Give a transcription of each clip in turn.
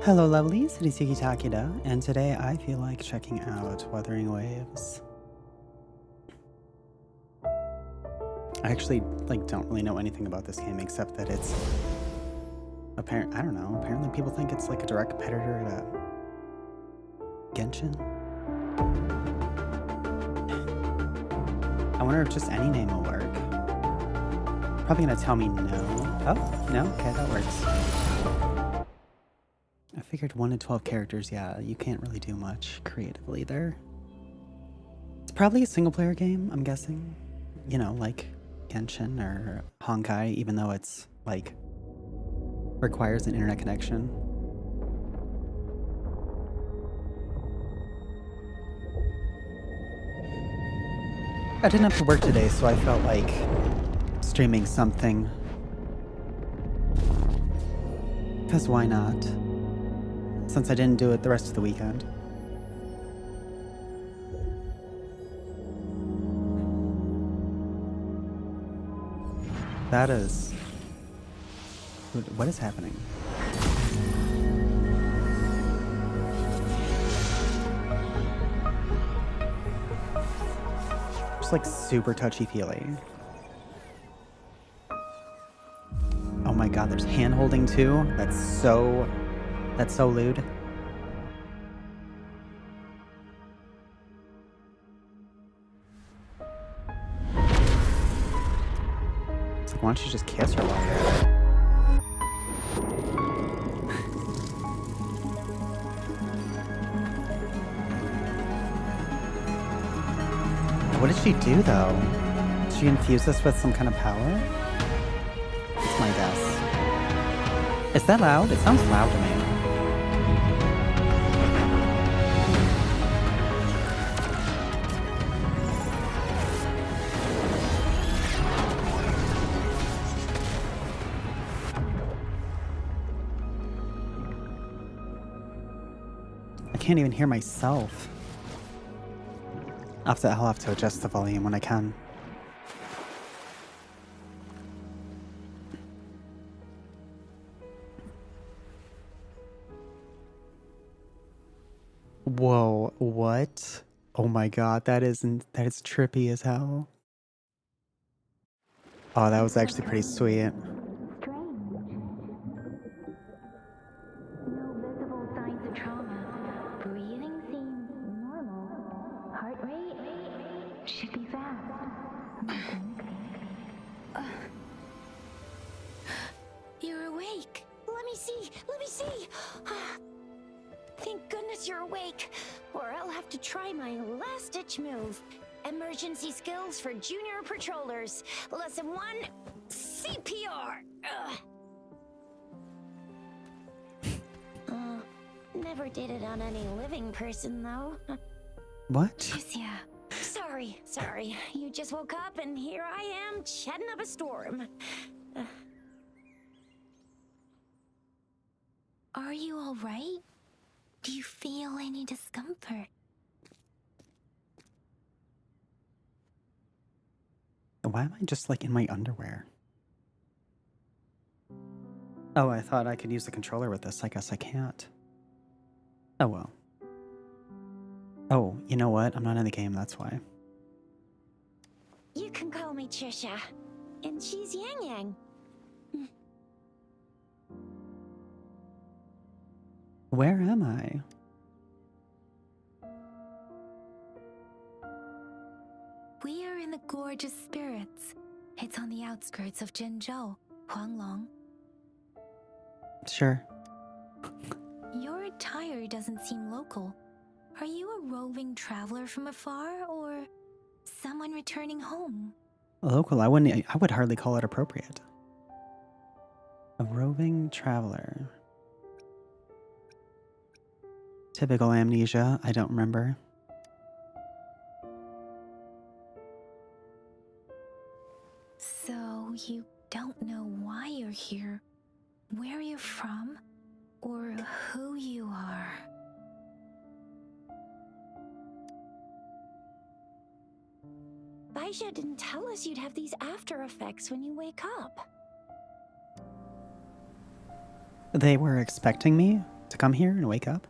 Hello lovelies, it is Yuki Takeda, and today I feel like checking out Wuthering Waves. I actually don't really know anything about this game except that it's apparently people think it's like a direct competitor to Genshin. I wonder if just any name will work. Probably gonna tell me no. Oh, no? Okay, that works. I figured 1 to 12 characters, yeah, you can't really do much creatively there. It's probably a single-player game, I'm guessing. You know, like Genshin or Honkai, even though it's, like, requires an internet connection. I didn't have to work today, so I felt like streaming something. Because why not? Since I didn't do it the rest of the weekend. That is... What is happening? Just like super touchy-feely. Oh my god, there's hand-holding too? That's so lewd. It's like, why don't you just kiss her while you're at it? What did she do, though? Did she infuse this with some kind of power? That's my guess. Is that loud? It sounds loud to me. I can't even hear myself. I'll have to adjust the volume when I can. Whoa, what? Oh my god, that is trippy as hell. Oh, that was actually pretty sweet. Should be fast. You're awake. Let me see. Let me see. Thank goodness you're awake, or I'll have to try my last-ditch move. Emergency skills for junior patrollers. Lesson 1, CPR. Never did it on any living person, though. What? Lucia. Sorry. You just woke up and here I am chatting up a storm. Are you all right? Do you feel any discomfort? Why am I just like in my underwear? Oh, I thought I could use the controller with this. I guess I can't. Oh well. Oh, you know what? I'm not in the game, that's why. You can call me Trisha. And she's Yang Yang. Where am I? We are in the Gorgeous Spirits. It's on the outskirts of Zhenzhou, Huanglong. Sure. Your attire doesn't seem local. Are you a roving traveler from afar, or someone returning home? Local, I would hardly call it appropriate. A roving traveler. Typical amnesia, I don't remember. So you don't know why you're here, where you're from, or who you are. Baisha didn't tell us you'd have these after effects when you wake up. They were expecting me To come here and wake up?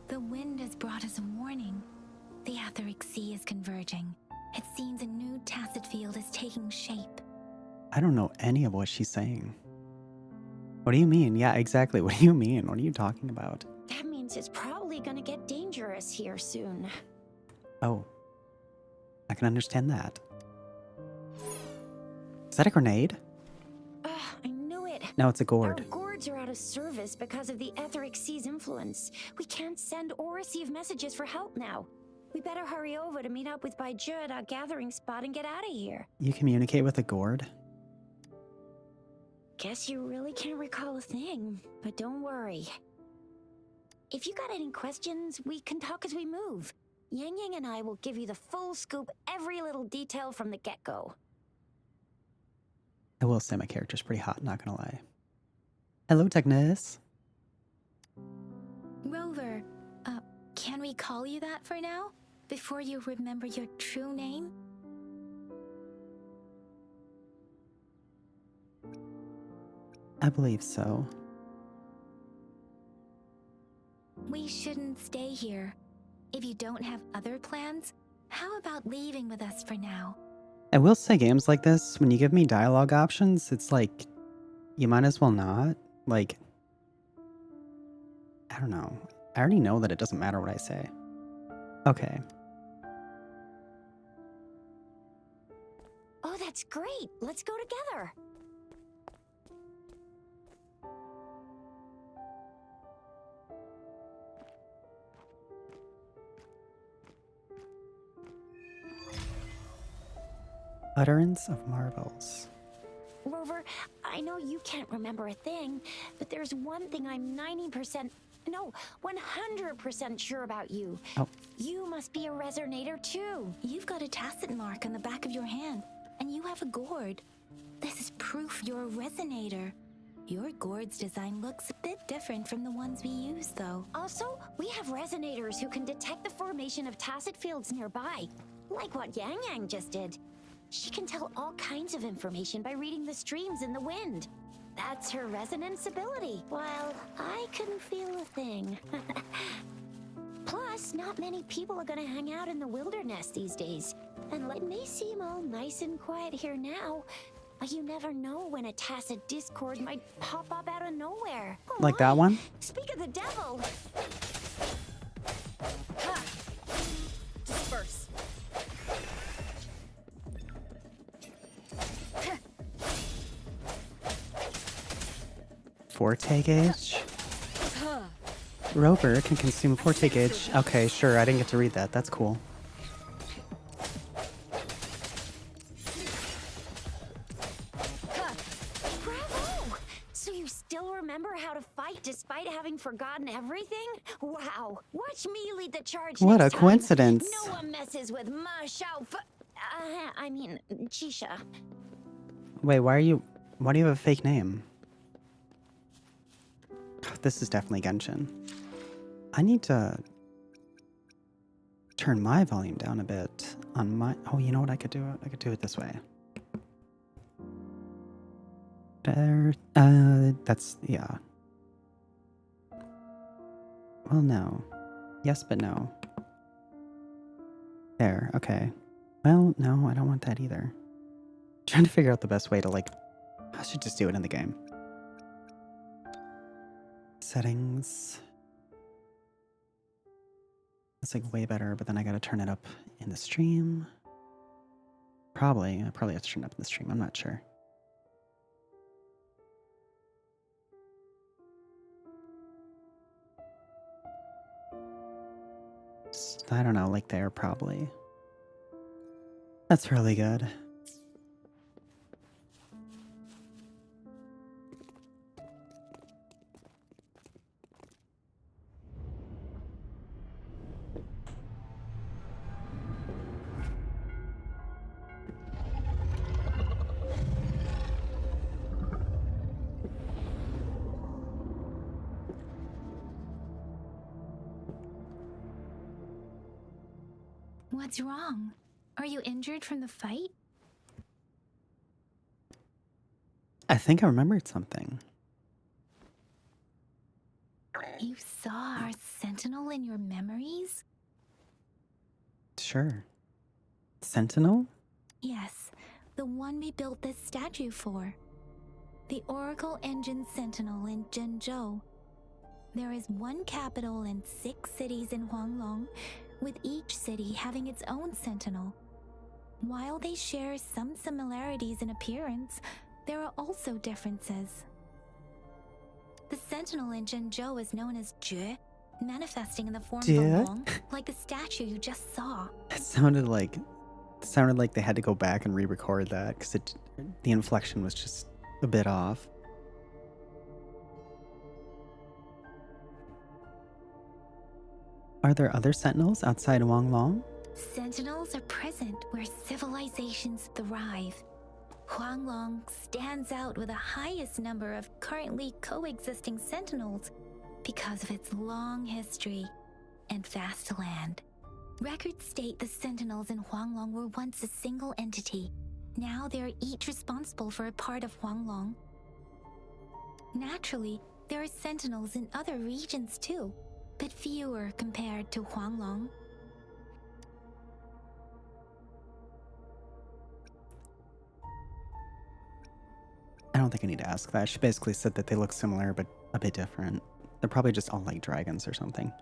The wind has brought us a warning. The Etheric Sea is converging. It seems a new tacit field is taking shape. I don't know any of what she's saying. What do you mean? Yeah, exactly. What do you mean? What are you talking about? That means it's probably gonna get dangerous here soon. Oh. I can understand that. Is that a grenade? I knew it. No, it's a Our gourd. gourds are out of service because of the Etheric Sea's influence. We can't send or receive messages for help now. We better hurry over to meet up with Baiju at our gathering spot and get out of here. You communicate with a gourd? Guess you really can't recall a thing, but don't worry. If you got any questions, we can talk as we move. Yang Yang and I will give you the full scoop, every little detail from the get-go. I will say my character's pretty hot, not gonna lie. Hello, Technus. Rover, can we call you that for now? Before you remember your true name? I believe so. We shouldn't stay here. If you don't have other plans, how about leaving with us for now? I will say games like this, when you give me dialogue options, it's like, you might as well not. Like, I don't know. I already know that it doesn't matter what I say. Okay. Oh, that's great. Let's go together. Utterance of marvels. Rover, I know you can't remember a thing, but there's one thing I'm 90%, no, 100% sure about you. Oh. You must be a resonator too. You've got a tacit mark on the back of your hand, and you have a gourd. This is proof you're a resonator. Your gourd's design looks a bit different from the ones we use, though. Also, we have resonators who can detect the formation of tacit fields nearby, like what Yang Yang just did. She can tell all kinds of information by reading the streams in the wind. That's her resonance ability, while I couldn't feel a thing. Plus, not many people are gonna hang out in the wilderness these days. And it may seem all nice and quiet here now, but you never know when a tacit discord might pop up out of nowhere. Oh Like that my. one? Speak of the devil! Ha! Disperse. Forte gauge? Rover can consume forte gauge. Okay, sure, I didn't get to read that. That's cool. Bravo! So you still remember how to fight despite having forgotten everything? Wow! Watch me lead the charge What next a time. coincidence. No one messes with Ma Xiao I mean, Chisha. Wait, why do you have a fake name? This is definitely Genshin. I need to turn my volume down a bit on my... Oh, you know what I could do? I could do it this way. There... that's... yeah. Well, no. Yes, but no. There, okay. Well, no, I don't want that either. Trying to figure out the best way to, like... I should just do it in the game. Settings. That's like way better, but then I gotta turn it up in the stream. I probably have to turn it up in the stream, I'm not sure. I don't know, like there probably. That's really good. What's wrong? Are you injured from the fight? I think I remembered something. You saw our sentinel in your memories? Sure. Sentinel? Yes, the one we built this statue for. The Oracle Engine Sentinel in Zhenzhou. There is one capital and 6 cities in Huanglong, with each city having its own sentinel. While they share some similarities in appearance, there are also differences. The sentinel in Zhenzhou is known as Jue, manifesting in the form of a Jue? long, like the statue you just saw. It sounded like they had to go back and re-record that because the inflection was just a bit off. Are there other sentinels outside Huanglong? Sentinels are present where civilizations thrive. Huanglong stands out with the highest number of currently coexisting sentinels because of its long history and vast land. Records state the sentinels in Huanglong were once a single entity. Now they are each responsible for a part of Huanglong. Naturally, there are sentinels in other regions too, but fewer compared to Huanglong. I don't think I need to ask that. She basically said that they look similar, but a bit different. They're probably just all like dragons or something.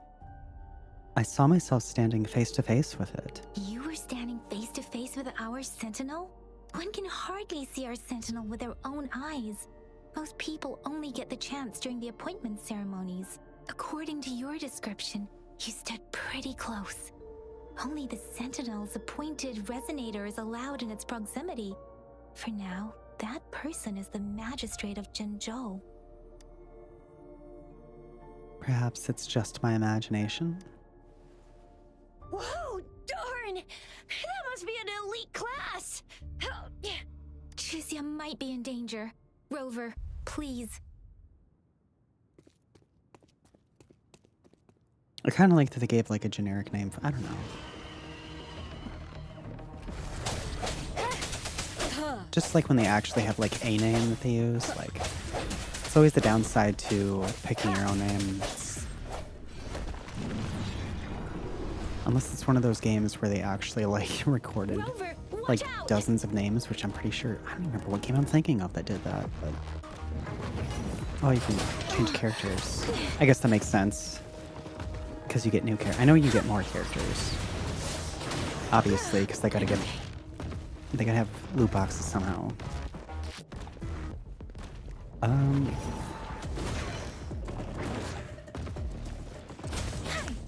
I saw myself standing face to face with it. You were standing face to face with our sentinel? One can hardly see our sentinel with their own eyes. Most people only get the chance during the appointment ceremonies. According to your description, you stood pretty close. Only the sentinel's appointed resonator is allowed in its proximity. For now, that person is the magistrate of Zhenzhou. Perhaps it's just my imagination. Whoa, darn! That must be an elite class! Chisia might be in danger. Rover, please. I kind of like that they gave like a generic name. I don't know. Just like when they actually have like a name that they use, like it's always the downside to picking your own name. Unless it's one of those games where they actually like recorded Rover, like watch out! dozens of names, which I'm pretty sure, I don't remember what game I'm thinking of that did that, but oh, you can change characters. I guess that makes sense because you get new characters. I know you get more characters, obviously, because they gotta have loot boxes somehow.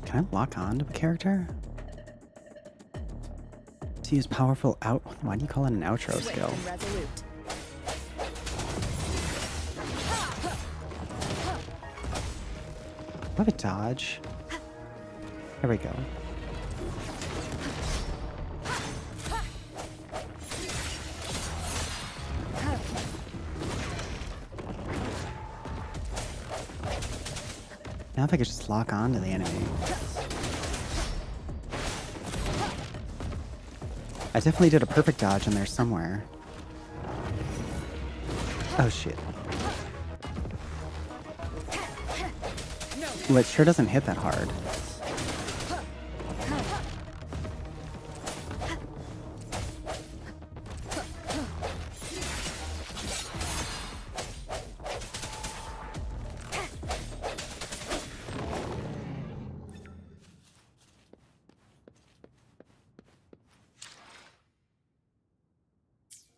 Can I lock on to a character? To use powerful why do you call it an outro skill? I have a dodge. There we go. Now if I could just lock on to the enemy. I definitely did a perfect dodge in there somewhere. Oh shit. Well, it sure doesn't hit that hard.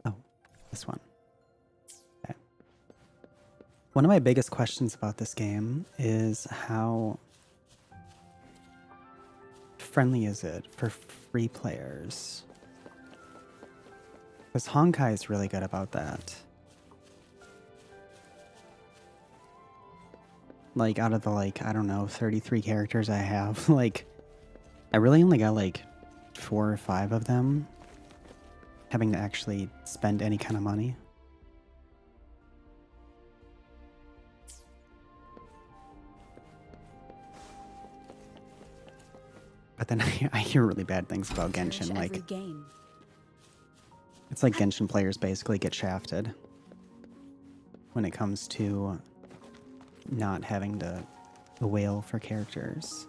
Oh, this one. Okay. One of my biggest questions about this game is how friendly is it for free players? Because Honkai is really good about that. Like, out of the, like, I don't know, 33 characters I have, like, I really only got, like, 4 or 5 of them having to actually spend any kind of money. But then I hear really bad things about Genshin, like, it's like Genshin players basically get shafted when it comes to not having to a whale for characters.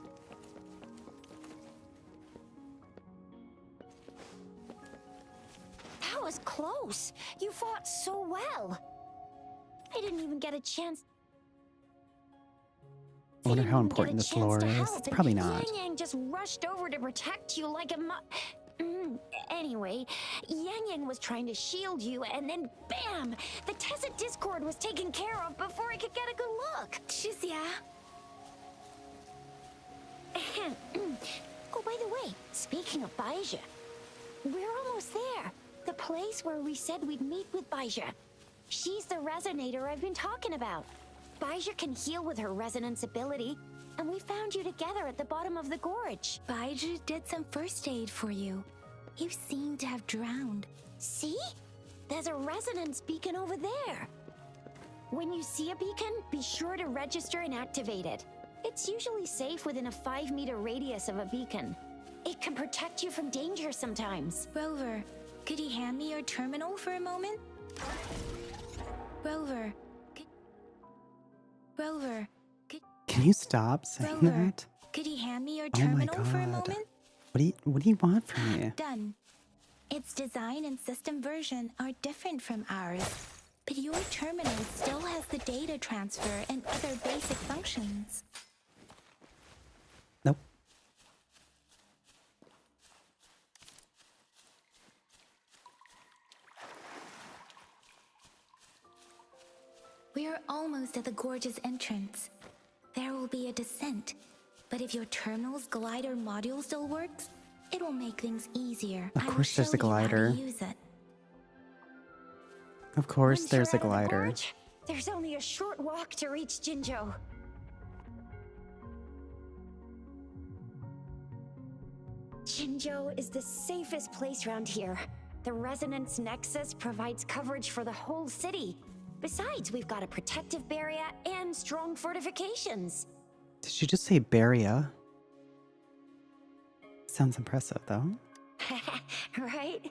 That was close. You fought so well. I didn't even get a chance. I wonder how important this lore is. It's probably not. Yang Yang just rushed over to protect you like a Anyway, Yang Yang was trying to shield you, and then bam! The Tessa Discord was taken care of before I could get a good look. Shizia. Oh, by the way, speaking of Baija, we're almost there. The place where we said we'd meet with Baija. She's the resonator I've been talking about. Baija can heal with her resonance ability, and we found you together at the bottom of the gorge. Baija did some first aid for you. You seem to have drowned. See? There's a resonance beacon over there. When you see a beacon, be sure to register and activate it. It's usually safe within a 5-meter radius of a beacon. It can protect you from danger sometimes. Rover, could you hand me your terminal for a moment? Rover. Rover. Can you stop saying Rover, that? could you hand me your Oh my terminal for a God. moment? What do you want from me? Done. Its design and system version are different from ours, but your terminal still has the data transfer and other basic functions. Nope. We are almost at the gorge's entrance. There will be a descent, but if your terminal's glider module still works, it will make things easier. Of course there's a glider. I will show you how to use it. Of course Once there's a you're out of the glider. gorge, there's only a short walk to reach Jinzhou. Jinzhou is the safest place around here. The Resonance Nexus provides coverage for the whole city. Besides, we've got a protective barrier and strong fortifications. Did you just say barrier? Sounds impressive though. Right?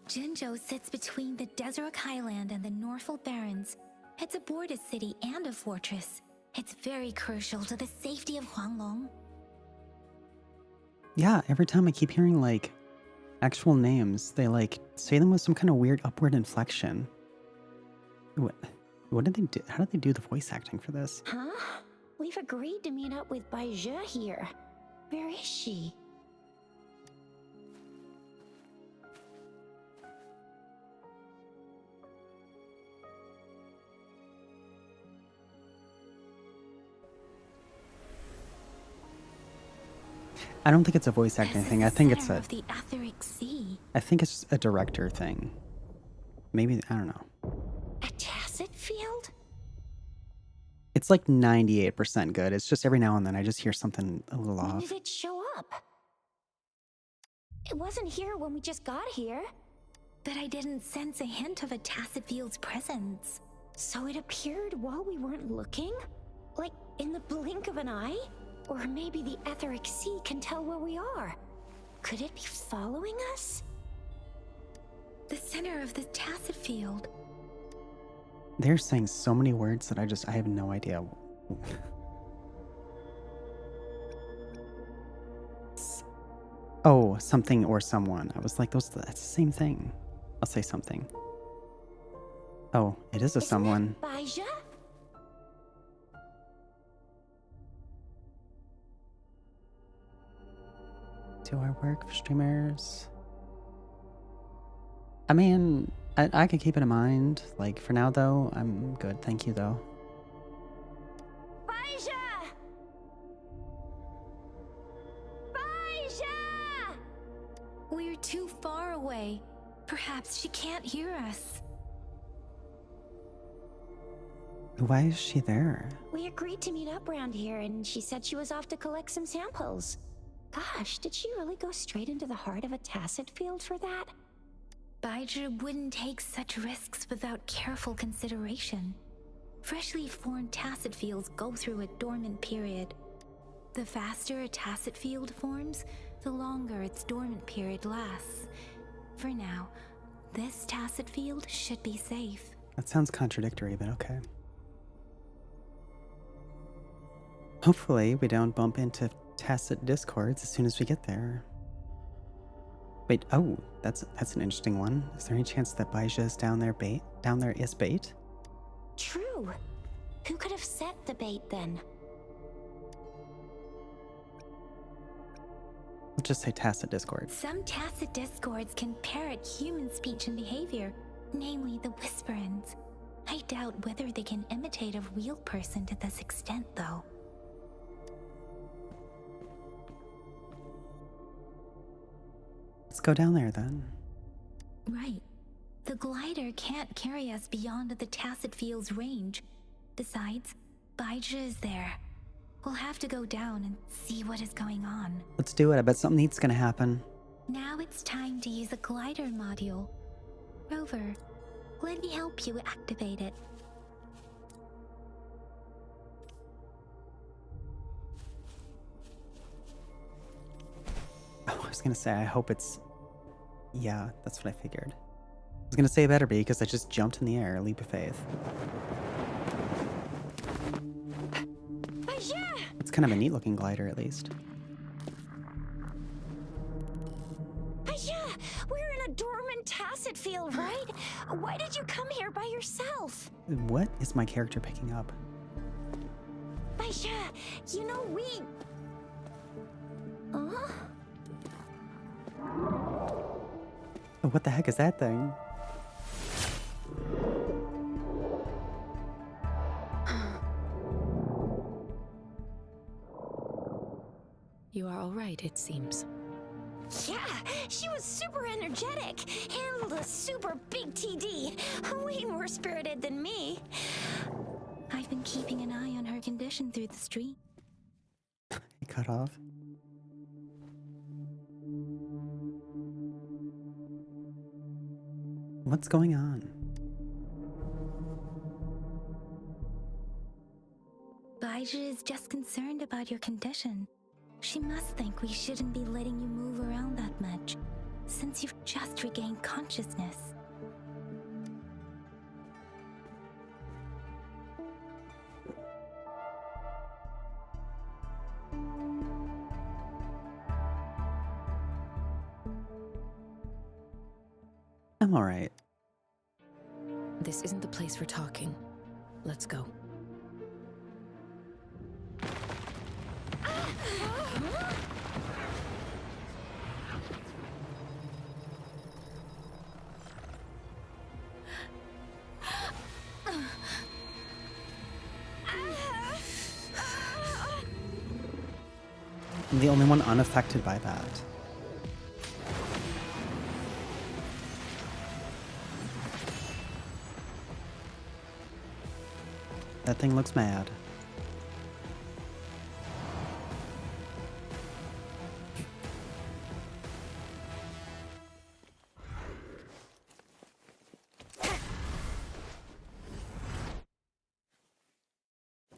Jinzhou sits between the Desert Highland and the Northful Barrens. It's a border city and a fortress. It's very crucial to the safety of Huanglong. Yeah, every time I keep hearing like actual names, they like say them with some kind of weird upward inflection. What did they do? How did they do the voice acting for this? Huh? We've agreed to meet up with Baija here. Where is she? I don't think it's a voice acting This thing. is I think the it's center a of the Etheric Sea. I think it's a director thing. Maybe, I don't know. A tacit field? It's like 98% good. It's just every now and then I just hear something a little When off. did it show up? It wasn't here when we just got here. But I didn't sense a hint of a tacit field's presence. So it appeared while we weren't looking? Like in the blink of an eye? Or maybe the Etheric Sea can tell where we are. Could it be following us? The center of the tacit field. They're saying so many words that I have no idea. Oh, something or someone. I was like, that's the same thing. I'll say something. Oh, it is a Isn't someone. that Baija? Do I work for streamers? I mean, I could keep it in mind. Like, for now, though, I'm good. Thank you, though. Baija! Baija! We're too far away. Perhaps she can't hear us. Why is she there? We agreed to meet up around here, and she said she was off to collect some samples. Gosh, did she really go straight into the heart of a tacit field for that? Baija wouldn't take such risks without careful consideration. Freshly formed tacit fields go through a dormant period. The faster a tacit field forms, the longer its dormant period lasts. For now, this tacit field should be safe. That sounds contradictory, but okay. Hopefully we don't bump into tacit discords as soon as we get there. Wait, oh, that's an interesting one. Is there any chance that Baisha's down there is bait? True. Who could have set the bait then? We'll just say tacit discord. Some tacit discords can parrot human speech and behavior, namely the whisperings. I doubt whether they can imitate a real person to this extent, though. Let's go down there then. Right. The glider can't carry us beyond the tacit field's range. Besides, Baija is there. We'll have to go down and see what is going on. Let's do it. I bet something neat's gonna happen. Now it's time to use a glider module. Rover, let me help you activate it. Oh, I was gonna say, I hope it's... Yeah, that's what I figured. I was gonna say it better be, because I just jumped in the air, leap of faith. It's kind of a neat looking glider, at least. We're in a dormant tacit field, right? Why did you come here by yourself? What is my character picking up? Baisha, you know we... Huh? Oh, what the heck is that thing? You are all right, it seems. Yeah, she was super energetic. Handled a super big TD. Way more spirited than me. I've been keeping an eye on her condition through the street. He cut off. What's going on? Baija is just concerned about your condition. She must think we shouldn't be letting you move around that much, since you've just regained consciousness. I'm alright. This isn't the place for talking. Let's go. I'm the only one unaffected by that. That thing looks mad.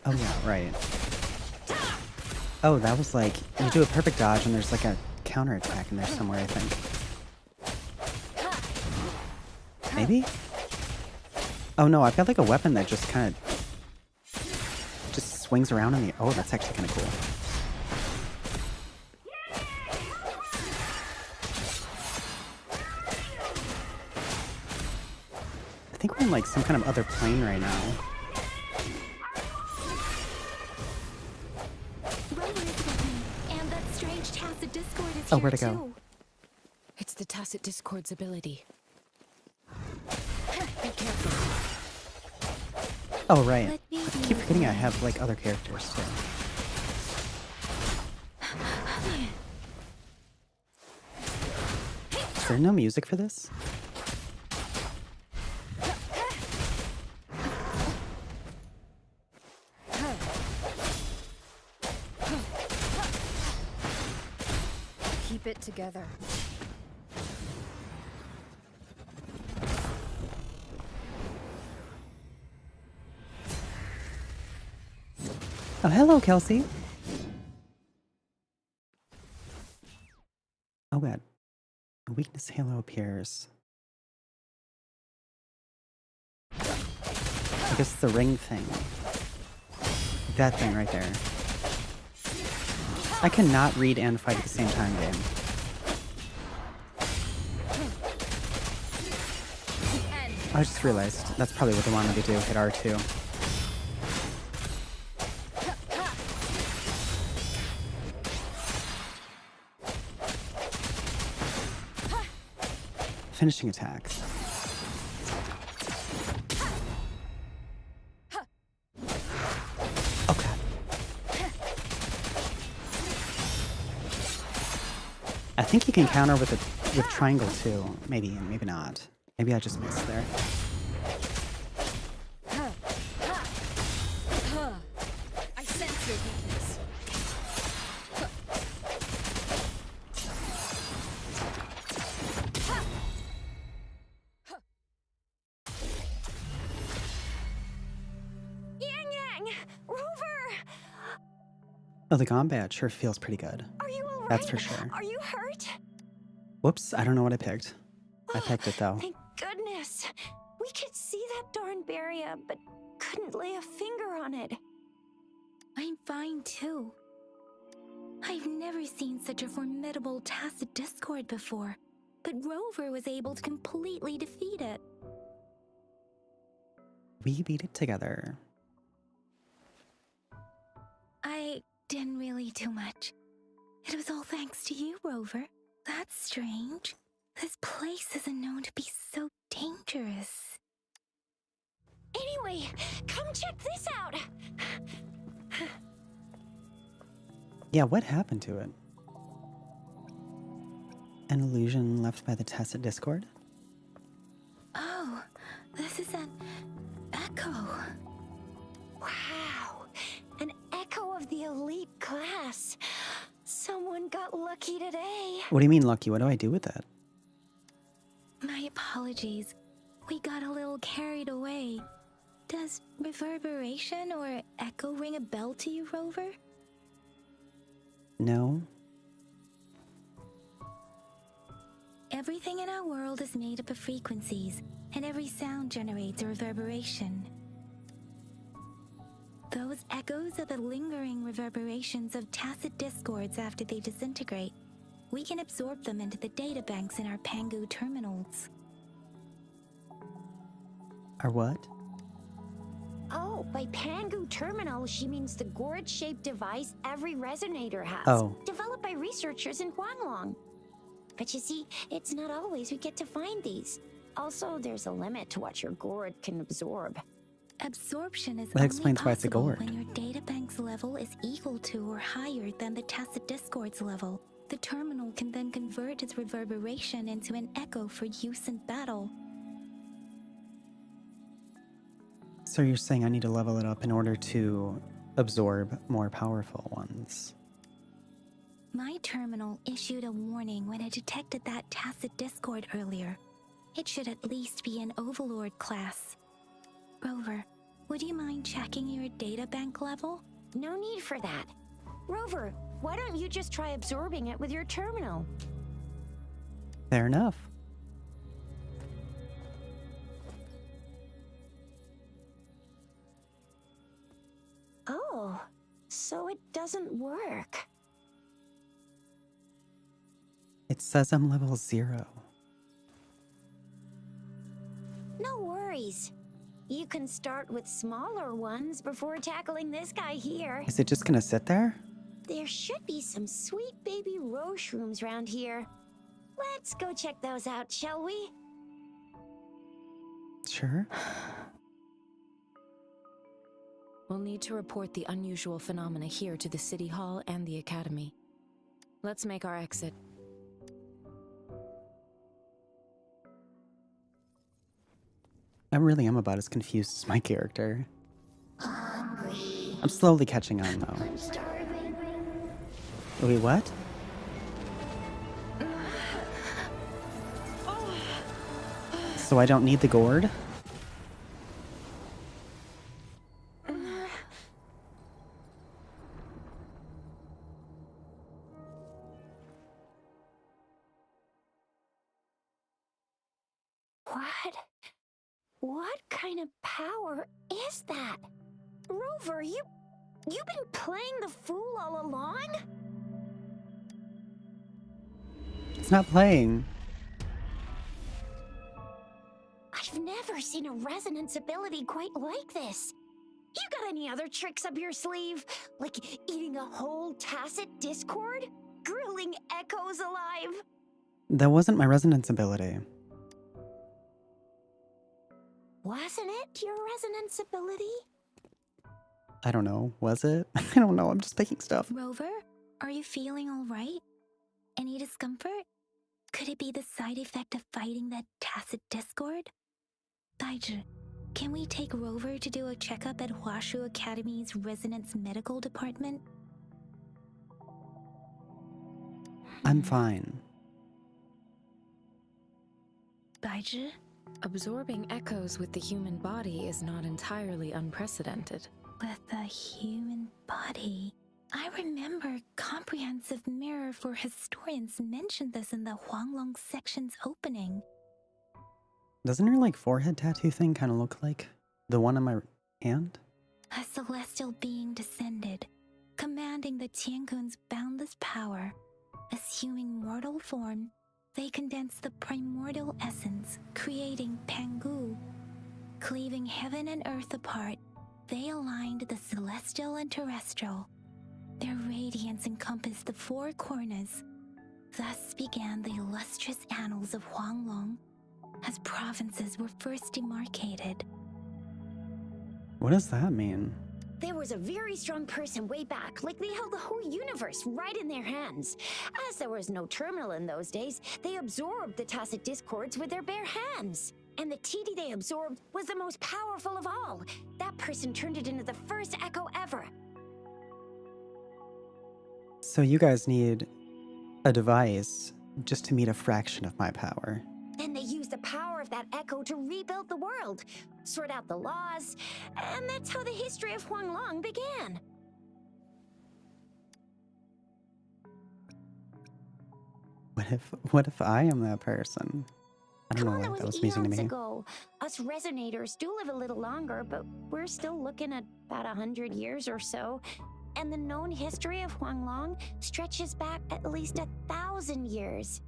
Oh yeah, right. Oh, that was like, you do a perfect dodge and there's like a counterattack in there somewhere, I think. Maybe? Oh no, I've got like a weapon that just kind of just swings around in the... Oh, that's actually kind of cool. I think we're in like some kind of other plane right now. And that strange tacit discord is Oh, here where'd it go? too. It's the tacit discord's ability. Be careful. Oh, right. Let me I keep forgetting I have like other characters too. Is there no music for this? Keep it together. Oh, hello, Kelsey. Oh, God. A weakness halo appears. I guess the ring thing. That thing right there. I cannot read and fight at the same time, game. I just realized that's probably what they wanted me to do, hit R2. Finishing attacks. Okay. I think you can counter with triangle too. Maybe not. Maybe I just missed there. I sense your weakness. Yang Yang! Rover! Oh, the combat sure feels pretty good. Are you alright? That's for sure. Are you hurt? Whoops, I don't know what I picked. I picked it though. Thank goodness. We could see that darn barrier, but couldn't lay a finger on it. I'm fine too. I've never seen such a formidable tacit discord before, but Rover was able to completely defeat it. We beat it together. I didn't really do much. It was all thanks to you, Rover. That's strange. This place isn't known to be so dangerous. Anyway, come check this out. Yeah, what happened to it? An illusion left by the tacit discord? Oh, this is an echo. Wow, an echo of the elite class. Someone got lucky today. What do you mean lucky? What do I do with that? My apologies. We got a little carried away. Does reverberation or echo ring a bell to you, Rover? No? Everything in our world is made up of frequencies, and every sound generates a reverberation. Those echoes are the lingering reverberations of tacit discords after they disintegrate. We can absorb them into the databanks in our Pangu terminals. Or what? Oh, by Pangu Terminal, she means the gourd-shaped device every resonator has. Oh. Developed by researchers in Huanglong. But you see, it's not always we get to find these. Also, there's a limit to what your gourd can absorb. Absorption is That only explains why it's a possible gourd. when your databank's level is equal to or higher than the tacit discord's level. The terminal can then convert its reverberation into an echo for use in battle. So you're saying I need to level it up in order to absorb more powerful ones? My terminal issued a warning when it detected that tacit discord earlier. It should at least be an Overlord class. Rover, would you mind checking your databank level? No need for that. Rover, why don't you just try absorbing it with your terminal? Fair enough. Oh, so it doesn't work. It says I'm level 0. No worries. You can start with smaller ones before tackling this guy here. Is it just gonna sit there? There should be some sweet baby roche rooms around here. Let's go check those out, shall we? Sure. We'll need to report the unusual phenomena here to the City Hall and the Academy. Let's make our exit. I really am about as confused as my character. I'm slowly catching on though. Wait, what? So I don't need the gourd? What? What kind of power is that? Rover, you've been playing the fool all along? It's not playing. I've never seen a resonance ability quite like this. You got any other tricks up your sleeve? Like eating a whole tacit discord? Grilling echoes alive? That wasn't my resonance ability. Wasn't it your resonance ability? I don't know. Was it? I don't know. I'm just picking stuff. Rover, are you feeling all right? Any discomfort? Could it be the side effect of fighting that tacit discord? Daiju, can we take Rover to do a checkup at Hwashu Academy's Resonance Medical Department? I'm fine. Daiju? Absorbing echoes with the human body is not entirely unprecedented. With the human body. I remember Comprehensive Mirror for Historians mentioned this in the Huanglong section's opening. Doesn't her like forehead tattoo thing kind of look like the one on my hand? A celestial being descended, commanding the Tiankun's boundless power. Assuming mortal form, they condensed the primordial essence, creating Pangu. Cleaving heaven and earth apart, they aligned the celestial and terrestrial. Their radiance encompassed the four corners. Thus began the illustrious annals of Huanglong, as provinces were first demarcated. What does that mean? There was a very strong person way back, like they held the whole universe right in their hands. As there was no terminal in those days, they absorbed the tacit discords with their bare hands. And the TD they absorbed was the most powerful of all. That person turned it into the first echo ever. So you guys need a device just to meet a fraction of my power. Then they used the power of that echo to rebuild the world, sort out the laws, and that's how the history of Huanglong began. What if I am that person? I don't know Come on, what that was eons amusing to me. ago. Us resonators do live a little longer, but we're still looking at about 100 years or so. And the known history of Huanglong stretches back at least 1,000 years.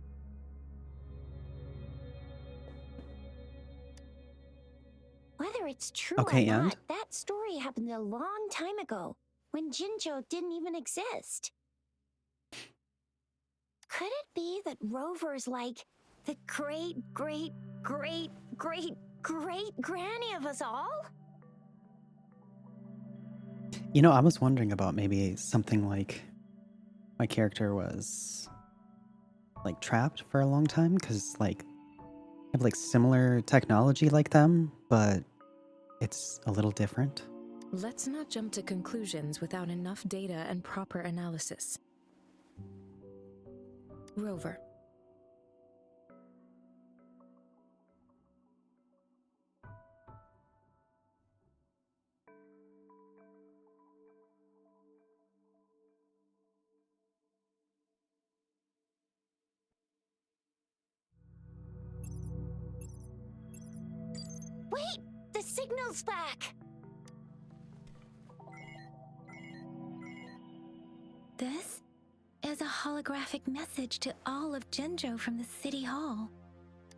Whether it's true Okay, or and? not, that story happened a long time ago, when Jinzhou didn't even exist. Could it be that Rover's like the great, great, great, great, great granny of us all? You know, I was wondering about maybe something like my character was like trapped for a long time because like I have like similar technology like them, but it's a little different. Let's not jump to conclusions without enough data and proper analysis. Rover. Wait! The signal's back! This is a holographic message to all of Jinzhou from the City Hall.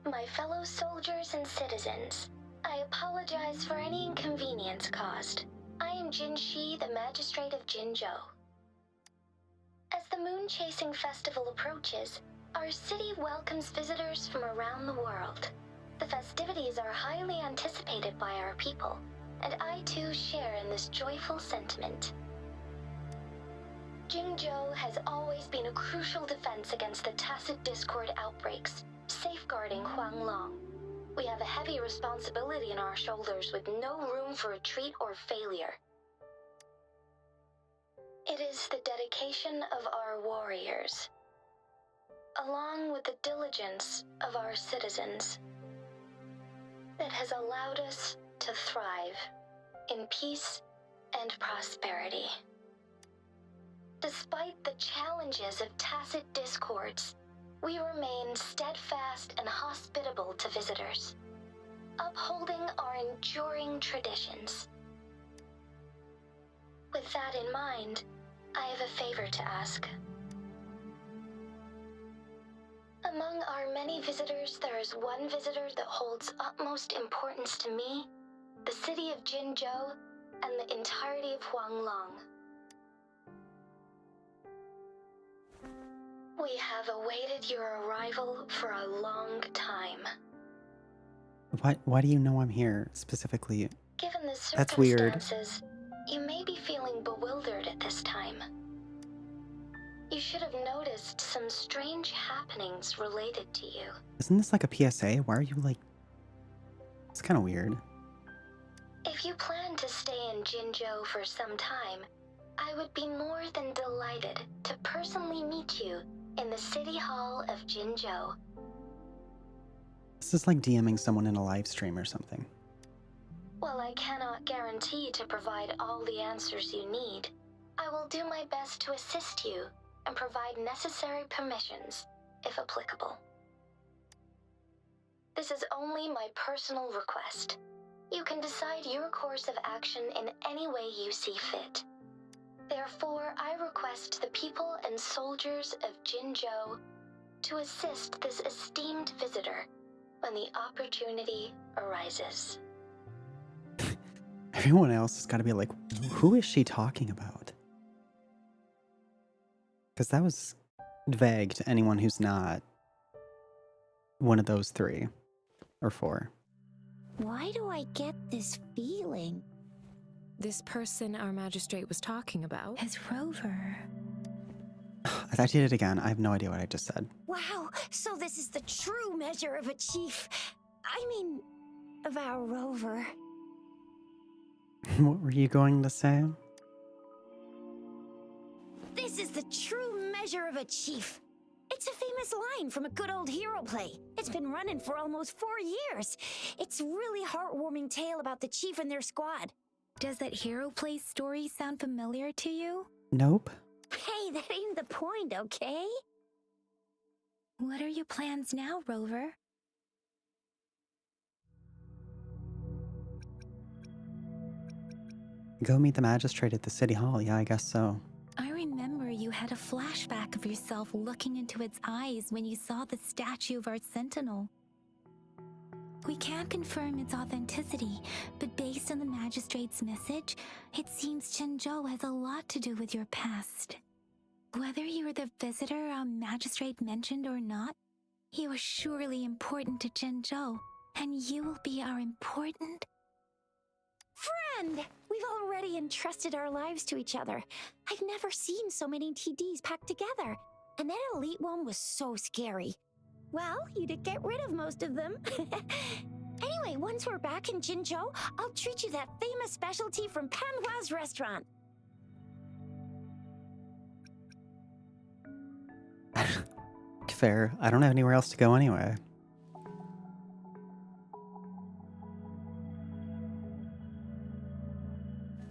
My fellow soldiers and citizens, I apologize for any inconvenience caused. I am Jin Shi, the Magistrate of Jinzhou. As the Moon Chasing Festival approaches, our city welcomes visitors from around the world. The festivities are highly anticipated by our people, and I too share in this joyful sentiment. Jinzhou has always been a crucial defense against the tacit discord outbreaks, safeguarding Huanglong. We have a heavy responsibility on our shoulders with no room for retreat or failure. It is the dedication of our warriors, along with the diligence of our citizens, that has allowed us to thrive in peace and prosperity. Despite the challenges of tacit discords, we remain steadfast and hospitable to visitors, upholding our enduring traditions. With that in mind, I have a favor to ask. Among our many visitors, there is one visitor that holds utmost importance to me, the city of Jinzhou, and the entirety of Huanglong. We have awaited your arrival for a long time. Why do you know I'm here specifically? Given the That's weird. circumstances, you may be feeling bewildered at this time. You should have noticed some strange happenings related to you. Isn't this like a PSA? Why are you like... It's kind of weird. If you plan to stay in Jinzhou for some time, I would be more than delighted to personally meet you in the City Hall of Jinzhou. This is like DMing someone in a live stream or something. While I cannot guarantee to provide all the answers you need, I will do my best to assist you and provide necessary permissions, if applicable. This is only my personal request. You can decide your course of action in any way you see fit. Therefore, I request the people and soldiers of Jinzhou to assist this esteemed visitor when the opportunity arises. Everyone else has got to be like, who is she talking about? Because that was vague to anyone who's not one of those 3 or 4. Why do I get this feeling? This person our magistrate was talking about? As Rover. I thought you did it again. I have no idea what I just said. Wow, so this is the true measure of a chief. I mean, of our rover. What were you going to say? This is the true measure of a chief. It's a famous line from a good old hero play. It's been running for almost 4 years. It's a really heartwarming tale about the chief and their squad. Does that hero play story sound familiar to you? Nope. Hey, that ain't the point, okay? What are your plans now, Rover? Go meet the magistrate at the city hall. Yeah, I guess so. I remember you had a flashback of yourself looking into its eyes when you saw the statue of our sentinel. We can't confirm its authenticity, but based on the magistrate's message, it seems Jinzhou has a lot to do with your past. Whether you were the visitor our magistrate mentioned or not, you are surely important to Jinzhou, and you will be our important... Friend! We've already entrusted our lives to each other. I've never seen so many TDs packed together, and that elite one was so scary. Well, you did get rid of most of them. Anyway, once we're back in Jinzhou, I'll treat you that famous specialty from Panhua's restaurant. Fair. I don't have anywhere else to go anyway.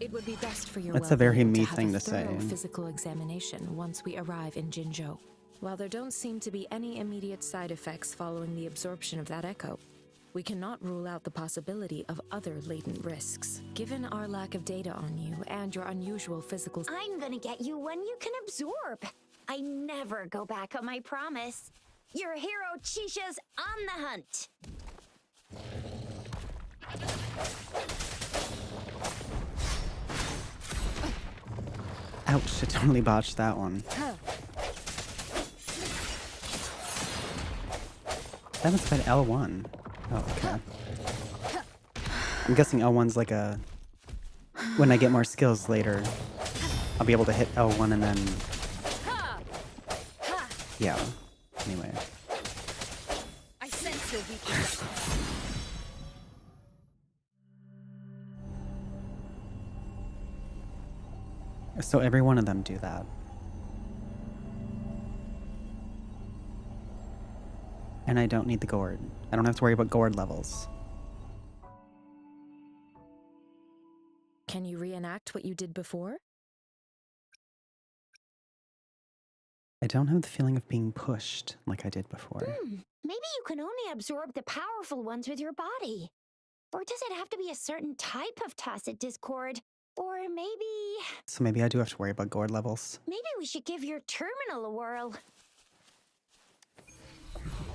It would be best for your That's a very well-being me have thing a to say. thorough physical examination once we arrive in Jinzhou. While there don't seem to be any immediate side effects following the absorption of that echo, we cannot rule out the possibility of other latent risks. Given our lack of data on you and your unusual physical... I'm gonna get you one you can absorb. I never go back on my promise. Your hero Chisha's on the hunt. Ouch, I totally botched that one. That was at L1. Oh, okay. I'm guessing L1's like a... When I get more skills later, I'll be able to hit L1 and then... Yeah. Anyway. I sense your weakness. So every one of them do that. And I don't need the gourd. I don't have to worry about gourd levels. Can you reenact what you did before? I don't have the feeling of being pushed like I did before. Maybe you can only absorb the powerful ones with your body. Or does it have to be a certain type of tacit discord? Or maybe... So maybe I do have to worry about gourd levels. Maybe we should give your terminal a whirl.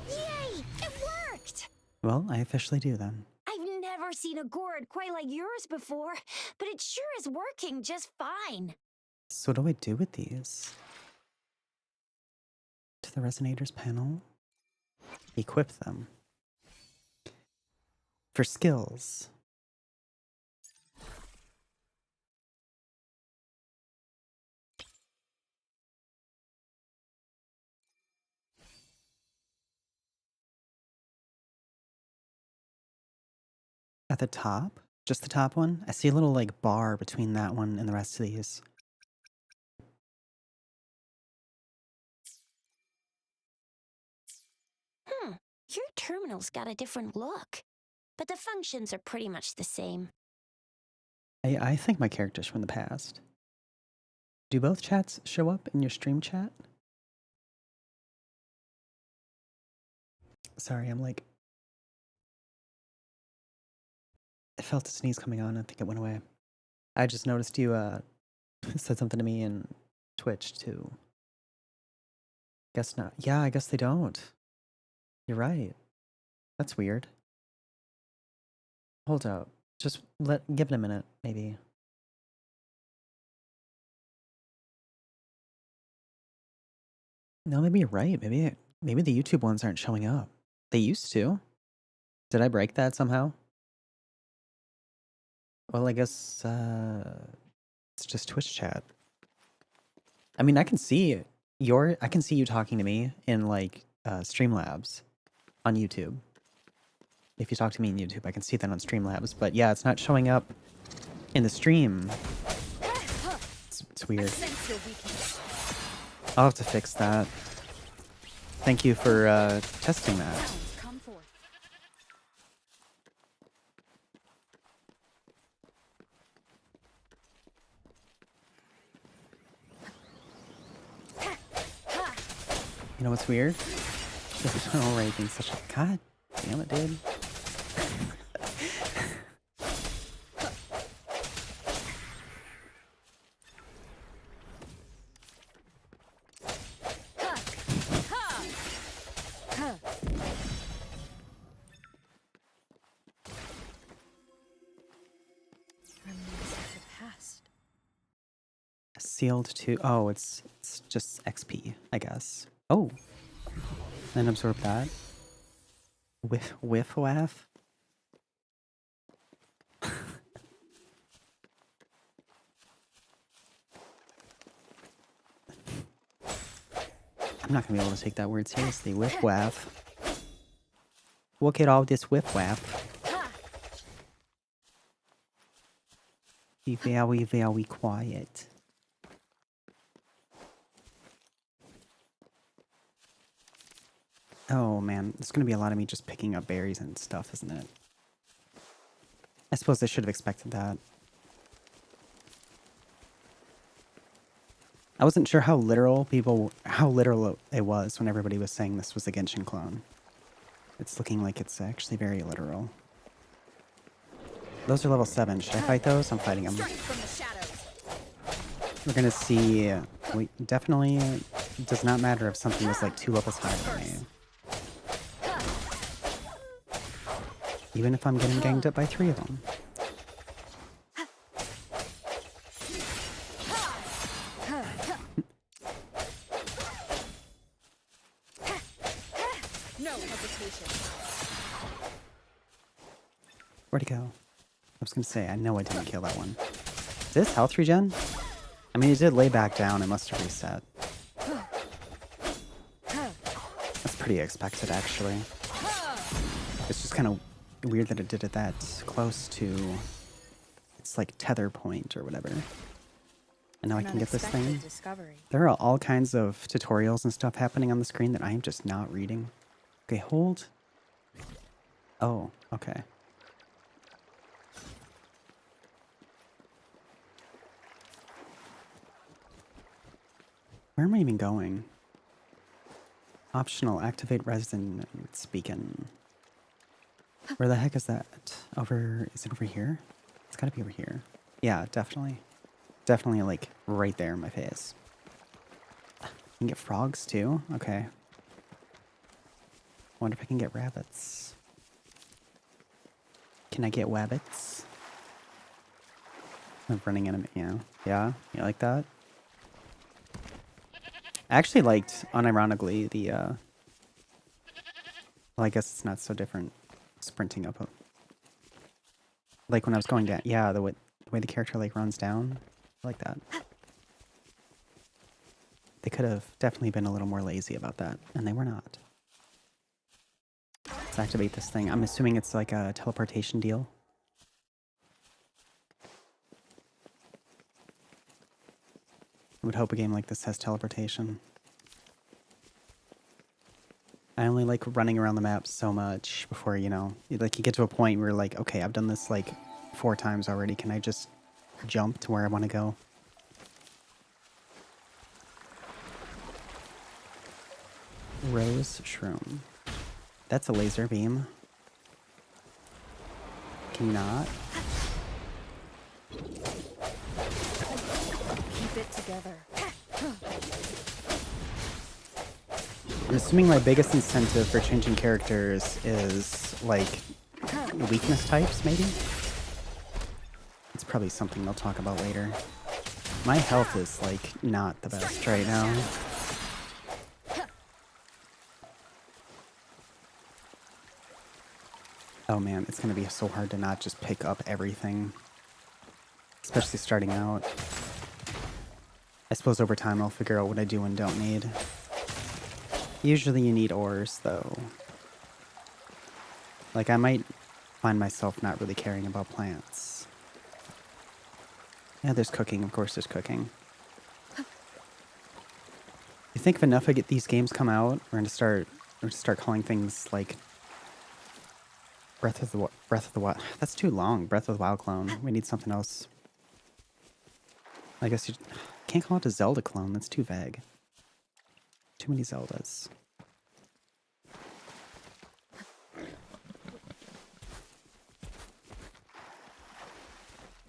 Yay! It worked! Well, I officially do then. I've never seen a gourd quite like yours before, but it sure is working just fine. So what do I do with these? To the resonators panel. Equip them. For skills. At the top? Just the top one? I see a little like bar between that one and the rest of these. Your terminal's got a different look, but the functions are pretty much the same. I think my character's from the past. Do both chats show up in your stream chat? Sorry, I'm like... I felt a sneeze coming on. I think it went away. I just noticed you said something to me in Twitch too. Guess not. Yeah, I guess they don't. You're right. That's weird. Hold up. Just give it a minute, maybe. No, maybe you're right. Maybe the YouTube ones aren't showing up. They used to. Did I break that somehow? Well, I guess it's just Twitch chat. I mean, I can see you talking to me in like Streamlabs on YouTube. If you talk to me in YouTube, I can see that on Streamlabs. But yeah, it's not showing up in the stream. It's weird. I'll have to fix that. Thank you for testing that. Come forth. You know what's weird? Alright, being such a... God damn it, dude. Sealed to... Oh, it's just XP, I guess. Oh. Then absorb that. Whiff waff? I'm not gonna be able to take that word seriously. Whiff waff. Look at all this whiff waff. Be very, very quiet. Oh man, there's gonna be a lot of me just picking up berries and stuff, isn't it? I suppose I should have expected that. I wasn't sure how literal it was when everybody was saying this was a Genshin clone. It's looking like it's actually very literal. Those are level 7. Should I fight those? I'm fighting them. We're gonna see... We definitely... It does not matter if something is like 2 levels higher than me. Even if I'm getting ganged up by 3 of them. No hesitation. Where'd it go? I was gonna say, I know I didn't kill that one. Is this health regen? I mean, it did lay back down. It must have reset. That's pretty expected, actually. It's just kind of weird that it did it that close to its like tether point or whatever. And now I can get this thing. Discovery. There are all kinds of tutorials and stuff happening on the screen that I am just not reading. Okay, hold. Oh, okay. Where am I even going? Optional, activate resonance beacon. Where the heck is that? Is it over here? It's gotta be over here. Yeah, definitely. Definitely like right there in my face. You can get frogs too? Okay. Wonder if I can get rabbits. Can I get wabbits? I'm running enemy, yeah. Yeah, you like that? I actually liked, unironically, the, well, I guess it's not so different sprinting up. Like when I was going down, yeah, the way the character, like, runs down. I like that. They could have definitely been a little more lazy about that, and they were not. Let's activate this thing. I'm assuming it's like a teleportation deal. I would hope a game like this has teleportation. I only like running around the map so much before, you know, like you get to a point where like, okay, I've done this like 4 times already. Can I just jump to where I want to go? Rose shroom. That's a laser beam. Can you not? Keep it together. I'm assuming my biggest incentive for changing characters is, like, weakness types, maybe? It's probably something they'll talk about later. My health is, like, not the best right now. Oh man, it's gonna be so hard to not just pick up everything. Especially starting out. I suppose over time I'll figure out what I do and don't need. Usually you need ores, though. Like, I might find myself not really caring about plants. Yeah, there's cooking. Of course there's cooking. You think if enough of these games come out, we're gonna start calling things like Breath of the Wild. That's too long. Breath of the Wild clone. We need something else. I guess you can't call it a Zelda clone. That's too vague. Too many Zeldas.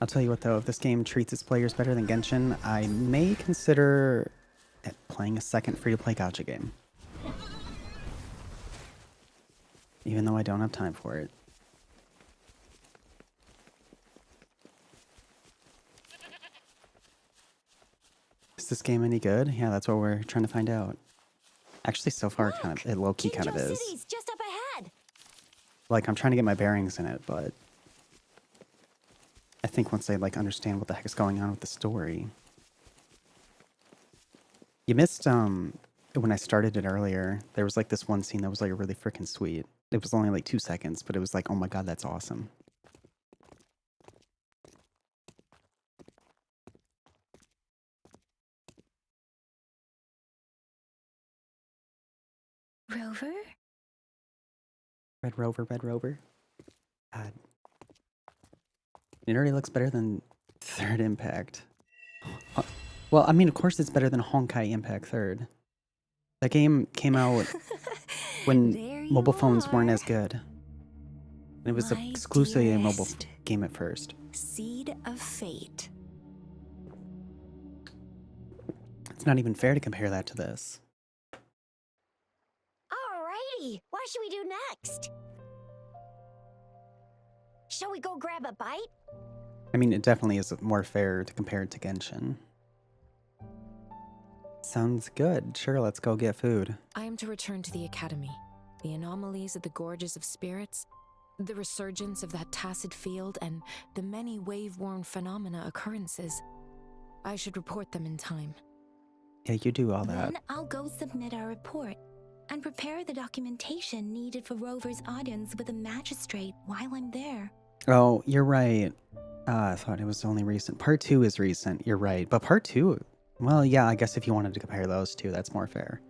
I'll tell you what though, if this game treats its players better than Genshin, I may consider playing a second free-to-play gacha game. Even though I don't have time for it. Is this game any good? Yeah, that's what we're trying to find out. Actually, so far, it low-key kind of is. City's just up ahead. Like, I'm trying to get my bearings in it, but I think once I, like, understand what the heck is going on with the story. You missed, when I started it earlier, there was, like, this one scene that was, like, really freaking sweet. It was only, like, 2 seconds, but it was like, oh my god, that's awesome. Rover? Red Rover, Red Rover. God. It already looks better than Third Impact. Well, I mean, of course it's better than Honkai Impact Third. That game came out when mobile phones weren't as good. And it was My exclusively a mobile dearest. game at first. Seed of Fate. It's not even fair to compare that to this. Alrighty, what should we do next? Shall we go grab a bite? I mean, it definitely is more fair to compare it to Genshin. Sounds good. Sure, let's go get food. I am to return to the academy. The anomalies of the gorges of spirits, the resurgence of that tacit field, and the many wave-worn phenomena occurrences. I should report them in time. Yeah, you do all that. Then I'll go submit our report and prepare the documentation needed for Rover's audience with the magistrate while I'm there. Oh, you're right. I thought it was only recent. Part 2 is recent. You're right. But part 2, well, yeah, I guess if you wanted to compare those two, that's more fair.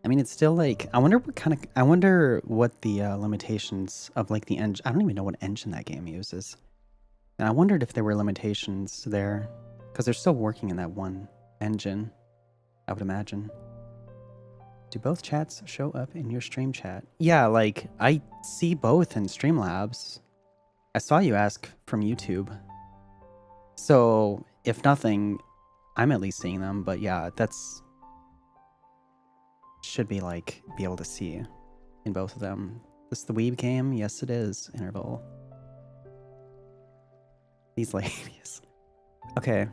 I mean, it's still like, I wonder what the limitations of like the engine, I don't even know what engine that game uses. And I wondered if there were limitations there, because they're still working in that one engine, I would imagine. Do both chats show up in your stream chat? Yeah, like, I see both in Streamlabs. I saw you ask from YouTube. So, if nothing, I'm at least seeing them, but yeah, that's... should be, like, be able to see. in both of them. This is the weeb game? Yes, it is. Interval. These ladies. Okay.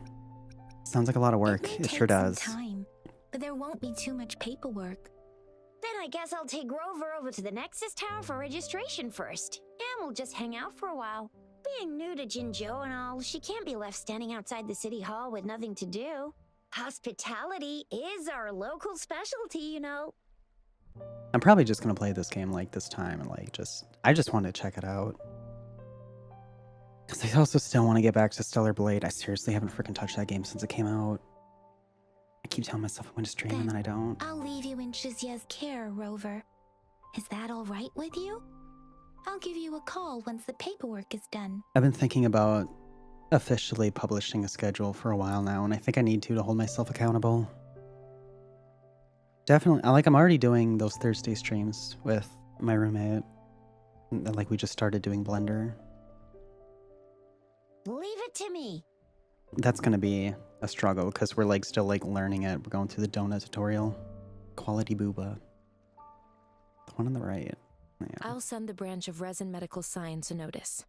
Sounds like a lot of work. It may It sure take some does. time, but there won't be too much paperwork. Then I guess I'll take Rover over to the Nexus Tower for registration first. And we'll just hang out for a while. Being new to Jinzhou and all, she can't be left standing outside the city hall with nothing to do. Hospitality is our local specialty, you know. I'm probably just gonna play this game like this time and like I just want to check it out. Because I also still want to get back to Stellar Blade. I seriously haven't freaking touched that game since it came out. I keep telling myself I'm going to stream and then I don't. I'll leave you in Shizia's care, Rover. Is that all right with you? I'll give you a call once the paperwork is done. I've been thinking about officially publishing a schedule for a while now, and I think I need to hold myself accountable. Definitely. I'm already doing those Thursday streams with my roommate. Like, we just started doing Blender. Leave it to me. That's going to be a struggle because we're still learning it. We're going through the donut tutorial. Quality booba. The one on the right. Yeah. I'll send the branch of Resin Medical Science a notice.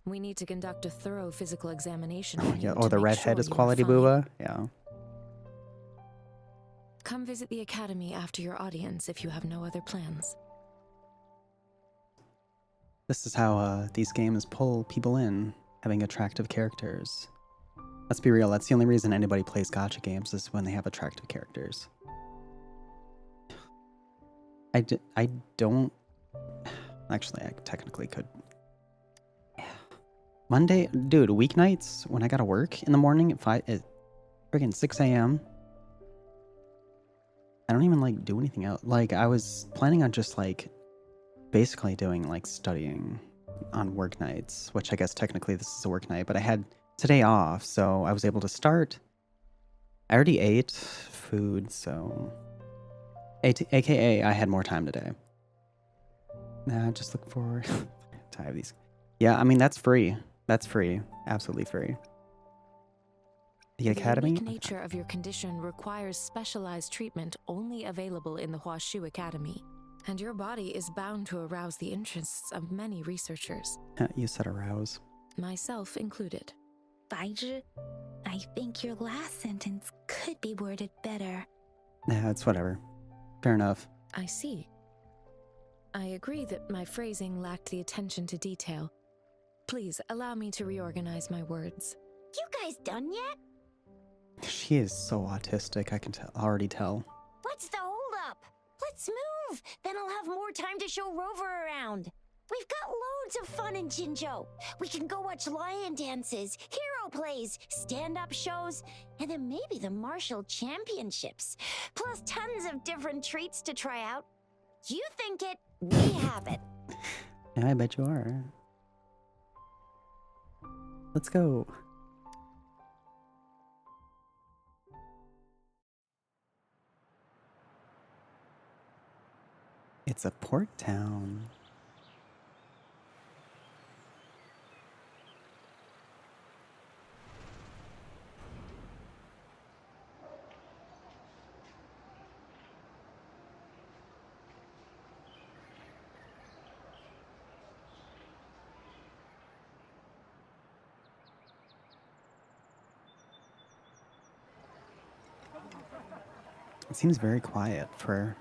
We need to conduct a thorough physical examination on you. Yeah. Oh, the make redhead sure is you are quality fine. booba? Yeah. Come visit the academy after your audience if you have no other plans. This is how these games pull people in, having attractive characters. Let's be real, that's the only reason anybody plays gacha games is when they have attractive characters. I don't... Actually, I technically could. Yeah. Monday, dude, weeknights, when I gotta work in the morning at friggin' 6 a.m., I don't even do anything else. I was planning on just basically doing studying on work nights, which I guess technically this is a work night, but I had today off, so I was able to start. I already ate food, so aka I had more time today. Nah, just look forward to have these. Yeah, I mean that's free. That's free. Absolutely free. The academy? The unique nature of your condition requires specialized treatment only available in the Huashu Academy, and your body is bound to arouse the interests of many researchers. You said arouse. Myself included. Baizhi, I think your last sentence could be worded better. Nah, it's whatever. Fair enough. I see. I agree that my phrasing lacked the attention to detail. Please allow me to reorganize my words. You guys done yet? She is so autistic, I can already tell. What's the holdup? Let's move. Then I'll have more time to show Rover around. We've got loads of fun in Jinzhou. We can go watch lion dances, hero plays, stand-up shows, and then maybe the martial championships. Plus tons of different treats to try out. You think it, we have it. Yeah, I bet you are. Let's go. It's a port town. It seems very quiet for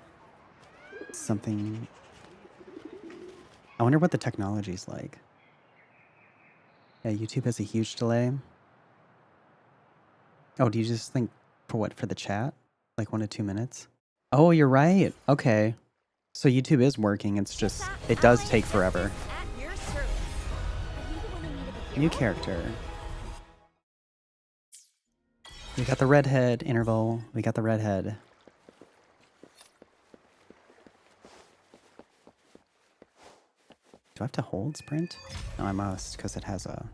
something. I wonder what the technology's like. Yeah, YouTube has a huge delay. Oh, do you just think for what? For the chat? 1 to 2 minutes? Oh, you're right. Okay. So YouTube is working. It's just, it does take forever. At your service. Are you the one who needed a New hero? character. We got the redhead interval. We got the redhead. Do I have to hold sprint? No, I must, because it has a...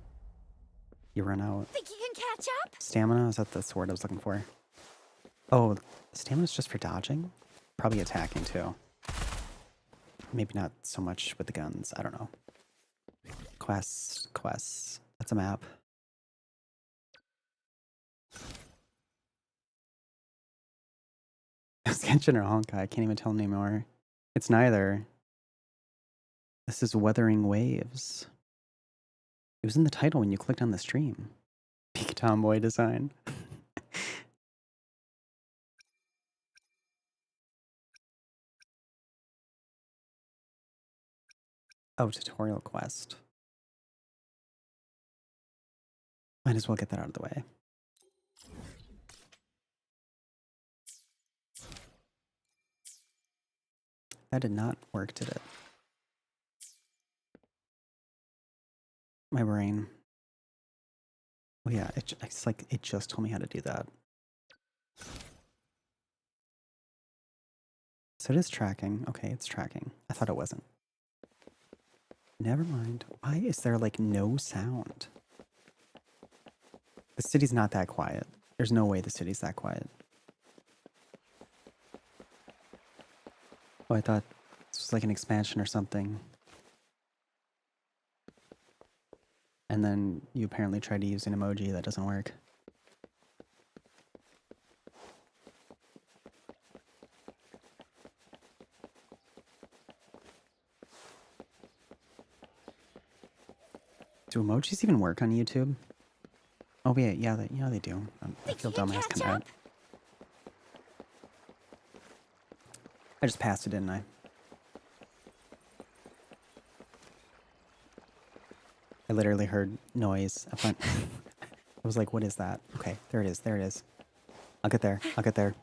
You run out. Think you can catch up? Stamina? Is that the word I was looking for? Oh, stamina's just for dodging? Probably attacking, too. Maybe not so much with the guns. I don't know. Quests. That's a map. Genshin or Honkai? I can't even tell anymore. It's neither. This is Wuthering Waves. It was in the title when you clicked on the stream. Peak tomboy design. Oh, tutorial quest. Might as well get that out of the way. That did not work, did it? My brain. Oh yeah, it's like it just told me how to do that. So it is tracking. Okay, it's tracking. I thought it wasn't. Never mind. Why is there like no sound? The city's not that quiet. There's no way the city's that quiet. Oh, I thought this was like an expansion or something. And then you apparently tried to use an emoji that doesn't work. Do emojis even work on YouTube? Oh yeah, yeah, they do. I feel dumb asking that. I just passed it, didn't I? I literally heard noise. I was like, what is that? Okay, there it is, there it is. I'll get there, I'll get there.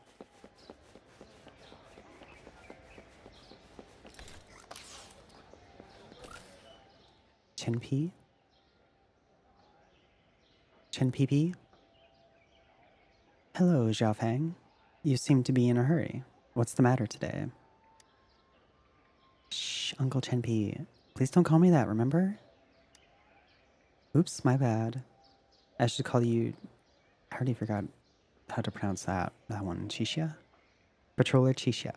Chenpi? Chenpipi? Hello, Xiaofang. You seem to be in a hurry. What's the matter today? Shh, Uncle Chenpi. Please don't call me that, remember? Oops, my bad. I should call you... I already forgot how to pronounce that one. Chisha? Patroller Chisha.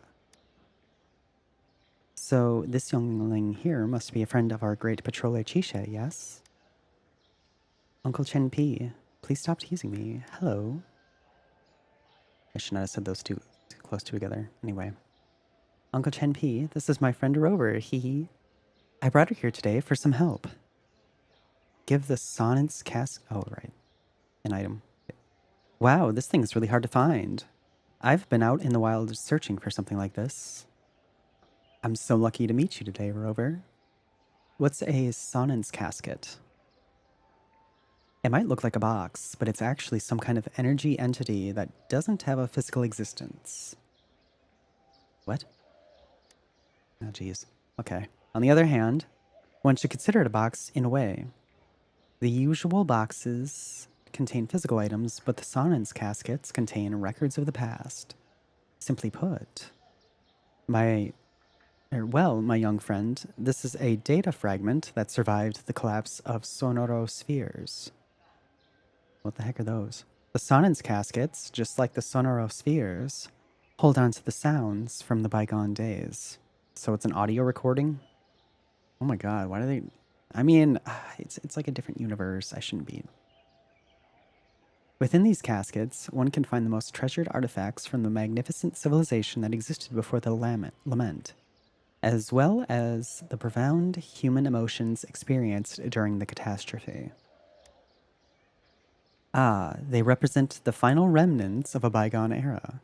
So, this youngling here must be a friend of our great Patroller Chisha, yes? Uncle Chenpi, please stop teasing me. Hello. I should not have said those two too close together. Anyway. Uncle Chenpi, this is my friend Rover, hee hee. I brought her here today for some help. Give the Sonnet's cask... Oh, right. An item. Wow, this thing is really hard to find. I've been out in the wild searching for something like this. I'm so lucky to meet you today, Rover. What's a Sonnen's casket? It might look like a box, but it's actually some kind of energy entity that doesn't have a physical existence. What? Oh, geez. Okay. On the other hand, one should consider it a box in a way. The usual boxes contain physical items, but the Sonnen's caskets contain records of the past. Simply put, my young friend, this is a data fragment that survived the collapse of sonorospheres. What the heck are those? The Sonnen's caskets, just like the sonorospheres, hold on to the sounds from the bygone days. So it's an audio recording? Oh my god, why do they... I mean, it's like a different universe. I shouldn't be... Within these caskets, one can find the most treasured artifacts from the magnificent civilization that existed before the lament, as well as the profound human emotions experienced during the catastrophe. Ah, they represent the final remnants of a bygone era.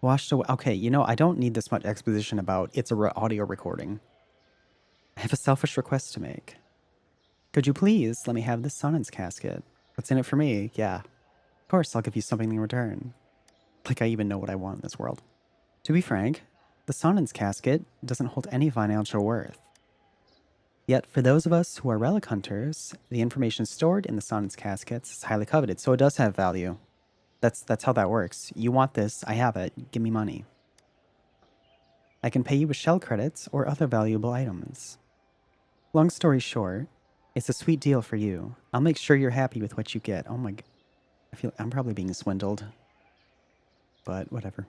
Washed away. Okay, you know, I don't need this much exposition about it's a audio recording. I have a selfish request to make. Could you please let me have this Sonnen's casket? What's in it for me? Yeah. Of course, I'll give you something in return. Like I even know what I want in this world. To be frank, the Sonnen's casket doesn't hold any financial worth. Yet, for those of us who are relic hunters, the information stored in the Sonnen's caskets is highly coveted, so it does have value. That's how that works. You want this, I have it, give me money. I can pay you with shell credits or other valuable items. Long story short, it's a sweet deal for you. I'll make sure you're happy with what you get. Oh my... I feel I'm probably being swindled. But whatever.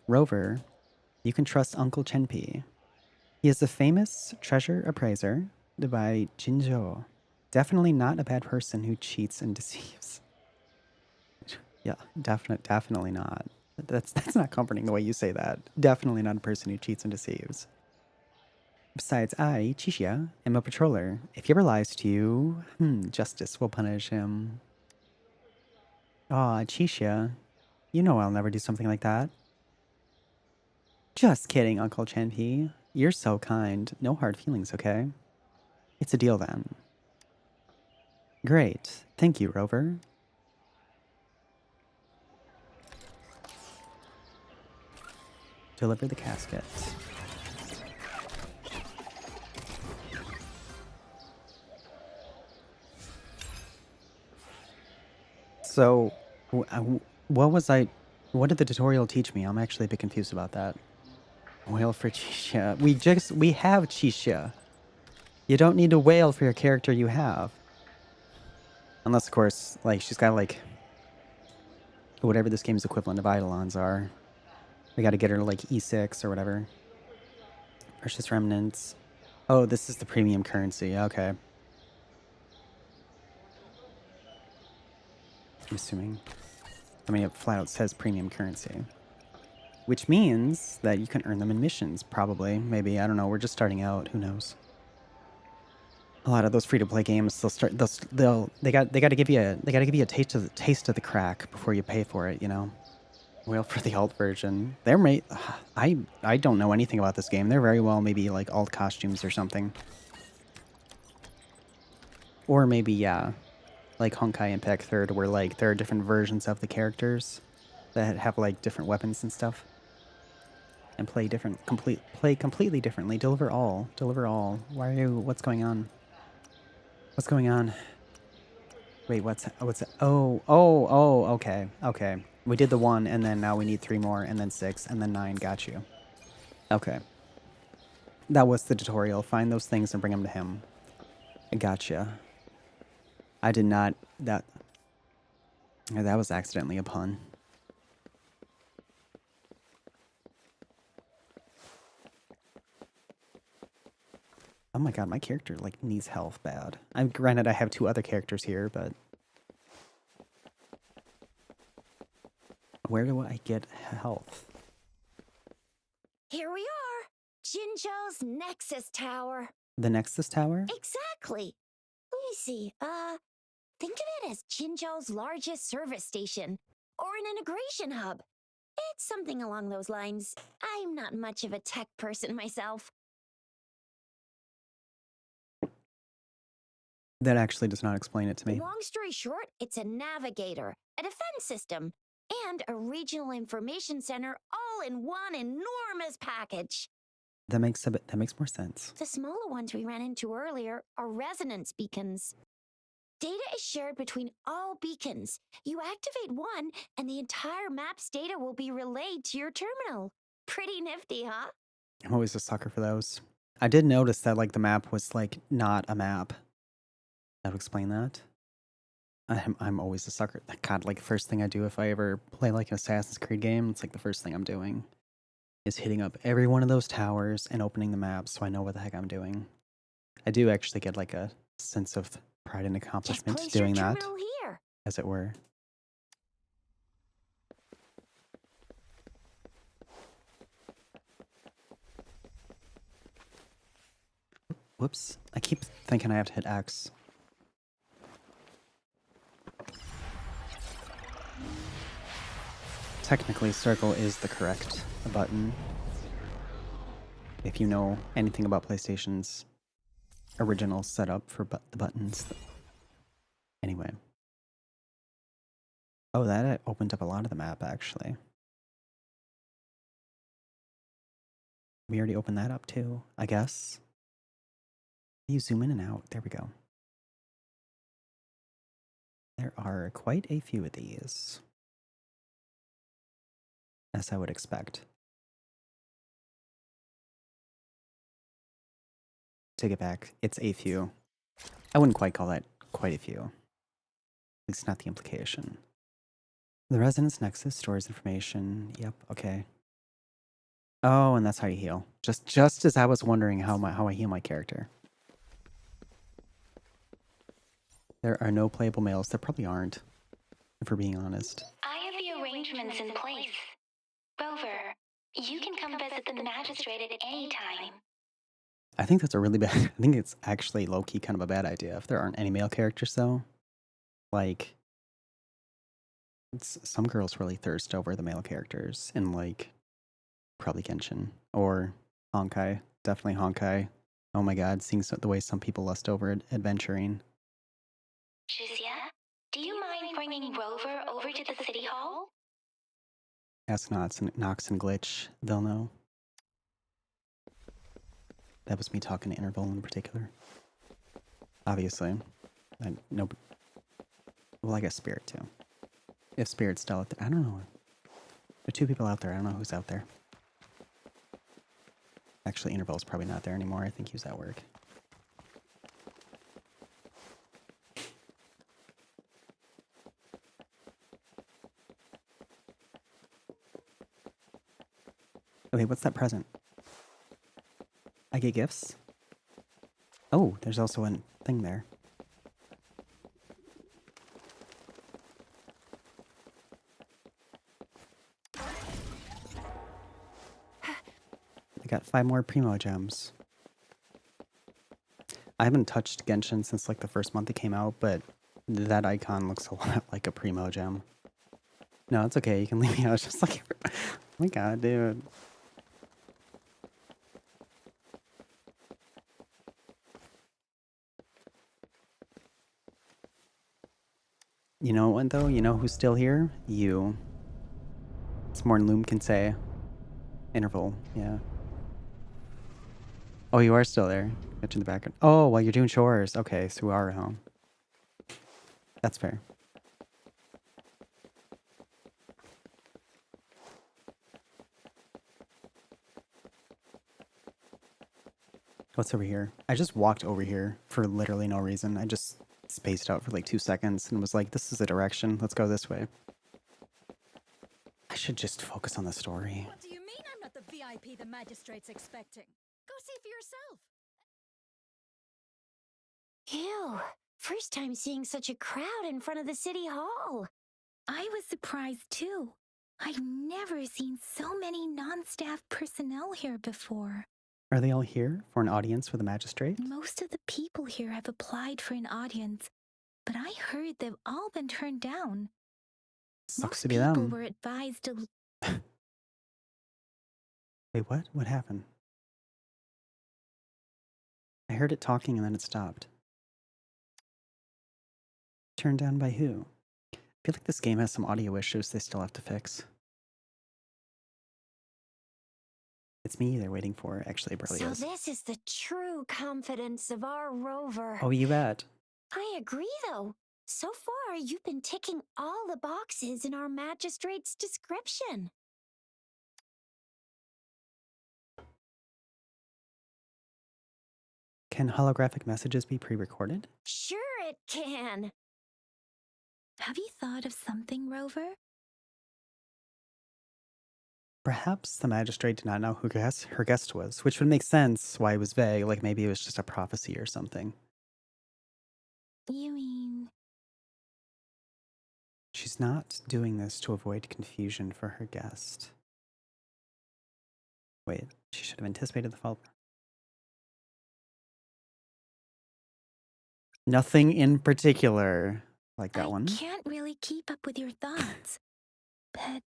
Rover, you can trust Uncle Chenpi. He is a famous treasure appraiser by Jinzhou. Definitely not a bad person who cheats and deceives. Yeah, definitely not. That's not comforting the way you say that. Definitely not a person who cheats and deceives. Besides, I, Chisha, am a patroller. If he ever lies to you, justice will punish him. Aw, Chisha, you know I'll never do something like that. Just kidding, Uncle Chanpy. You're so kind. No hard feelings, okay? It's a deal then. Great. Thank you, Rover. Deliver the casket. So, what did the tutorial teach me? I'm actually a bit confused about that. Wail for Chisha. We have Chisha. You don't need to wail for your character you have. Unless, of course, like, she's got, like, whatever this game's equivalent of Eidolons are. We gotta get her, like, E6 or whatever. Precious Remnants. Oh, this is the premium currency. Okay. I'm assuming. I mean, it flat out says premium currency. Which means that you can earn them in missions, probably. Maybe, I don't know. We're just starting out. Who knows? A lot of those free-to-play games, they gotta give you a taste of the crack before you pay for it, you know. Well, for the alt version, I don't know anything about this game. They're very well maybe like alt costumes or something, or maybe yeah, like Honkai Impact Third, where like there are different versions of the characters that have like different weapons and stuff, and play completely differently. Deliver all. Why are you? What's going on? What's going on? Wait, what's okay. We did the 1, and then now we need 3 more, and then 6, and then 9. Got you. Okay. That was the tutorial. Find those things and bring them to him. Gotcha. I did not... That was accidentally a pun. Oh my god, my character, like, needs health bad. Granted, I have 2 other characters here, but... Where do I get health? Here we are. Jinzhou's Nexus Tower. The Nexus Tower? Exactly. Let me see. Think of it as Jinzhou's largest service station, or an integration hub. It's something along those lines. I'm not much of a tech person myself. That actually does not explain it to me. Long story short, it's a navigator, a defense system, and a regional information center all in one enormous package. That makes more sense. The smaller ones we ran into earlier are resonance beacons. Data is shared between all beacons. You activate one, and the entire map's data will be relayed to your terminal. Pretty nifty, huh? I'm always a sucker for those. I did notice that like the map was like not a map. That would explain that. I'm always a sucker. God, like the first thing I do if I ever play like an Assassin's Creed game, it's like the first thing I'm doing is hitting up every one of those towers and opening the map so I know what the heck I'm doing. I do actually get like a sense of pride and accomplishment Just place doing your that, terminal here. as it were. Whoops. I keep thinking I have to hit X. Technically, circle is the correct button. If you know anything about PlayStation's original setup for the buttons. Anyway. Oh, that opened up a lot of the map, actually. We already opened that up, too, I guess. You zoom in and out. There we go. There are quite a few of these. As I would expect. Take it back. It's a few. I wouldn't quite call that quite a few. At least not the implication. The Resonance Nexus stores information. Yep, okay. Oh, and that's how you heal. Just as I was wondering how I heal my character. There are no playable males. There probably aren't, if we're being honest. I have the arrangements in place. Rover, you can come visit the magistrate at any time. I think that's a really bad. I think it's actually low key kind of a bad idea if there aren't any male characters though. Like, some girls really thirst over the male characters in like probably Genshin or Honkai. Definitely Honkai. Oh my god, seeing the way some people lust over adventuring. Shizia, do you mind bringing Rover over to the city hall? Ask Nox and Glitch. They'll know. That was me talking to Interval in particular. Obviously. No. Well, I guess Spirit too. If Spirit's still out there. I don't know. There are two people out there. I don't know who's out there. Actually, Interval's probably not there anymore. I think he was at work. Okay, what's that present? I get gifts? Oh, there's also a thing there. I got 5 more Primo Gems. I haven't touched Genshin since like the first month it came out, but that icon looks a lot like a Primo Gem. No, it's okay. You can leave me. I was just like, oh my god, dude. You know what, though? You know who's still here? You. It's more than Loom can say. Interval, yeah. Oh, you are still there. Get you in the background. Oh, while you're doing chores. Okay, so we are at home. That's fair. What's over here? I just walked over here for literally no reason. I just spaced out for like 2 seconds and was like, this is a direction. Let's go this way. I should just focus on the story. What do you mean I'm not the VIP the magistrate's expecting? Go see for yourself. Ew. First time seeing such a crowd in front of the city hall. I was surprised too. I've never seen so many non-staff personnel here before. Are they all here for an audience with the magistrate? Most of the people here have applied for an audience, but I heard they've all been turned down. Sucks Most to be people them. were advised to... Wait, what? What happened? I heard it talking and then it stopped. Turned down by who? I feel like this game has some audio issues they still have to fix. It's me they're waiting for. Actually, it really So is. this is the true confidence of our Rover. Oh, you bet. I agree, though. So far, you've been ticking all the boxes in our magistrate's description. Can holographic messages be pre-recorded? Sure it can. Have you thought of something, Rover? Perhaps the magistrate did not know who her guest was, which would make sense why it was vague, like maybe it was just a prophecy or something. You mean... She's not doing this to avoid confusion for her guest. Wait, she should have anticipated the fall. Nothing in particular. Like that one. I can't really keep up with your thoughts, but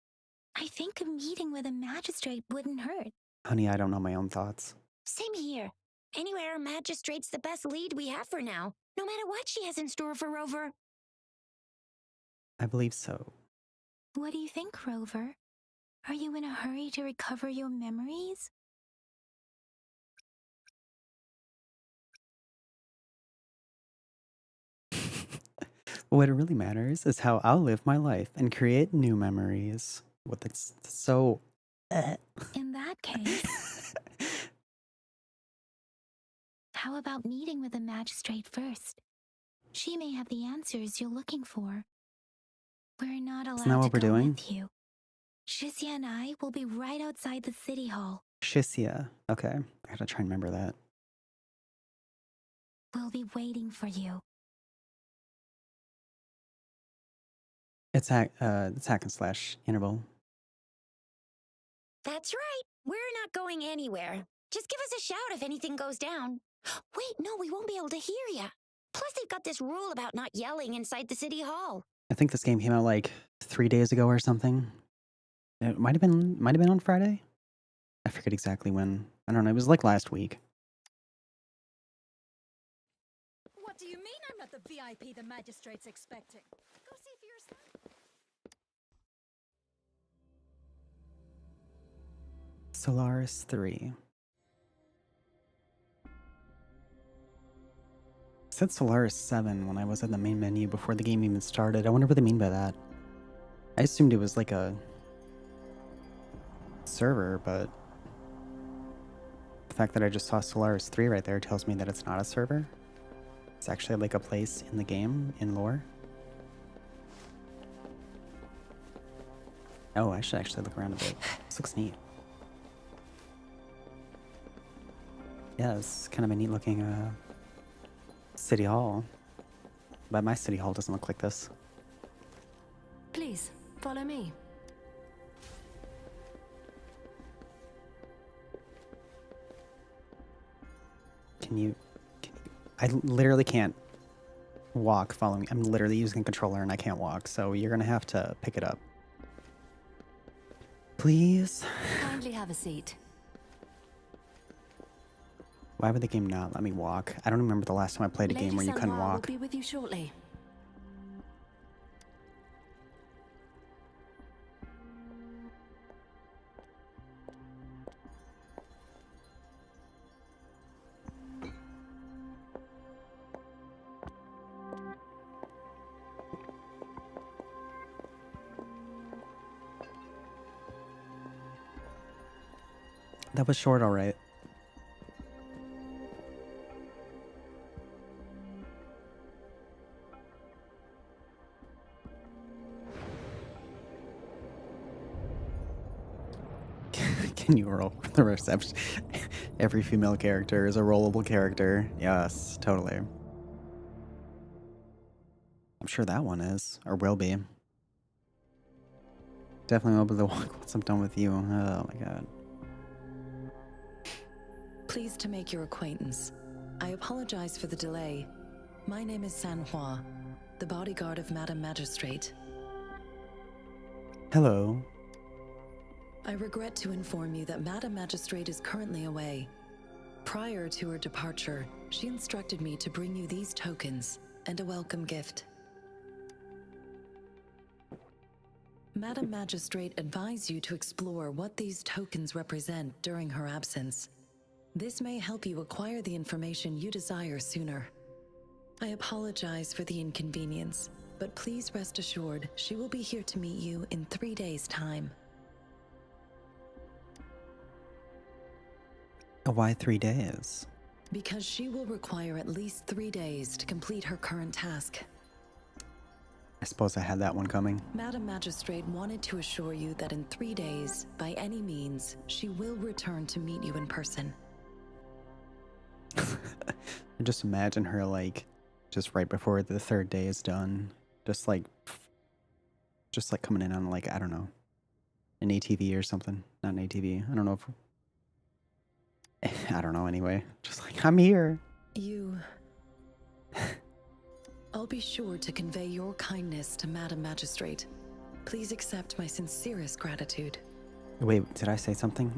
I think a meeting with a magistrate wouldn't hurt. Honey, I don't know my own thoughts. Same here. Anyway, our magistrate's the best lead we have for now, no matter what she has in store for Rover. I believe so. What do you think, Rover? Are you in a hurry to recover your memories? What really matters is how I'll live my life and create new memories. What that's so. In that case, how about meeting with the magistrate first? She may have the answers you're looking for. We're not allowed that what to we're go doing? with you. Shizia and I will be right outside the city hall. Shisia. Okay, I gotta try and remember that. We'll be waiting for you. It's hack and slash interval. That's right. We're not going anywhere. Just give us a shout if anything goes down. Wait, no, we won't be able to hear ya. Plus, they've got this rule about not yelling inside the city hall. I think this game came out like 3 days ago or something. It might have been on Friday. I forget exactly when. I don't know. It was like last week. What do you mean I'm not the VIP the magistrate's expecting? Go see for yourself. Solaris 3. It said Solaris 7 when I was at the main menu before the game even started. I wonder what they mean by that. I assumed it was like a server, but the fact that I just saw Solaris 3 right there tells me that it's not a server. It's actually like a place in the game, in lore. Oh, I should actually look around a bit. This looks neat. Yeah, it's kind of a neat looking city hall. But my city hall doesn't look like this. Please, follow me. Can you I literally can't walk following. I'm literally using a controller and I can't walk, so you're gonna have to pick it up. Please? Kindly have a seat. Why would the game not let me walk? I don't remember the last time I played a game where you couldn't Sanoir will walk. be with you shortly. That was short, alright. Can you roll the reception? Every female character is a rollable character. Yes, totally. I'm sure that one is, or will be. Definitely will be the walk once I'm done with you. Oh my god. Pleased to make your acquaintance. I apologize for the delay. My name is Sanhua, the bodyguard of Madame Magistrate. Hello. I regret to inform you that Madame Magistrate is currently away. Prior to her departure, she instructed me to bring you these tokens and a welcome gift. Madame Magistrate advised you to explore what these tokens represent during her absence. This may help you acquire the information you desire sooner. I apologize for the inconvenience, but please rest assured she will be here to meet you in 3 days' time. Why 3 days? Because she will require at least 3 days to complete her current task. I suppose I had that one coming. Madam Magistrate wanted to assure you that in 3 days, by any means, she will return to meet you in person. I just imagine her like, just right before the 3rd day is done, just like coming in on like, I don't know, an ATV or something. Not an ATV. I don't know if, I don't know anyway. Just like, I'm here. I'll be sure to convey your kindness to Madam Magistrate. Please accept my sincerest gratitude. Wait, did I say something?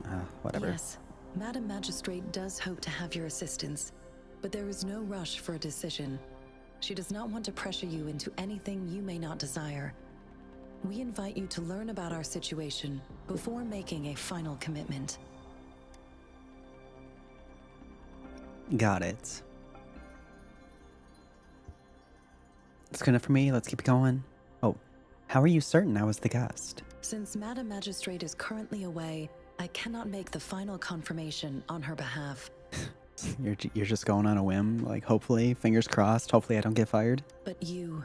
Whatever. Yes, Madam Magistrate does hope to have your assistance, but there is no rush for a decision. She does not want to pressure you into anything you may not desire. We invite you to learn about our situation before making a final commitment. Got it. That's good enough for me. Let's keep going. Oh, how are you certain I was the guest? Since Madam Magistrate is currently away, I cannot make the final confirmation on her behalf. You're just going on a whim, like hopefully, fingers crossed, hopefully I don't get fired. But you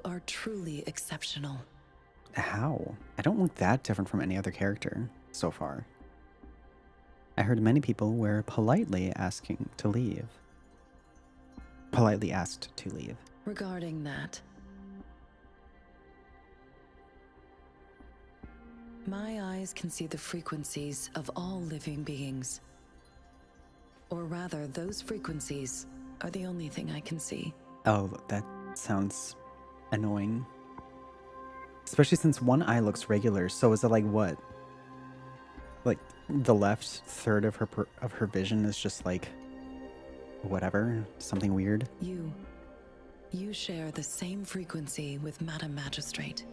are truly exceptional. How? I don't look that different from any other character so far. I heard many people were politely asking to leave. Politely asked to leave. Regarding that, my eyes can see the frequencies of all living beings. Or rather, those frequencies are the only thing I can see. Oh, that sounds annoying. Especially since one eye looks regular, so is it like what? Like the left third of her vision is just like whatever, something weird. You share the same frequency with Madam Magistrate.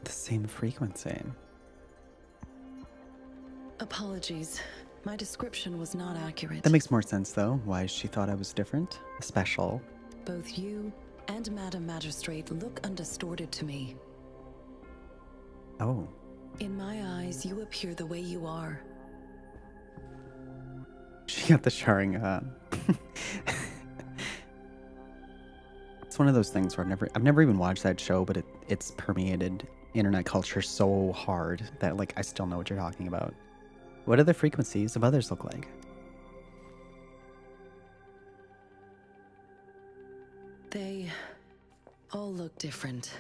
The same frequency. Apologies. My description was not accurate. That makes more sense though, why she thought I was different. Special. Both you and Madam Magistrate look undistorted to me. Oh. In my eyes, you appear the way you are. She got the Sharingan. It's one of those things where I've never even watched that show, but it's permeated internet culture so hard that like I still know what you're talking about. What do the frequencies of others look like? They all look different.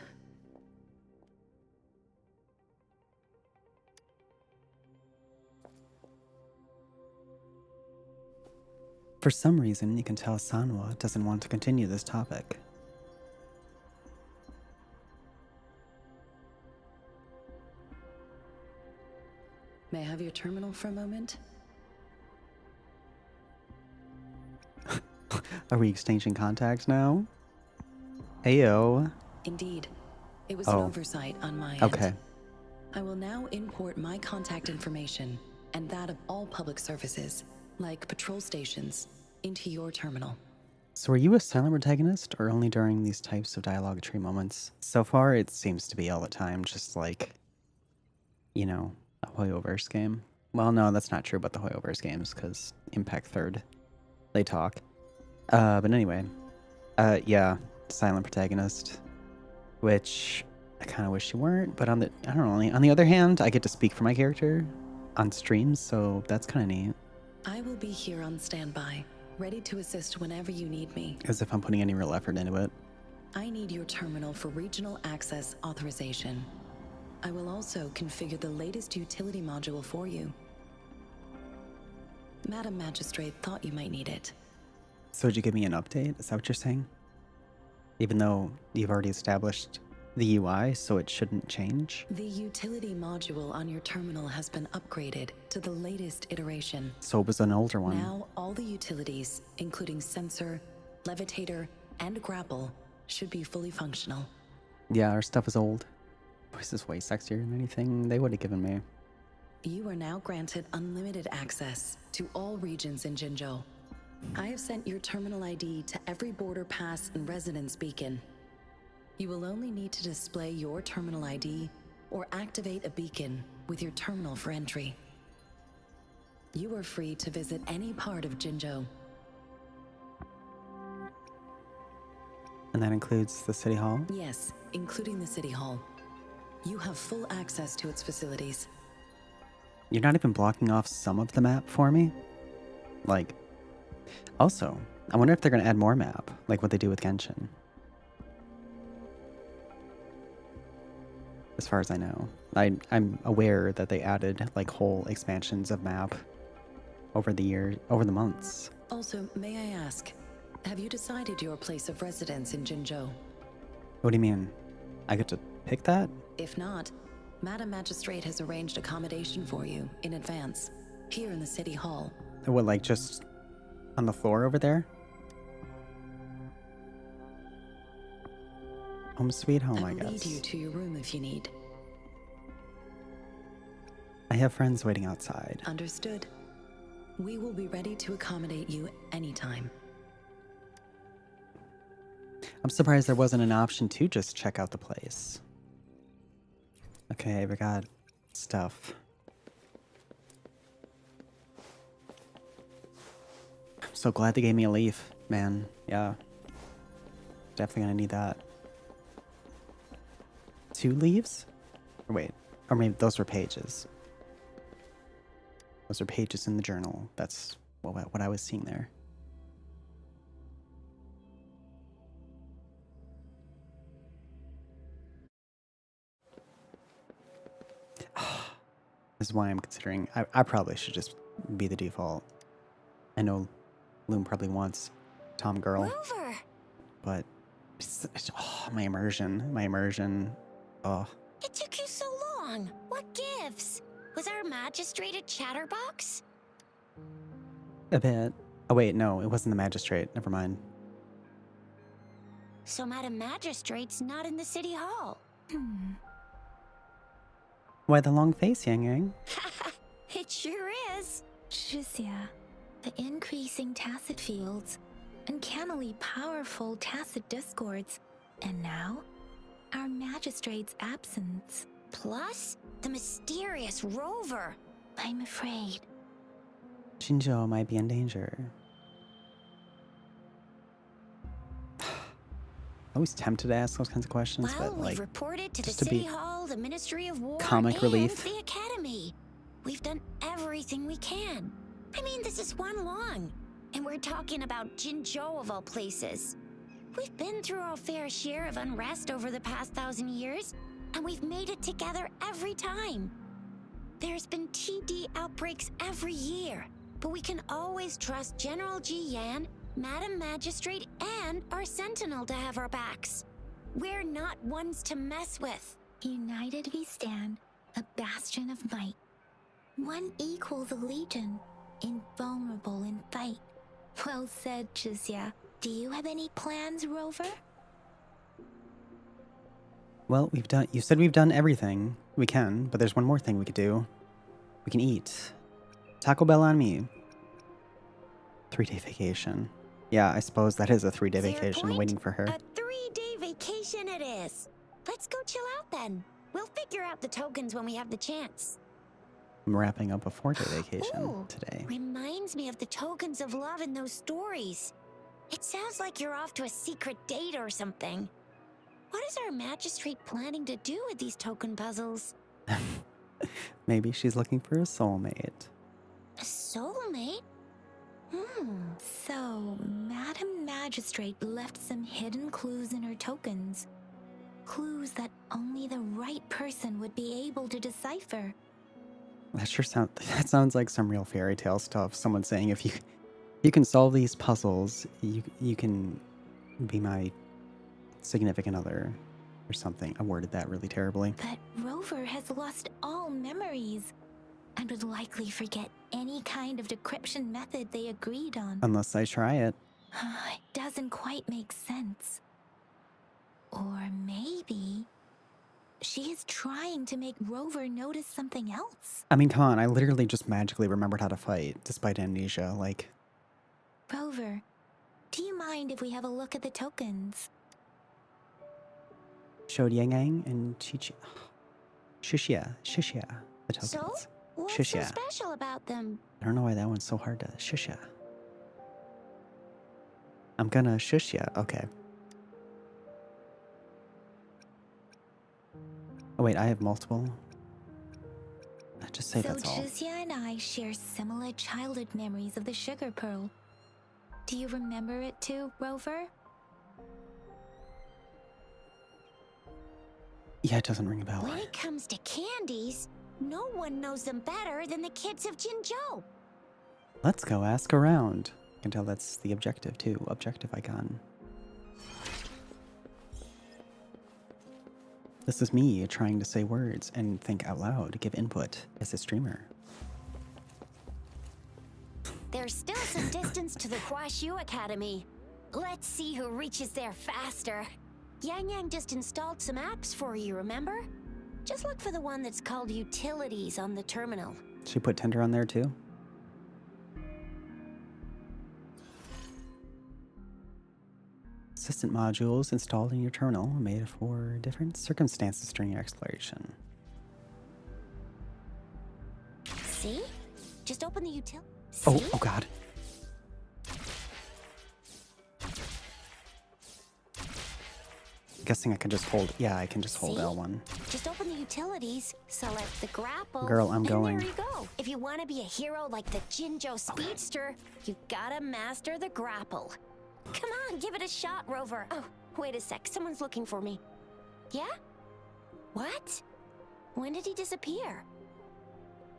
For some reason, you can tell Sanwa doesn't want to continue this topic. May I have your terminal for a moment? Are we exchanging contacts now? Heyo. Indeed. It was an oversight on my end. Okay. I will now import my contact information and that of all public services, like patrol stations, into your terminal. So are you a silent protagonist or only during these types of dialogue tree moments? So far, it seems to be all the time, just like, you know, a Hoyoverse game. Well, no, that's not true about the Hoyoverse games, because Impact 3rd, they talk. But anyway, yeah, silent protagonist, which I kind of wish you weren't, but I don't know, on the other hand, I get to speak for my character on streams, so that's kind of neat. I will be here on standby, ready to assist whenever you need me. As if I'm putting any real effort into it. I need your terminal for regional access authorization. I will also configure the latest utility module for you. Madam Magistrate thought you might need it. So would you give me an update? Is that what you're saying? Even though you've already established the UI, so it shouldn't change? The utility module on your terminal has been upgraded to the latest iteration. So it was an older one. Now, all the utilities, including sensor, levitator, and grapple, should be fully functional. Yeah, our stuff is old. This is way sexier than anything they would have given me. You are now granted unlimited access to all regions in Jinzhou. I have sent your terminal ID to every border pass and residence beacon. You will only need to display your terminal ID or activate a beacon with your terminal for entry. You are free to visit any part of Jinzhou. And that includes the city hall? Yes, including the city hall. You have full access to its facilities. You're not even blocking off some of the map for me? Like, also, I wonder if they're going to add more map, like what they do with Genshin. As far as I know. I'm aware that they added like whole expansions of map over the months. Also, may I ask, have you decided your place of residence in Jinzhou? What do you mean? I get to pick that? If not, Madam Magistrate has arranged accommodation for you in advance, here in the city hall. What, like just on the floor over there? Home sweet home, I will lead guess. you to your room if you need. I have friends waiting outside. Understood. We will be ready to accommodate you anytime. I'm surprised there wasn't an option to just check out the place. Okay, we got stuff. I'm so glad they gave me a leaf, man. Yeah. Definitely gonna need that. 2 leaves? Or wait, or maybe those were pages. Those are pages in the journal. That's what I was seeing there. This is why I'm considering. I probably should just be the default. I know Loom probably wants Tom Girl, Rover! but oh, my immersion. Oh, It took you so long. What gives? Was our magistrate a chatterbox? a bit. Oh wait, no, it wasn't the magistrate. Never mind. So Madam Magistrate's not in the city hall. Why the long face, Yang Yang? It sure is. Shisia, the increasing tacit fields, uncannily powerful tacit discords, and now, our magistrate's absence. Plus, the mysterious Rover. I'm afraid. Jinzhou might be in danger. Always tempted to ask those kinds of questions, Well, but we've like, reported to the just to City be Hall, the Ministry of War, comic and relief. the Academy. We've done everything we can. I mean, this is one long. And we're talking about Jinzhou of all places. We've been through our fair share of unrest over the past 1,000 years, and we've made it together every time. There's been TD outbreaks every year, but we can always trust General Ji Yan, Madam Magistrate, and our Sentinel to have our backs. We're not ones to mess with. United we stand, a bastion of might. One equal the legion, invulnerable in fight. Well said, Shisia. Do you have any plans, Rover? Well, you said we've done everything we can, but there's one more thing we could do. We can eat. Taco Bell on me. 3-day vacation. Yeah, I suppose that is a 3-day Fair vacation point. waiting for her. A 3-day vacation it is. Let's go chill out then. We'll figure out the tokens when we have the chance. I'm wrapping up a 4-day vacation Ooh, today. reminds me of the tokens of love in those stories. It sounds like you're off to a secret date or something. What is our magistrate planning to do with these token puzzles? Maybe she's looking for a soulmate. A soulmate? So, Madam Magistrate left some hidden clues in her tokens. Clues that only the right person would be able to decipher. That sounds like some real fairy tale stuff. Someone saying if you can solve these puzzles, you can be my significant other or something. I worded that really terribly. But Rover has lost all memories and would likely forget any kind of decryption method they agreed on. Unless I try it. It doesn't quite make sense. Or maybe she is trying to make Rover notice something else. I mean, come on, I literally just magically remembered how to fight, despite amnesia, like... Rover, do you mind if we have a look at the tokens? Showed Yang Yang and Shishia, the tokens. So, what's so Shishia. special about them? I don't know why that one's so hard to Shishia. I'm gonna Shishia, okay. Oh wait, I have multiple. Just say that's all. So Jizya and I share similar childhood memories of the sugar pearl. Do you remember it too, Rover? Yeah, it doesn't ring a bell. When it comes to candies, no one knows them better than the kids of Jinzhou. Let's go ask around. I can tell that's the objective too. Objective icon. This is me trying to say words and think out loud, give input as a streamer. There's still some distance to the Huashu Academy. Let's see who reaches there faster. Yang Yang just installed some apps for you, remember? Just look for the one that's called Utilities on the terminal. She put Tinder on there too? Assistant modules installed in your terminal made for different circumstances during your exploration. See? Just open the util. Oh, See? oh god. Guessing I can just hold, yeah, I can just hold See? L1. Just open the utilities, select the grapple. Girl, I'm and going. there you go. If you want to be a hero like the Jinzhou Speedster, you gotta master the grapple. Come on, give it a shot, Rover. Oh, wait a sec. Someone's looking for me. Yeah? What? When did he disappear?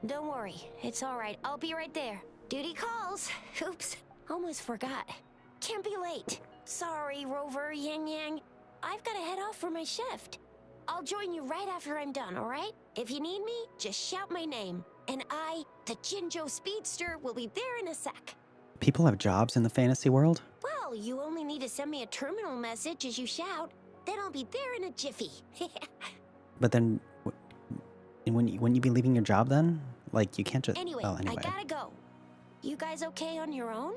Don't worry, it's alright. I'll be right there. Duty calls. Oops, almost forgot. Can't be late. Sorry, Rover, Yang Yang. I've gotta head off for my shift. I'll join you right after I'm done, alright? If you need me, just shout my name. And I, the Jinjo Speedster, will be there in a sec. People have jobs in the fantasy world? Well, you only need to send me a terminal message as you shout. Then I'll be there in a jiffy. But then, wouldn't you be leaving your job then? Like, you can't just... Anyway, well, anyway. I gotta go. You guys okay on your own?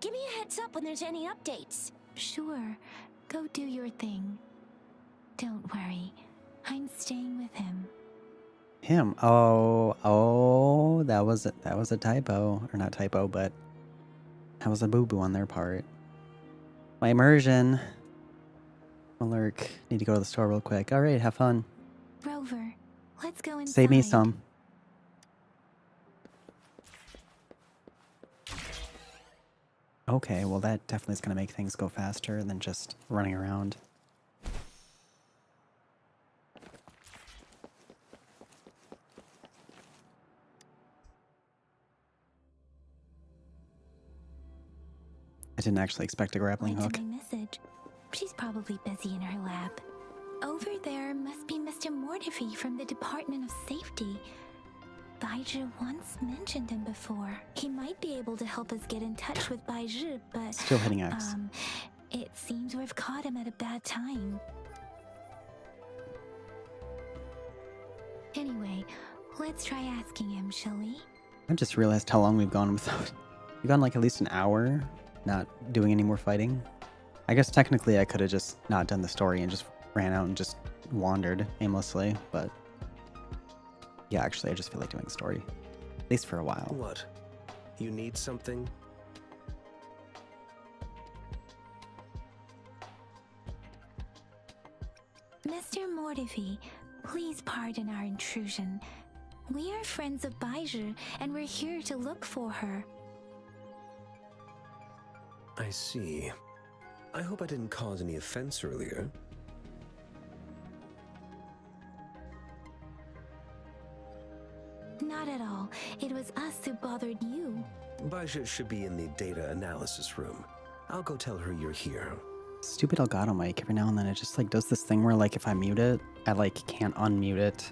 Give me a heads up when there's any updates. Sure, go do your thing. Don't worry, I'm staying with him. Him? Oh, that was a typo. Or not typo, but that was a boo-boo on their part. My immersion. Malurk. Need to go to the store real quick. Alright, have fun. Rover, let's go inside. Save me some. Okay, well that definitely is going to make things go faster than just running around. I didn't actually expect a grappling Went hook. to my message. She's probably busy in her lab. Over there must be Mr. Mortifi from the Department of Safety. Baizhi once mentioned him before. He might be able to help us get in touch with Baizhi, but... Still hitting X. It seems we've caught him at a bad time. Anyway, let's try asking him, shall we? I just realized how long we've gone without... We've gone like at least an hour not doing any more fighting. I guess technically I could have just not done the story and just ran out and just wandered aimlessly, but... Yeah, actually I just feel like doing story. At least for a while. What? You need something? Mr. Mortifi, please pardon our intrusion. We are friends of Baizhi, and we're here to look for her. I see. I hope I didn't cause any offense earlier. Not at all. It was us who bothered you. Baizhi should be in the data analysis room. I'll go tell her you're here. Stupid Elgato mic, every now and then it just like does this thing where like if I mute it, I like can't unmute it.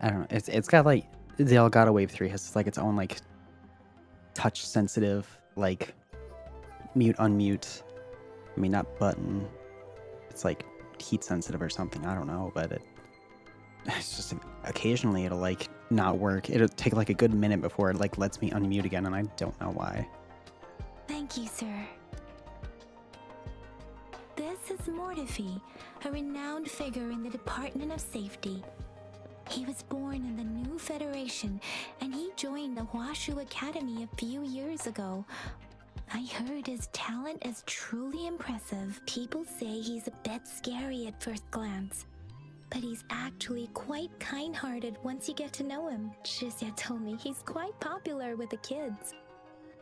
I don't know. It's got like the Elgato Wave 3 has like its own like touch sensitive like mute unmute. I mean not button. It's like heat sensitive or something. I don't know, but it's just occasionally it'll like not work. It'll take like a good minute before it like lets me unmute again, and I don't know why. Thank you, sir. This is Mortifi, a renowned figure in the Department of Safety. He was born in the new Federation, and he joined the Huashu Academy a few years ago. I heard his talent is truly impressive. People say he's a bit scary at first glance, but he's actually quite kind-hearted once you get to know him. Shizia told me he's quite popular with the kids.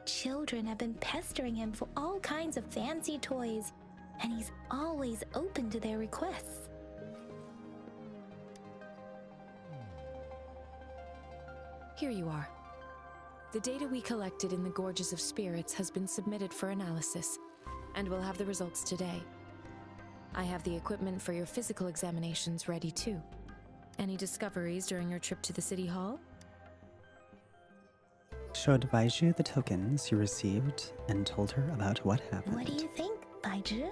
Children have been pestering him for all kinds of fancy toys, and he's always open to their requests. Here you are. The data we collected in the Gorges of Spirits has been submitted for analysis, and we'll have the results today. I have the equipment for your physical examinations ready too. Any discoveries during your trip to the City Hall? Showed Baizhi the tokens you received and told her about what happened. What do you think, Baizhi?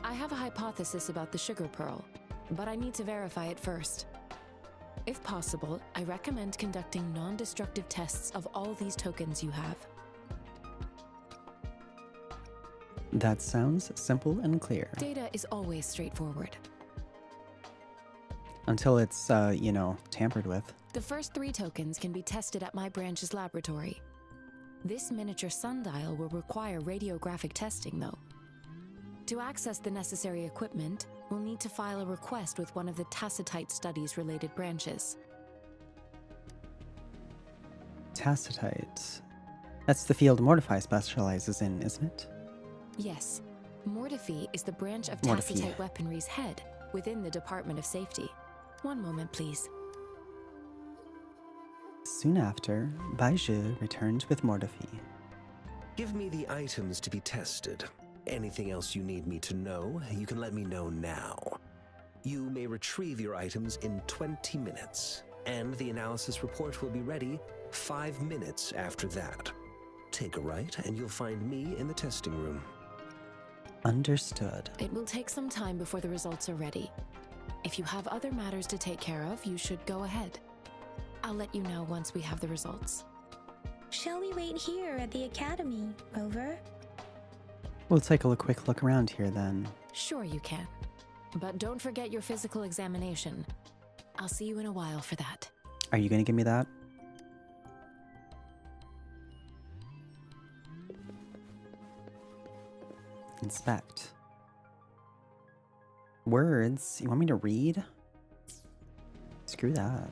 I have a hypothesis about the sugar pearl, but I need to verify it first. If possible, I recommend conducting non-destructive tests of all these tokens you have. That sounds simple and clear. Data is always straightforward. Until it's, you know, tampered with. The first 3 tokens can be tested at my branch's laboratory. This miniature sundial will require radiographic testing, though. To access the necessary equipment, we'll need to file a request with one of the Tacitite Studies-related branches. Tacitite. That's the field Mortify specializes in, isn't it? Yes. Mortifi is the branch of Mortifi. Tacitite Weaponry's head within the Department of Safety. One moment, please. Soon after, Baizhi returned with Mortefi. Give me the items to be tested. Anything else you need me to know, you can let me know now. You may retrieve your items in 20 minutes, and the analysis report will be ready 5 minutes after that. Take a right, and you'll find me in the testing room. Understood. It will take some time before the results are ready. If you have other matters to take care of, you should go ahead. I'll let you know once we have the results. Shall we wait here at the academy, Rover? We'll take a quick look around here then. Sure you can. But don't forget your physical examination. I'll see you in a while for that. Are you gonna give me that? Inspect. Words? You want me to read? Screw that.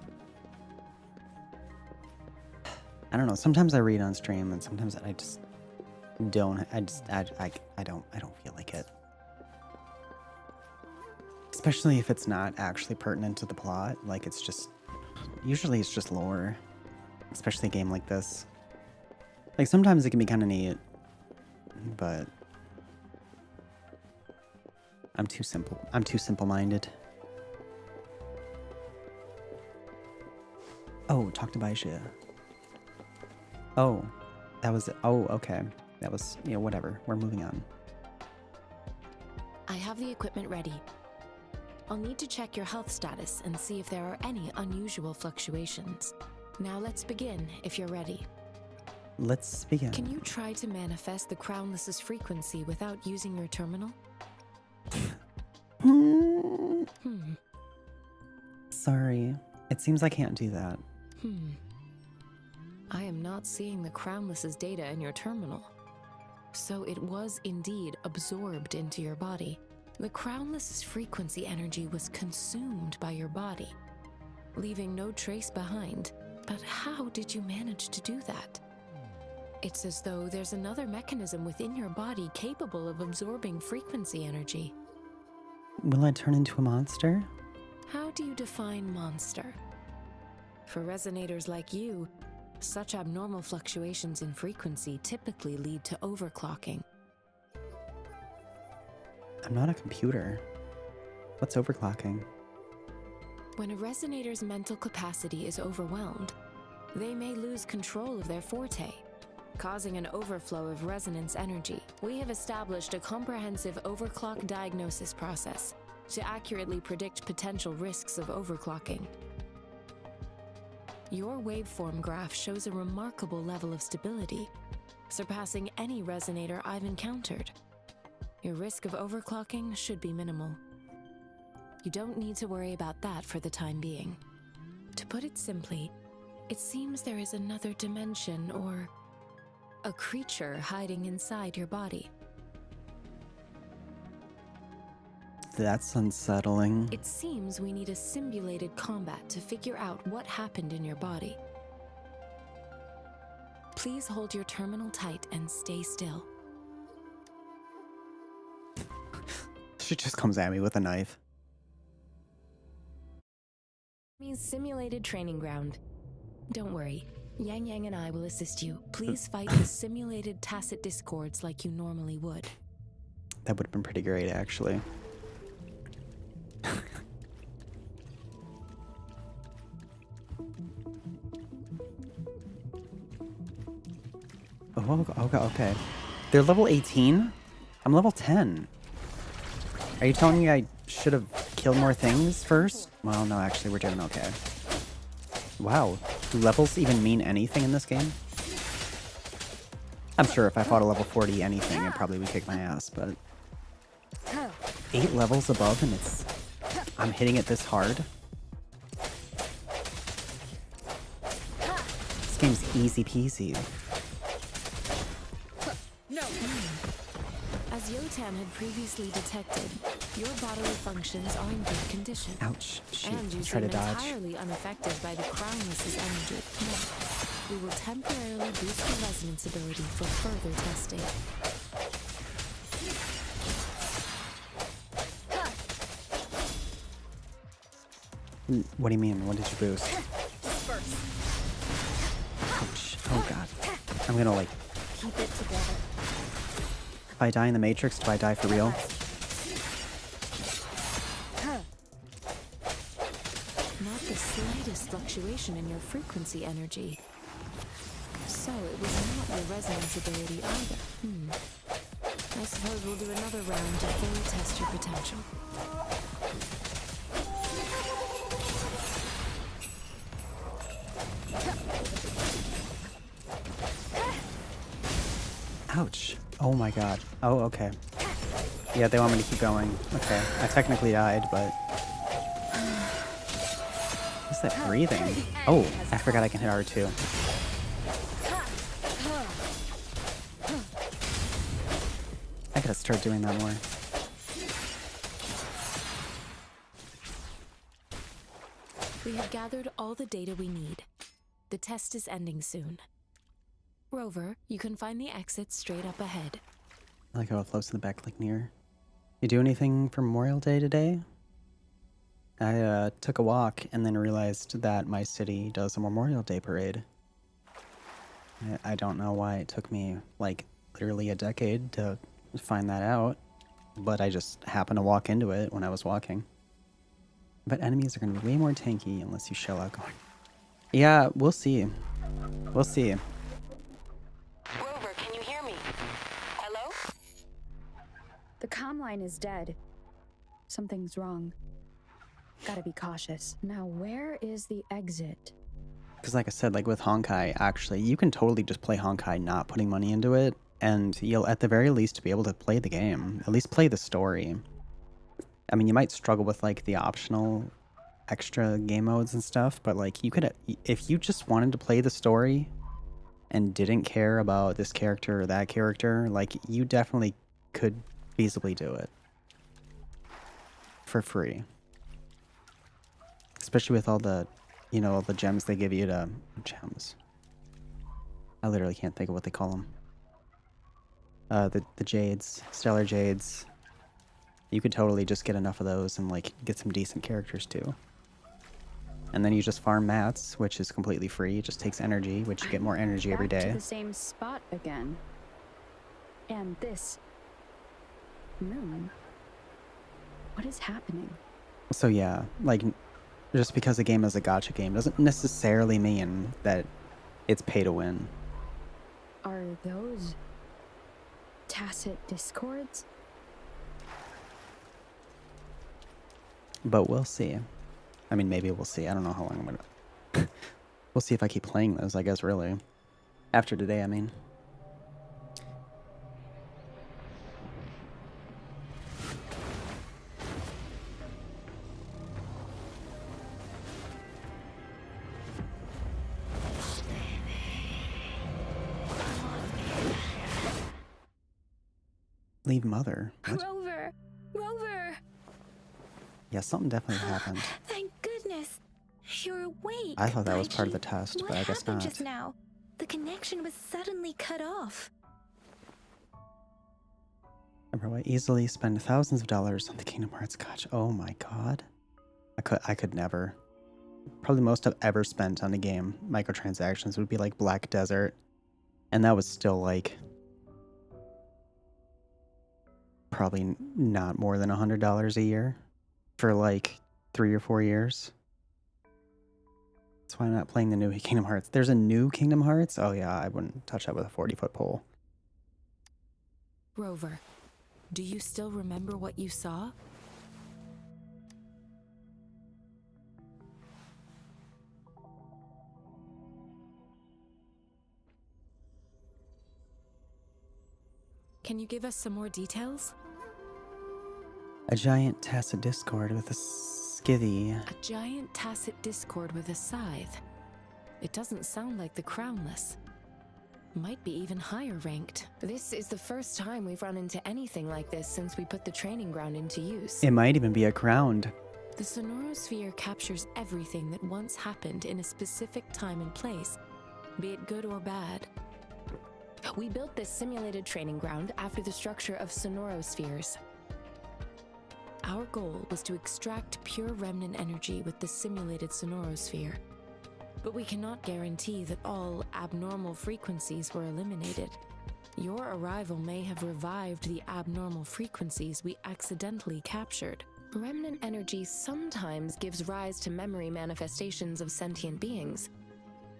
I don't know. Sometimes I read on stream, and sometimes I just don't. I don't feel like it. Especially if it's not actually pertinent to the plot. Like it's just. Usually it's just lore. Especially a game like this. Like sometimes it can be kind of neat, but I'm too simple. I'm too simple-minded. Oh, talk to Baizhi. Oh, that was it. Oh, okay. That was, you know, whatever. We're moving on. I have the equipment ready. I'll need to check your health status and see if there are any unusual fluctuations. Now let's begin, if you're ready. Let's begin. Can you try to manifest the Crownless's frequency without using your terminal? Sorry. It seems I can't do that. I am not seeing the Crownless's data in your terminal. So it was indeed absorbed into your body. The Crownless's frequency energy was consumed by your body, leaving no trace behind. But how did you manage to do that? It's as though there's another mechanism within your body capable of absorbing frequency energy. Will I turn into a monster? How do you define monster? For resonators like you, such abnormal fluctuations in frequency typically lead to overclocking. I'm not a computer. What's overclocking? When a resonator's mental capacity is overwhelmed, they may lose control of their forte, causing an overflow of resonance energy. We have established a comprehensive overclock diagnosis process to accurately predict potential risks of overclocking. Your waveform graph shows a remarkable level of stability, surpassing any resonator I've encountered. Your risk of overclocking should be minimal. You don't need to worry about that for the time being. To put it simply, it seems there is another dimension or a creature hiding inside your body. That's unsettling. It seems we need a simulated combat to figure out what happened in your body. Please hold your terminal tight and stay still. She just comes at me with a knife. Means simulated training ground. Don't worry, Yang Yang and I will assist you. Please fight the simulated tacit discords like you normally would. That would have been pretty great, actually. Okay. They're level 18? I'm level 10. Are you telling me I should have killed more things first? Well, no, actually, we're doing okay. Wow. Do levels even mean anything in this game? I'm sure if I fought a level 40 anything, it probably would kick my ass, but 8 levels above and I'm hitting it this hard. This game's easy peasy. As Yotan had previously detected, your bodily functions are in good condition. Ouch. Shoot. And you Try to seem dodge. entirely unaffected by the Crownless's energy. No, we will temporarily boost the resonance ability for further testing. What do you mean? What did you boost? Ouch. Oh god. I'm gonna like... Keep it together. If I die in the Matrix, do I die for real? Not the slightest fluctuation in your frequency energy. So it was not your resonance ability either. I suppose we'll do another round to fully test your potential. Ouch. Oh my god. Oh, okay. Yeah, they want me to keep going. Okay. I technically died, but... What's that breathing? Oh, I forgot I can hit R2. I gotta start doing that more. We have gathered all the data we need. The test is ending soon. Rover, you can find the exit straight up ahead. I like how it floats in the back like near. You do anything for Memorial Day today? I took a walk and then realized that my city does a Memorial Day parade. I don't know why it took me like literally a decade to find that out, but I just happened to walk into it when I was walking. But enemies are going to be way more tanky unless you shell out going. Yeah, we'll see. We'll see. Rover, can you hear me? Hello? The comm line is dead. Something's wrong. Gotta be cautious. Now, where is the exit? Because like I said, like with Honkai, actually, you can totally just play Honkai not putting money into it, and you'll at the very least be able to play the game. At least play the story. I mean, you might struggle with like the optional extra game modes and stuff, but like you could, if you just wanted to play the story and didn't care about this character or that character, like you definitely could feasibly do it. For free. Especially with all the, you know, all the gems they give you to... Gems. I literally can't think of what they call them. The jades. Stellar jades. You could totally just get enough of those and, like, get some decent characters, too. And then you just farm mats, which is completely free. It just takes energy, which you get more energy every Back day. to the same spot again. And this... moon. What is happening? So yeah, like, just because a game is a gacha game doesn't necessarily mean that it's pay to win. Are those... tacit discords? But we'll see. I mean, maybe we'll see. I don't know how long I'm gonna... We'll see if I keep playing those, I guess, really. After today, I mean. Leave mother. What? Rover! Rover! Yeah, something definitely happened. Thank goodness! You're awake. I thought that was part of Baiji. the test, What but I guess happened not. just now? The connection was suddenly cut off. Remember, I easily spend thousands of dollars on the Kingdom Hearts gacha. Oh my god. I could never. Probably most I've ever spent on a game, microtransactions, would be like Black Desert. And that was still like... probably not more than $100 a year for like 3 or 4 years. That's why I'm not playing the new Kingdom Hearts. There's a new Kingdom Hearts? Oh yeah, I wouldn't touch that with a 40-foot pole. Rover, do you still remember what you saw? Can you give us some more details? A giant tacit discord with a skivvy. A giant tacit discord with a scythe. It doesn't sound like the crownless. Might be even higher ranked. This is the first time we've run into anything like this since we put the training ground into use. It might even be a crowned. The sonorosphere captures everything that once happened in a specific time and place, be it good or bad. We built this simulated training ground after the structure of sonorospheres. Our goal was to extract pure remnant energy with the simulated sonorosphere. But we cannot guarantee that all abnormal frequencies were eliminated. Your arrival may have revived the abnormal frequencies we accidentally captured. Remnant energy sometimes gives rise to memory manifestations of sentient beings.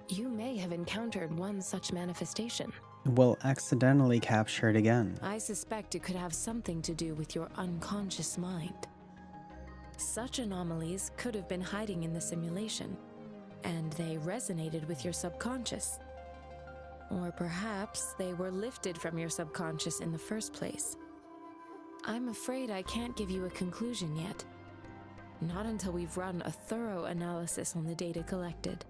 You may have encountered one such manifestation. Will accidentally capture it again. I suspect it could have something to do with your unconscious mind. Such anomalies could have been hiding in the simulation, and they resonated with your subconscious. Or perhaps they were lifted from your subconscious in the first place. I'm afraid I can't give you a conclusion yet. Not until we've run a thorough analysis on the data collected.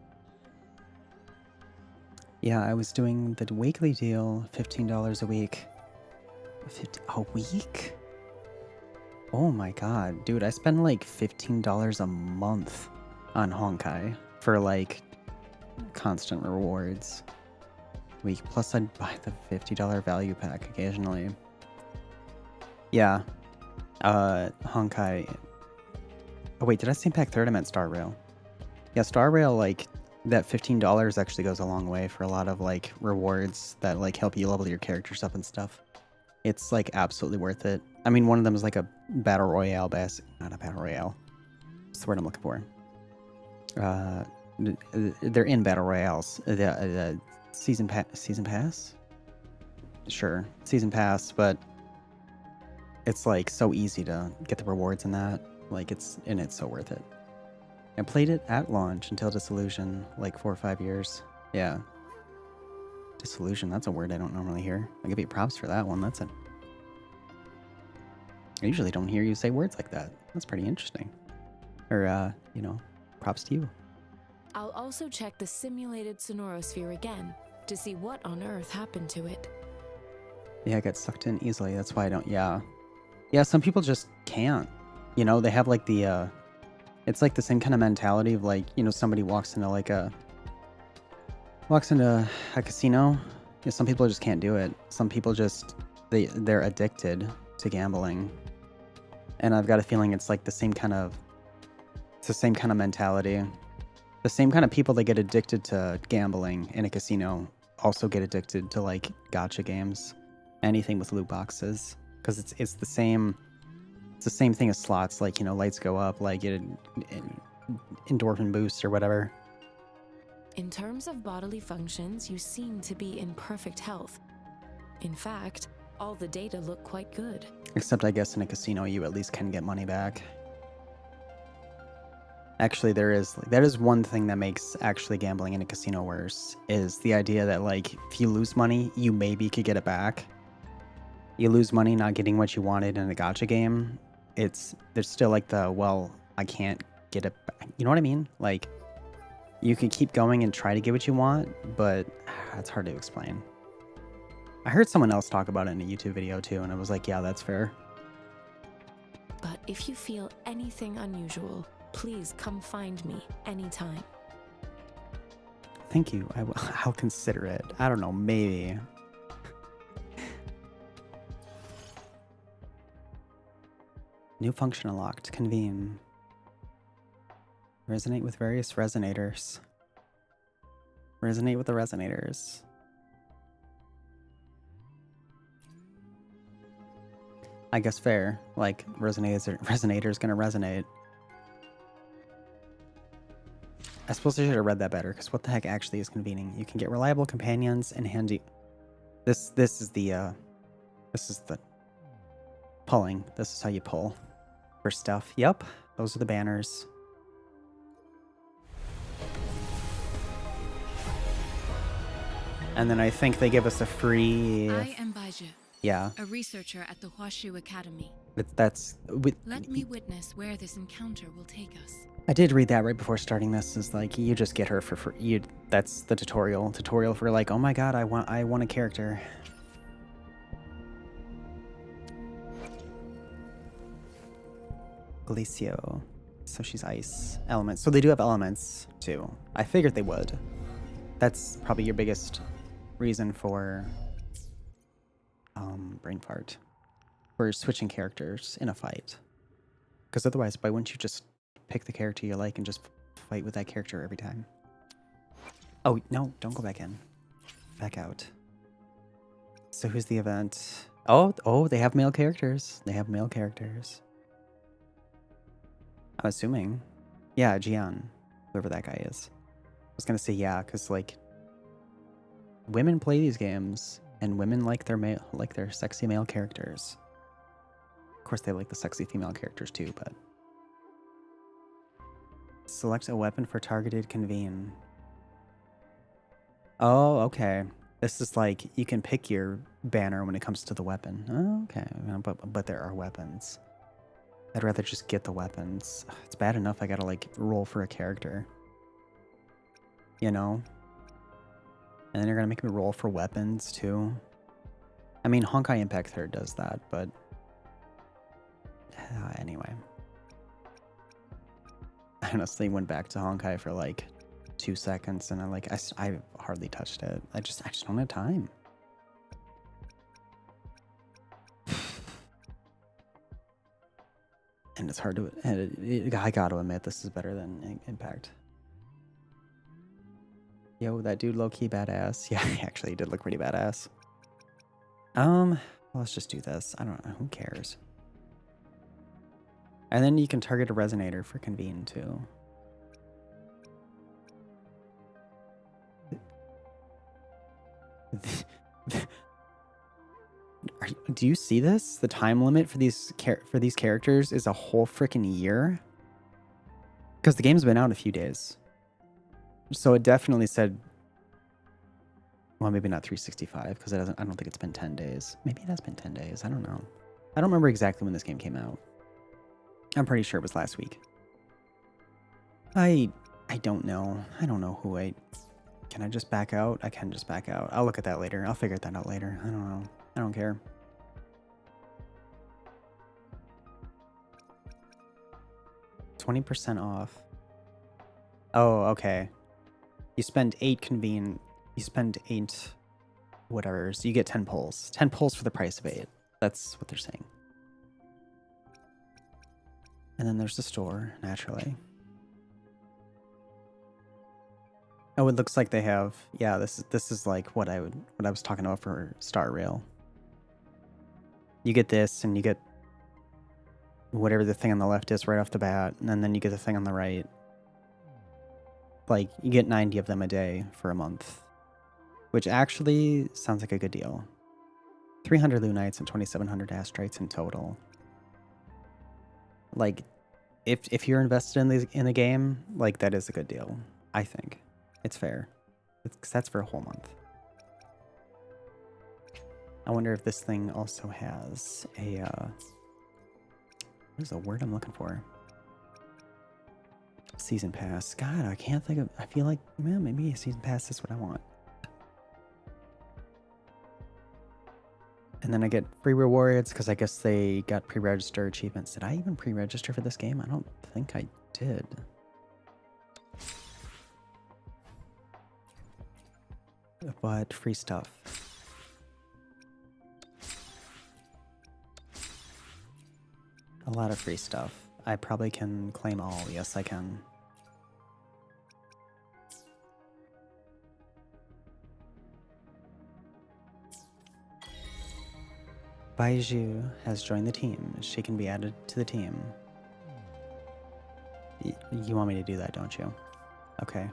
Yeah, I was doing the weekly deal, $15 a week. A week? Oh my god, dude, I spend like $15 a month on Honkai for like constant rewards. Week, plus I'd buy the $50 value pack occasionally. Yeah, Honkai. Oh wait, did I say Pack 3rd? I meant Star Rail. Yeah, Star Rail, like, that $15 actually goes a long way for a lot of like rewards that like help you level your characters up and stuff. It's like absolutely worth it. I mean, one of them is like a battle royale not a battle royale. What's the word I'm looking for? They're in battle royales. The season pass? Sure, season pass, but it's like so easy to get the rewards in that. Like it's so worth it. I played it at launch until Disillusion, like 4 or 5 years. Yeah. Disillusion, that's a word I don't normally hear. I give you props for that one. I usually don't hear you say words like that. That's pretty interesting. Or, props to you. I'll also check the simulated sonorosphere again to see what on earth happened to it. Yeah, I get sucked in easily. That's why I don't, yeah. Yeah, some people just can't. You know, they have like the, it's like the same kind of mentality of like, somebody walks into a casino. Yeah, some people just can't do it. Some people just, they're addicted to gambling. And I've got a feeling it's like the same kind of mentality. The same kind of people that get addicted to gambling in a casino also get addicted to like gacha games. Anything with loot boxes. Because it's the same thing as slots, like, lights go up, like it endorphin boosts or whatever. In terms of bodily functions, you seem to be in perfect health. In fact, all the data look quite good. Except I guess in a casino you at least can get money back. Actually, that is one thing that makes actually gambling in a casino worse, is the idea that like if you lose money, you maybe could get it back. You lose money not getting what you wanted in a gacha game. There's still like I can't get it back. You know what I mean? Like, you can keep going and try to get what you want, but it's hard to explain. I heard someone else talk about it in a YouTube video too, and I was like, yeah, that's fair. But if you feel anything unusual, please come find me anytime. Thank you. I'll consider it. I don't know, maybe. New function unlocked. Convene. Resonate with various resonators. Resonate with the resonators. I guess fair. Like, resonator's gonna resonate. I suppose I should have read that better, because what the heck actually is convening? You can get reliable companions and handy... This is the pulling. This is how you pull for stuff. Yep, those are the banners. And then I think they give us a free... I am Baija. Yeah. A researcher at the Huashu Academy. Let me witness where this encounter will take us. I did read that right before starting this. Is like, you just get her for free. That's the tutorial for like, oh my god, I want a character. Glacio. So she's ice. Elements. So they do have elements too. I figured they would. That's probably your biggest reason for brain fart. For switching characters in a fight. Because otherwise, why wouldn't you just pick the character you like and just fight with that character every time? Oh, no, don't go back in. Back out. So who's the event? Oh, they have male characters. They have male characters. I'm assuming. Yeah, Gian. Whoever that guy is. I was gonna say yeah, because like women play these games and women like their sexy male characters. Of course they like the sexy female characters too, but select a weapon for targeted convene. Oh, okay. This is like you can pick your banner when it comes to the weapon. Oh, okay. But there are weapons. I'd rather just get the weapons. It's bad enough I gotta like roll for a character. You know? And then you're gonna make me roll for weapons too. I mean, Honkai Impact 3 does that, but anyway. I honestly went back to Honkai for like 2 seconds, and I hardly touched it. I just don't have time. And it's hard to. I gotta admit, this is better than Impact. Yo, that dude low-key badass. Yeah, he actually did look pretty badass. Let's just do this. I don't know. Who cares? And then you can target a resonator for convene too. Do you see this? The time limit for these characters is a whole freaking year. Because the game's been out a few days. So it definitely said, well, maybe not 365 because I don't think it's been 10 days. Maybe it has been 10 days. I don't know. I don't remember exactly when this game came out. I'm pretty sure it was last week. I don't know. I don't know who I... Can I just back out? I can just back out. I'll look at that later. I'll figure that out later. I don't know. I don't care. $20% off. Oh, okay. You spend 8 convene. You spend 8 whatever. So you get 10 pulls. 10 pulls for the price of 8. That's what they're saying. And then there's the store, naturally. Oh, it looks like they have, yeah, this is like what I was talking about for Star Rail. You get this and you get whatever the thing on the left is right off the bat, and then you get the thing on the right. Like, you get 90 of them a day for a month, which actually sounds like a good deal. 300 Lunites and 2,700 Astrites in total. Like, if you're invested in the game, like, that is a good deal. I think it's fair. Because that's for a whole month. I wonder if this thing also has a what is the word I'm looking for? Season pass. God, I can't think of. I feel like, man, maybe a season pass is what I want. And then I get free rewards because I guess they got pre-register achievements. Did I even pre-register for this game? I don't think I did. But free stuff. A lot of free stuff. I probably can claim all. Yes, I can. Baiju has joined the team. She can be added to the team. You want me to do that, don't you? Okay.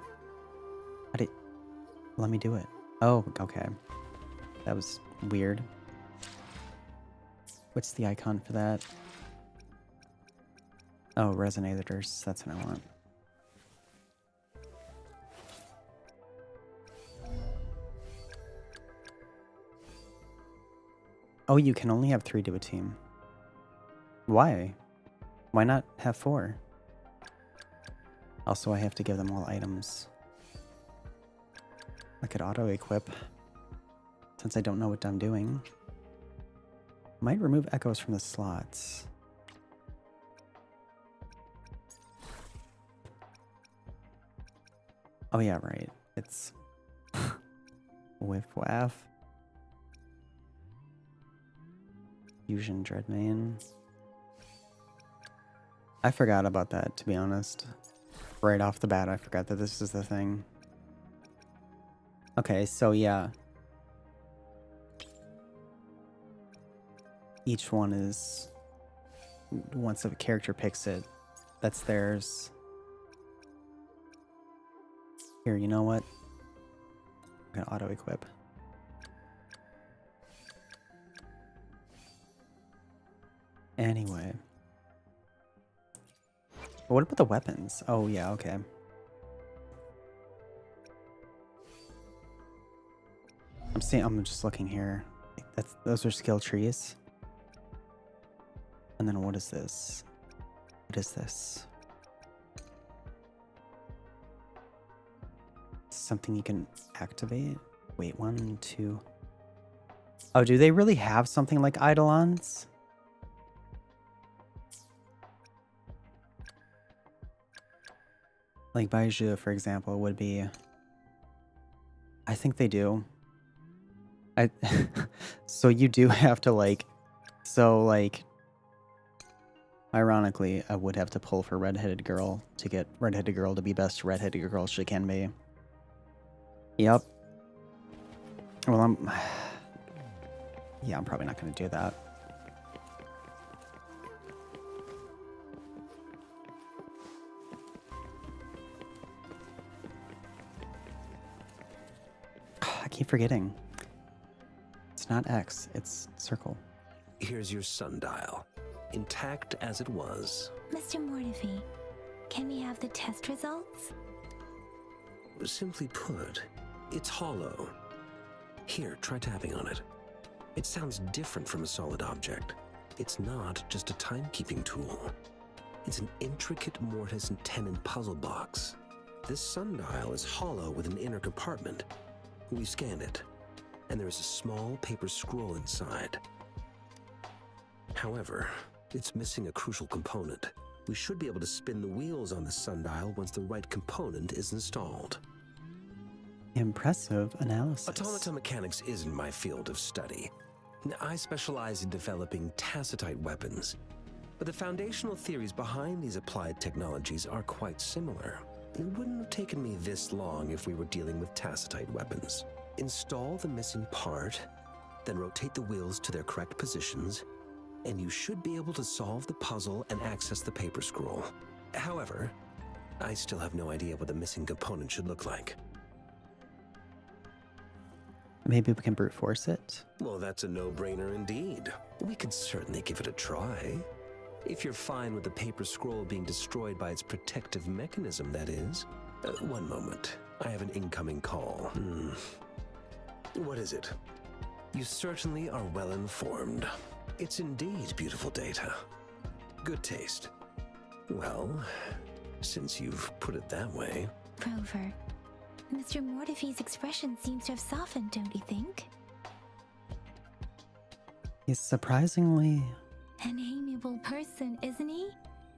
Let me do it. Oh, okay. That was weird. What's the icon for that? Oh, resonators. That's what I want. Oh, you can only have 3 to a team. Why? Why not have 4? Also, I have to give them all items. I could auto-equip, since I don't know what I'm doing. Might remove echoes from the slots. Oh yeah, right. It's whiff waff. Fusion Dreadmane. I forgot about that, to be honest. Right off the bat, I forgot that this is the thing. Okay, so yeah. Each one is... Once a character picks it, that's theirs. Here, you know what? I'm gonna auto-equip. Anyway. What about the weapons? Oh, yeah, okay. I'm just looking here. Those are skill trees. And then what is this? What is this? Something you can activate? Wait, 1, 2. Oh, do they really have something like Eidolons? Like Baiju, for example, would be... I think they do. So you do have to, like... So, like... Ironically, I would have to pull for Redheaded Girl to get Redheaded Girl to be best Redheaded Girl she can be. Yep. Well, yeah, I'm probably not going to do that. I keep forgetting. It's not X, it's circle. Here's your sundial, intact as it was. Mr. Mortefi, can we have the test results? Simply put, it's hollow. Here, try tapping on it. It sounds different from a solid object. It's not just a timekeeping tool. It's an intricate mortise and tenon puzzle box. This sundial is hollow with an inner compartment. We scanned it, and there is a small paper scroll inside. However, it's missing a crucial component. We should be able to spin the wheels on the sundial once the right component is installed. Impressive analysis. Automata mechanics isn't my field of study. I specialize in developing tacitite weapons, but the foundational theories behind these applied technologies are quite similar. It wouldn't have taken me this long if we were dealing with tacitite weapons. Install the missing part, then rotate the wheels to their correct positions, and you should be able to solve the puzzle and access the paper scroll. However, I still have no idea what the missing component should look like. Maybe we can brute force it? Well, that's a no-brainer indeed. We could certainly give it a try. If you're fine with the paper scroll being destroyed by its protective mechanism, that is. One moment. I have an incoming call. What is it? You certainly are well informed. It's indeed beautiful data. Good taste. Well, since you've put it that way... Rover, Mr. Mortefi's expression seems to have softened, don't you think? He's surprisingly... An amiable person, isn't he?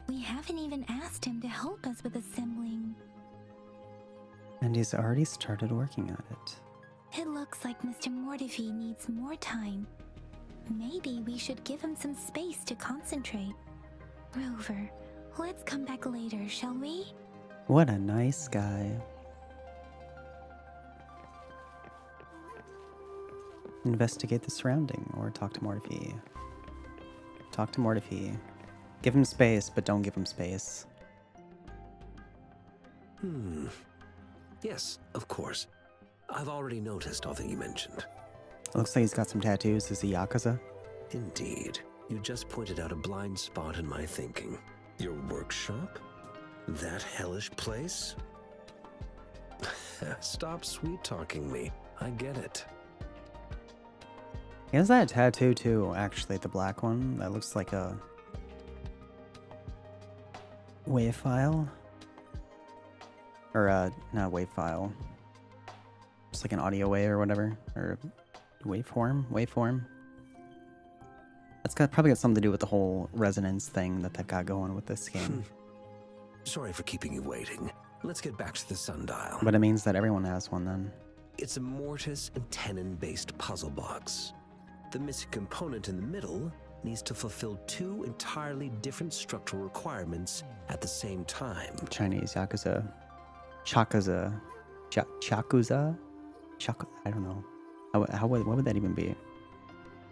We haven't even asked him to help us with assembling. And he's already started working at it. It looks like Mr. Mortefi needs more time. Maybe we should give him some space to concentrate. Rover, let's come back later, shall we? What a nice guy. Investigate the surrounding, or talk to Mortefi. Talk to Mortefi. Give him space, but don't give him space. Yes, of course. I've already noticed all that you mentioned. Looks like he's got some tattoos. Is he Yakuza? Indeed. You just pointed out a blind spot in my thinking. Your workshop? That hellish place? Stop sweet-talking me. I get it. He has that tattoo too, actually, the black one. That looks like a... wave file? Or, not a wave file. Just like an audio wave or whatever. Or waveform. That's probably got something to do with the whole resonance thing that they've got going with this game. Sorry for keeping you waiting. Let's get back to the sundial. But it means that everyone has one then. It's a mortise and tenon-based puzzle box. The missing component in the middle needs to fulfill two entirely different structural requirements at the same time. Chinese Yakuza. Chakaza. Chakuza? I don't know. What would that even be?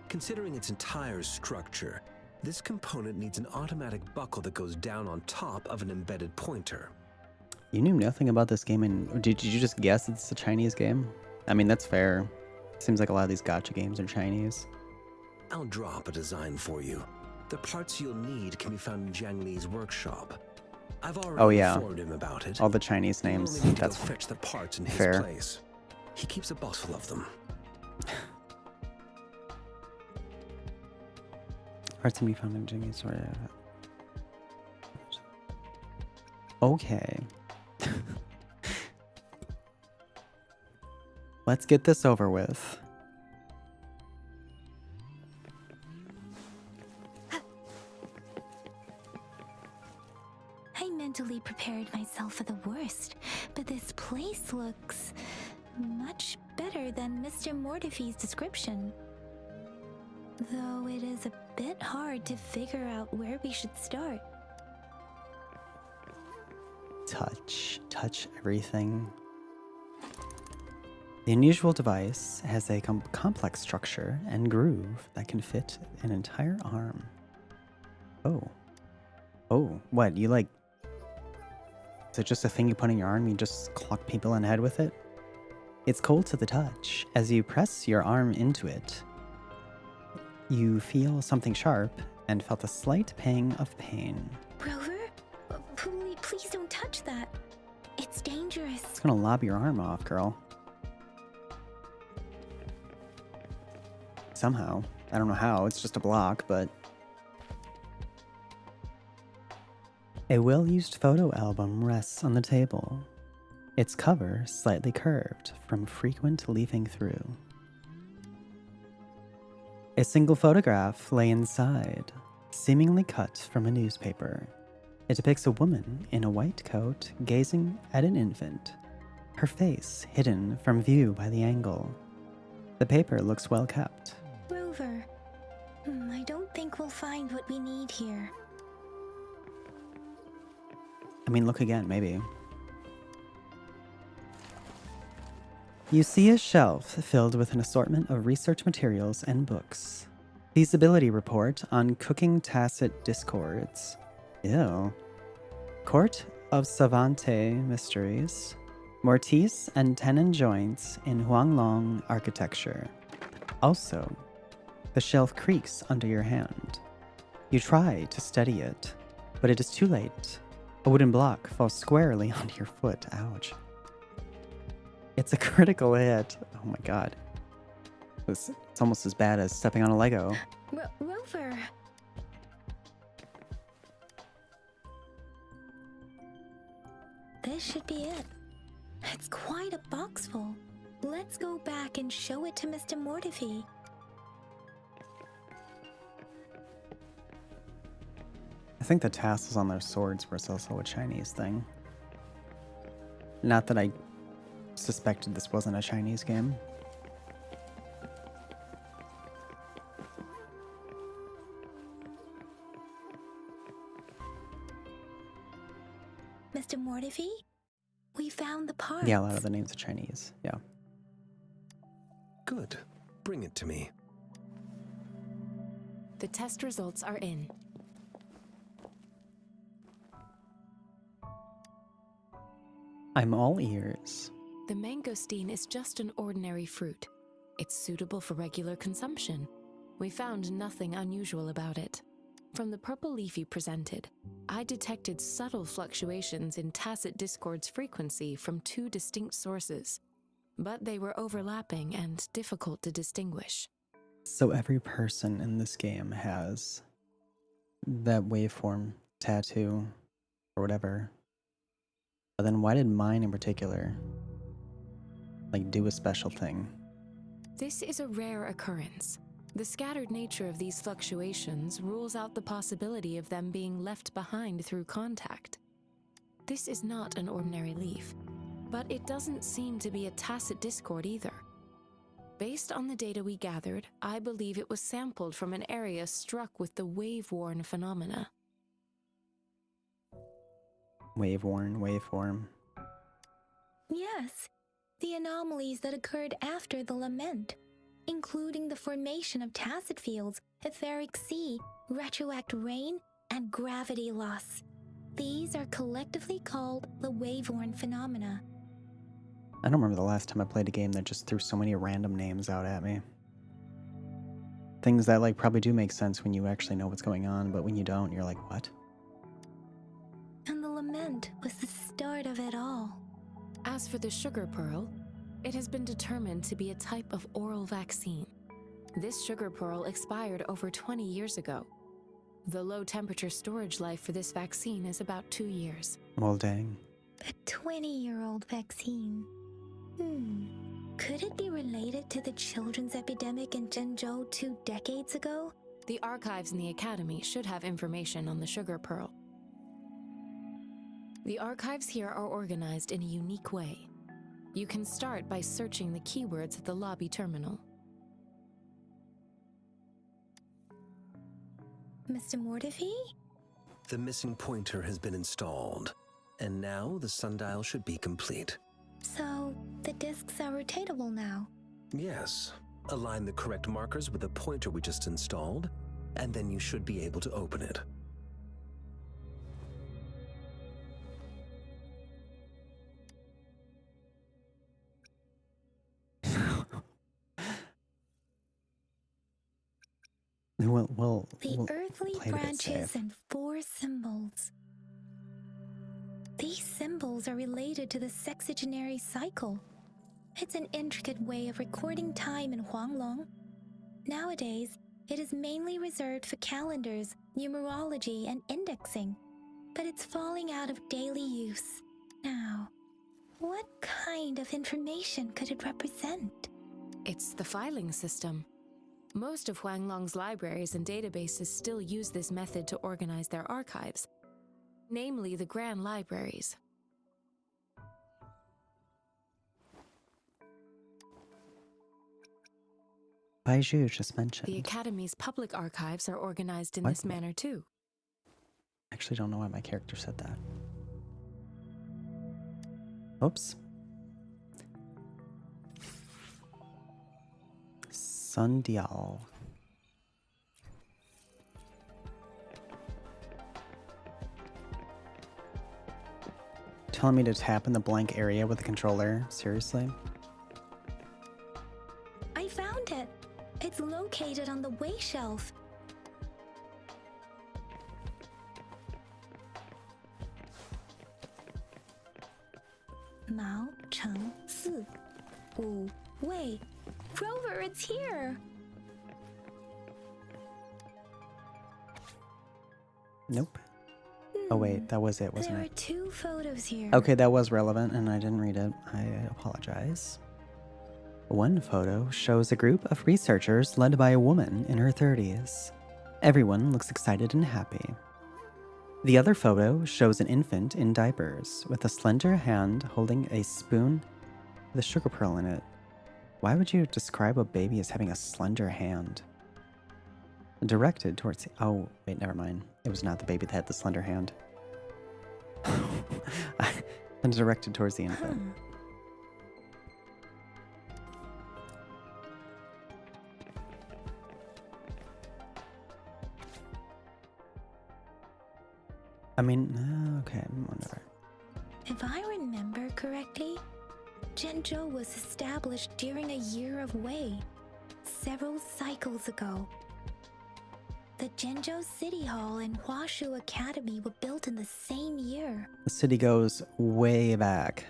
Considering its entire structure, this component needs an automatic buckle that goes down on top of an embedded pointer. You knew nothing about this game, and did you just guess it's a Chinese game? I mean, that's fair. Seems like a lot of these gacha games are Chinese. I'll drop a design for you. The parts you'll need can be found in Jiang Li's workshop. I've already informed him about it. All the Chinese names. You'll only need to That's go fetch the parts in fair. his place. He keeps a bottle of them. Parts can be found in Jiang Li's story. Okay. Let's get this over with. I mentally prepared myself for the worst, but this place looks much better than Mr. Mortify's description. Though it is a bit hard to figure out where we should start. Touch everything. The unusual device has a complex structure and groove that can fit an entire arm. Oh, what? You like... Is it just a thing you put in your arm? You just clock people in the head with it? It's cold to the touch. As you press your arm into it, you feel something sharp and felt a slight pang of pain. Rover? Please don't touch that. It's dangerous. It's gonna lob your arm off, girl. Somehow. I don't know how, it's just a block, but... A well-used photo album rests on the table. Its cover slightly curved from frequent leafing through. A single photograph lay inside, seemingly cut from a newspaper. It depicts a woman in a white coat gazing at an infant, her face hidden from view by the angle. The paper looks well kept. Rover, I don't think we'll find what we need here. I mean, look again, maybe. You see a shelf filled with an assortment of research materials and books. Feasibility report on cooking tacit discords. Ew. Court of Savante Mysteries. Mortise and tenon joints in Huanglong architecture. Also, the shelf creaks under your hand. You try to steady it, but it is too late. A wooden block falls squarely onto your foot. Ouch. It's a critical hit. Oh my god. It's almost as bad as stepping on a Lego. Rover! This should be it. It's quite a box full. Let's go back and show it to Mr. Mortify. I think the tassels on their swords were also a Chinese thing. Not that I suspected this wasn't a Chinese game. Mr. Mortify? We found the parts. Yeah, a lot of the names are Chinese. Yeah. Good. Bring it to me. The test results are in. I'm all ears. The mangosteen is just an ordinary fruit. It's suitable for regular consumption. We found nothing unusual about it. From the purple leaf you presented, I detected subtle fluctuations in tacit discord's frequency from two distinct sources, but they were overlapping and difficult to distinguish. So every person in this game has that waveform tattoo or whatever. But then why did mine in particular do a special thing? This is a rare occurrence. The scattered nature of these fluctuations rules out the possibility of them being left behind through contact. This is not an ordinary leaf, but it doesn't seem to be a tacit discord either. Based on the data we gathered, I believe it was sampled from an area struck with the wave-worn phenomena. Wave-worn, waveform. Yes, the anomalies that occurred after the lament, including the formation of tacit fields, etheric sea, retroact rain, and gravity loss. These are collectively called the wave-worn phenomena. I don't remember the last time I played a game that just threw so many random names out at me. Things that like probably do make sense when you actually know what's going on, but when you don't, you're like, what? And the lament was the start of it all. As for the sugar pearl, it has been determined to be a type of oral vaccine. This sugar pearl expired over 20 years ago. The low temperature storage life for this vaccine is about 2 years. Well, dang. A 20-year-old vaccine. Could it be related to the children's epidemic in Zhenzhou 2 decades ago? The archives in the Academy should have information on the sugar pearl. The archives here are organized in a unique way. You can start by searching the keywords at the lobby terminal. Mr. Mortefi? The missing pointer has been installed, and now the sundial should be complete. So, the discs are rotatable now? Yes. Align the correct markers with the pointer we just installed, and then you should be able to open it. The earthly branches and 4 symbols. These symbols are related to the sexagenary cycle. It's an intricate way of recording time in Huanglong. Nowadays, it is mainly reserved for calendars, numerology, and indexing, but it's falling out of daily use. Now, what kind of information could it represent? It's the filing system. Most of Huanglong's libraries and databases still use this method to organize their archives, namely the Grand Libraries. Baiju just mentioned. The Academy's public archives are organized in this manner too. I actually don't know why my character said that. Oops. Sundial. Telling me to tap in the blank area with the controller? Seriously? I found it. It's located on the way shelf. Mao Cheng Si. Wu Wei. Rover, it's here. Nope. Oh wait, that was it, wasn't There it? are 2 photos here. Okay, that was relevant and I didn't read it. I apologize. One photo shows a group of researchers led by a woman in her 30s. Everyone looks excited and happy. The other photo shows an infant in diapers with a slender hand holding a spoon with a sugar pearl in it. Why would you describe a baby as having a slender hand? Directed towards... Oh, wait, never mind. It was not the baby that had the slender hand. And directed towards the infant. I mean, okay, whatever. If I remember correctly, Zhenzhou was established during a year of Wei, several cycles ago. The Zhenzhou City Hall and Huashu Academy were built in the same year. The city goes way back.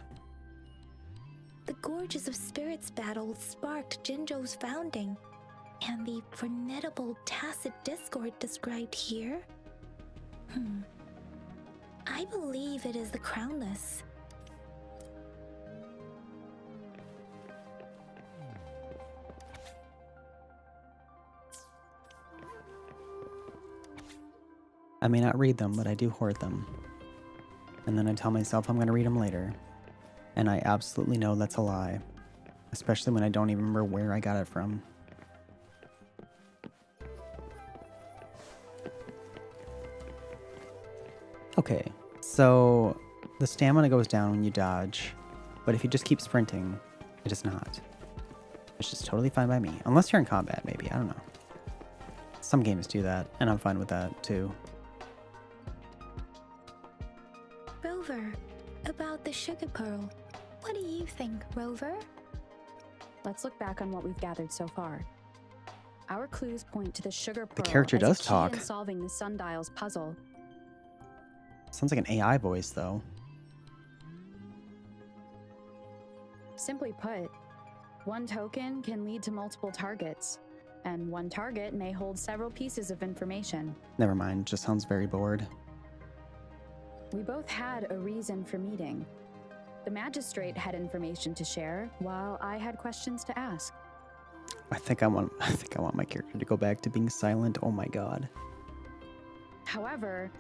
The Gorges of Spirits battle sparked Zhenzhou's founding, and the formidable tacit discord described here? I believe it is the Crownless. I may not read them, but I do hoard them. And then I tell myself I'm going to read them later. And I absolutely know that's a lie. Especially when I don't even remember where I got it from. Okay, so the stamina goes down when you dodge, but if you just keep sprinting, it does not. Which is totally fine by me. Unless you're in combat, maybe. I don't know. Some games do that, and I'm fine with that, too. Rover, about the sugar pearl. What do you think, Rover? Let's look back on what we've gathered so far. Our clues point to the sugar pearl The character as a does key talk. in solving the sundial's puzzle. Sounds like an AI voice, though. Simply put, one token can lead to multiple targets, and one target may hold several pieces of information. Never mind, just sounds very bored. We both had a reason for meeting. The magistrate had information to share, while I had questions to ask. I think I want my character to go back to being silent. Oh my god. However,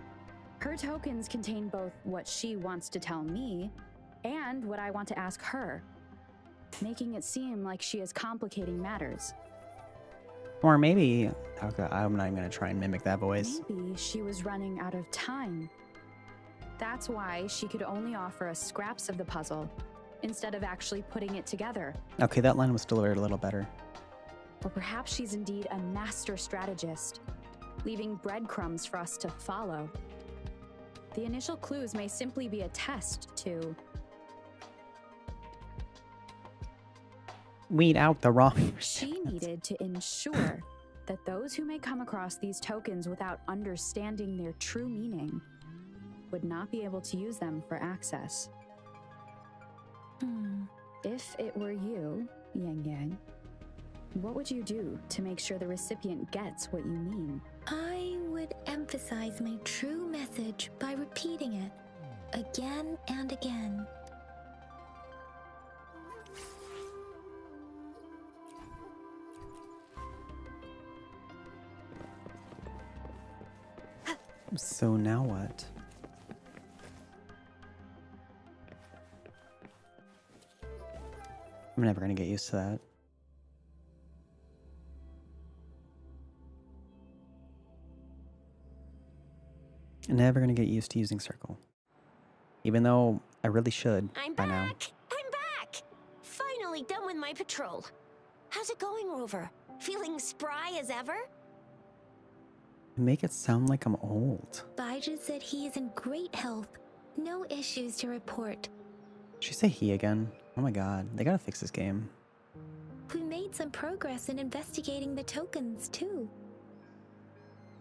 her tokens contain both what she wants to tell me and what I want to ask her, making it seem like she is complicating matters. Or maybe, okay, I'm not even gonna try and mimic that voice. Maybe she was running out of time. That's why she could only offer us scraps of the puzzle, instead of actually putting it together. Okay, that line was delivered a little better. Or perhaps she's indeed a master strategist, leaving breadcrumbs for us to follow. The initial clues may simply be a test to Weed out the wrong. She needed to ensure that those who may come across these tokens without understanding their true meaning would not be able to use them for access. If it were you, Yang Yang, what would you do to make sure the recipient gets what you mean? I would emphasize my true message by repeating it again and again. So now what? I'm never gonna get used to that. I'm never gonna get used to using circle. Even though I really should I'm by now. back! I'm back! Finally done with my patrol. How's it going, Rover? Feeling spry as ever? You make it sound like I'm old. Baija said he is in great health. No issues to report. Did she say he again? Oh my god, they gotta fix this game. We made some progress in investigating the tokens, too.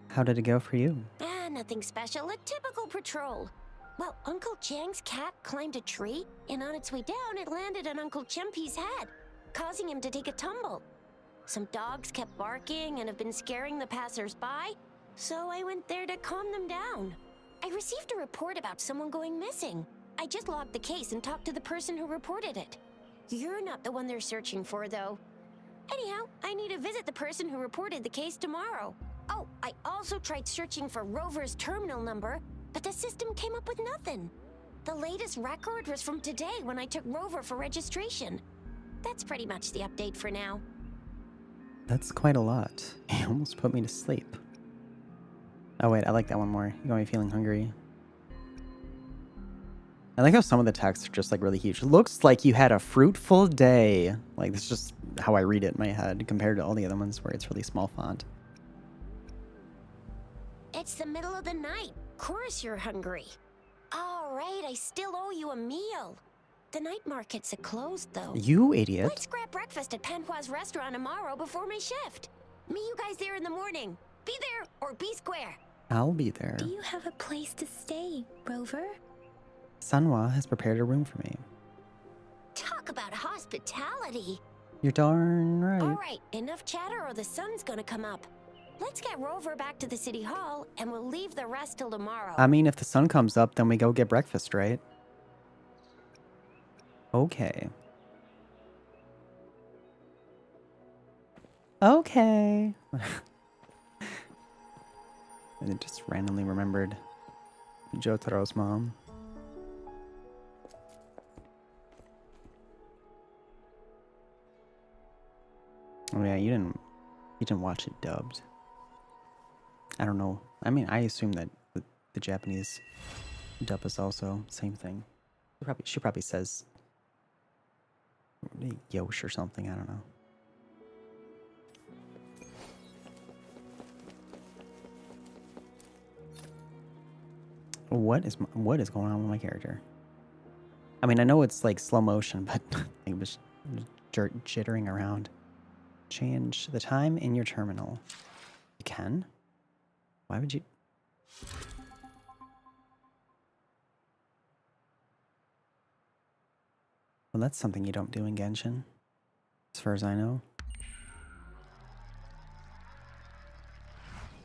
How did it go for you? Nothing special. A typical patrol. Well, Uncle Chang's cat climbed a tree, and on its way down, it landed on Uncle Chempi's head, causing him to take a tumble. Some dogs kept barking and have been scaring the passers-by, so I went there to calm them down. I received a report about someone going missing. I just logged the case and talked to the person who reported it. You're not the one they're searching for, though. Anyhow, I need to visit the person who reported the case tomorrow. Oh, I also tried searching for Rover's terminal number, but the system came up with nothing. The latest record was from today when I took Rover for registration. That's pretty much the update for now. That's quite a lot. You almost put me to sleep. Oh wait, I like that one more. You got me feeling hungry. I like how some of the texts are just like really huge. Looks like you had a fruitful day. Like, that's just how I read it in my head compared to all the other ones where it's really small font. It's the middle of the night. Course you're hungry. All right, I still owe you a meal. The night markets are closed, though. You idiot. Let's grab breakfast at Panhua's restaurant tomorrow before my shift. Meet you guys there in the morning. Be there or be square. I'll be there. Do you have a place to stay, Rover? Sanhua has prepared a room for me. Talk about hospitality. You're darn right. All right, enough chatter or the sun's gonna come up. Let's get Rover back to the city hall, and we'll leave the rest till tomorrow. I mean, if the sun comes up, then we go get breakfast, right? Okay. Okay. And it just randomly remembered Jotaro's mom. Oh yeah, you didn't watch it dubbed. I don't know. I mean, I assume that the Japanese dub is also same thing. She probably says Yosh or something. I don't know. What is going on with my character? I mean, I know it's like slow motion, but it was jittering around. Change the time in your terminal. You can? Why would you? Well, that's something you don't do in Genshin, as far as I know.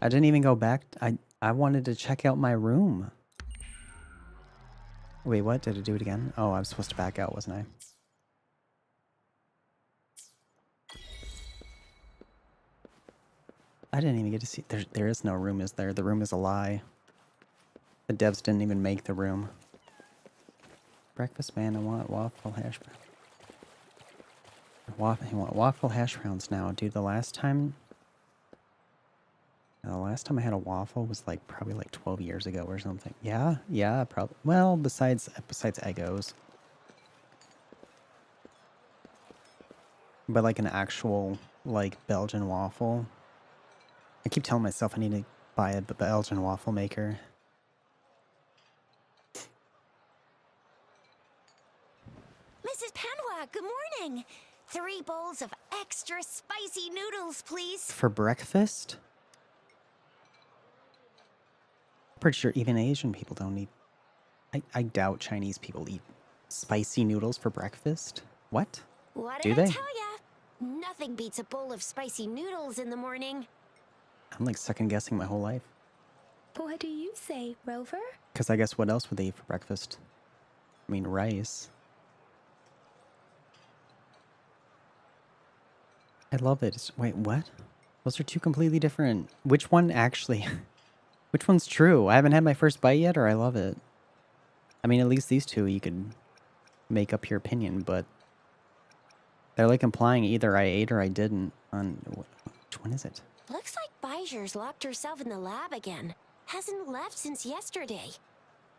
I didn't even go back. I wanted to check out my room. Wait, what? Did it do it again? Oh, I was supposed to back out, wasn't I? I didn't even get to see. There is no room, is there? The room is a lie. The devs didn't even make the room. Breakfast, man. I want waffle hash brown. I want waffle hash browns now, dude. The last time I had a waffle was like probably like 12 years ago or something. Yeah, probably. Well, besides Eggos. But like an actual like Belgian waffle. I keep telling myself I need to buy a Belgian waffle maker. Mrs. Panhua, good morning. 3 bowls of extra spicy noodles, please. For breakfast? Pretty sure even Asian people don't eat. I doubt Chinese people eat spicy noodles for breakfast. What? What Do did I they? tell ya? Nothing beats a bowl of spicy noodles in the morning. I'm like second guessing my whole life. What do you say, Rover? Because I guess what else would they eat for breakfast? I mean, rice. I love it. Wait, what? Those are two completely different. Which one actually? Which one's true? I haven't had my first bite yet, or I love it. I mean, at least these two you could make up your opinion, but they're like implying either I ate or I didn't. Which one is it? Looks like Bijur's locked herself in the lab again. Hasn't left since yesterday.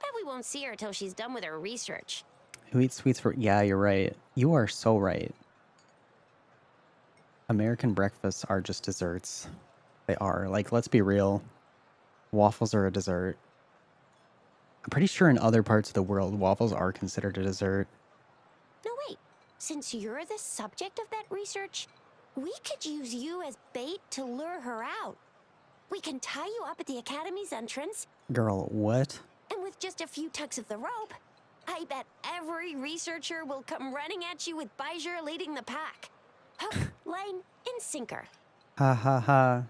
Bet we won't see her till she's done with her research. Who eats sweets for... Yeah, you're right. You are so right. American breakfasts are just desserts. They are. Like, let's be real. Waffles are a dessert. I'm pretty sure in other parts of the world, waffles are considered a dessert. No, wait. Since you're the subject of that research, we could use you as bait to lure her out. We can tie you up at the Academy's entrance. Girl, what? And with just a few tugs of the rope, I bet every researcher will come running at you with Bijur leading the pack. Hook, line, and sinker. Ha ha ha.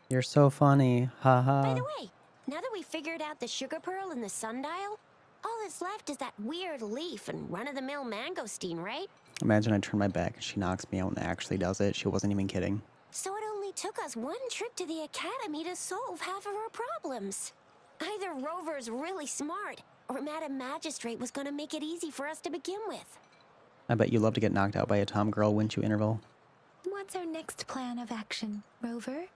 You're so funny. Ha ha. By the way, now that we figured out the sugar pearl and the sundial, all that's left is that weird leaf and run-of-the-mill mangosteen, right? Imagine I turn my back and she knocks me out and actually does it. She wasn't even kidding. So it only took us one trip to the Academy to solve half of our problems. Either Rover's really smart, or Madam Magistrate was going to make it easy for us to begin with. I bet you love to get knocked out by a tom girl, wouldn't you, Interval? What's our next plan of action, Rover?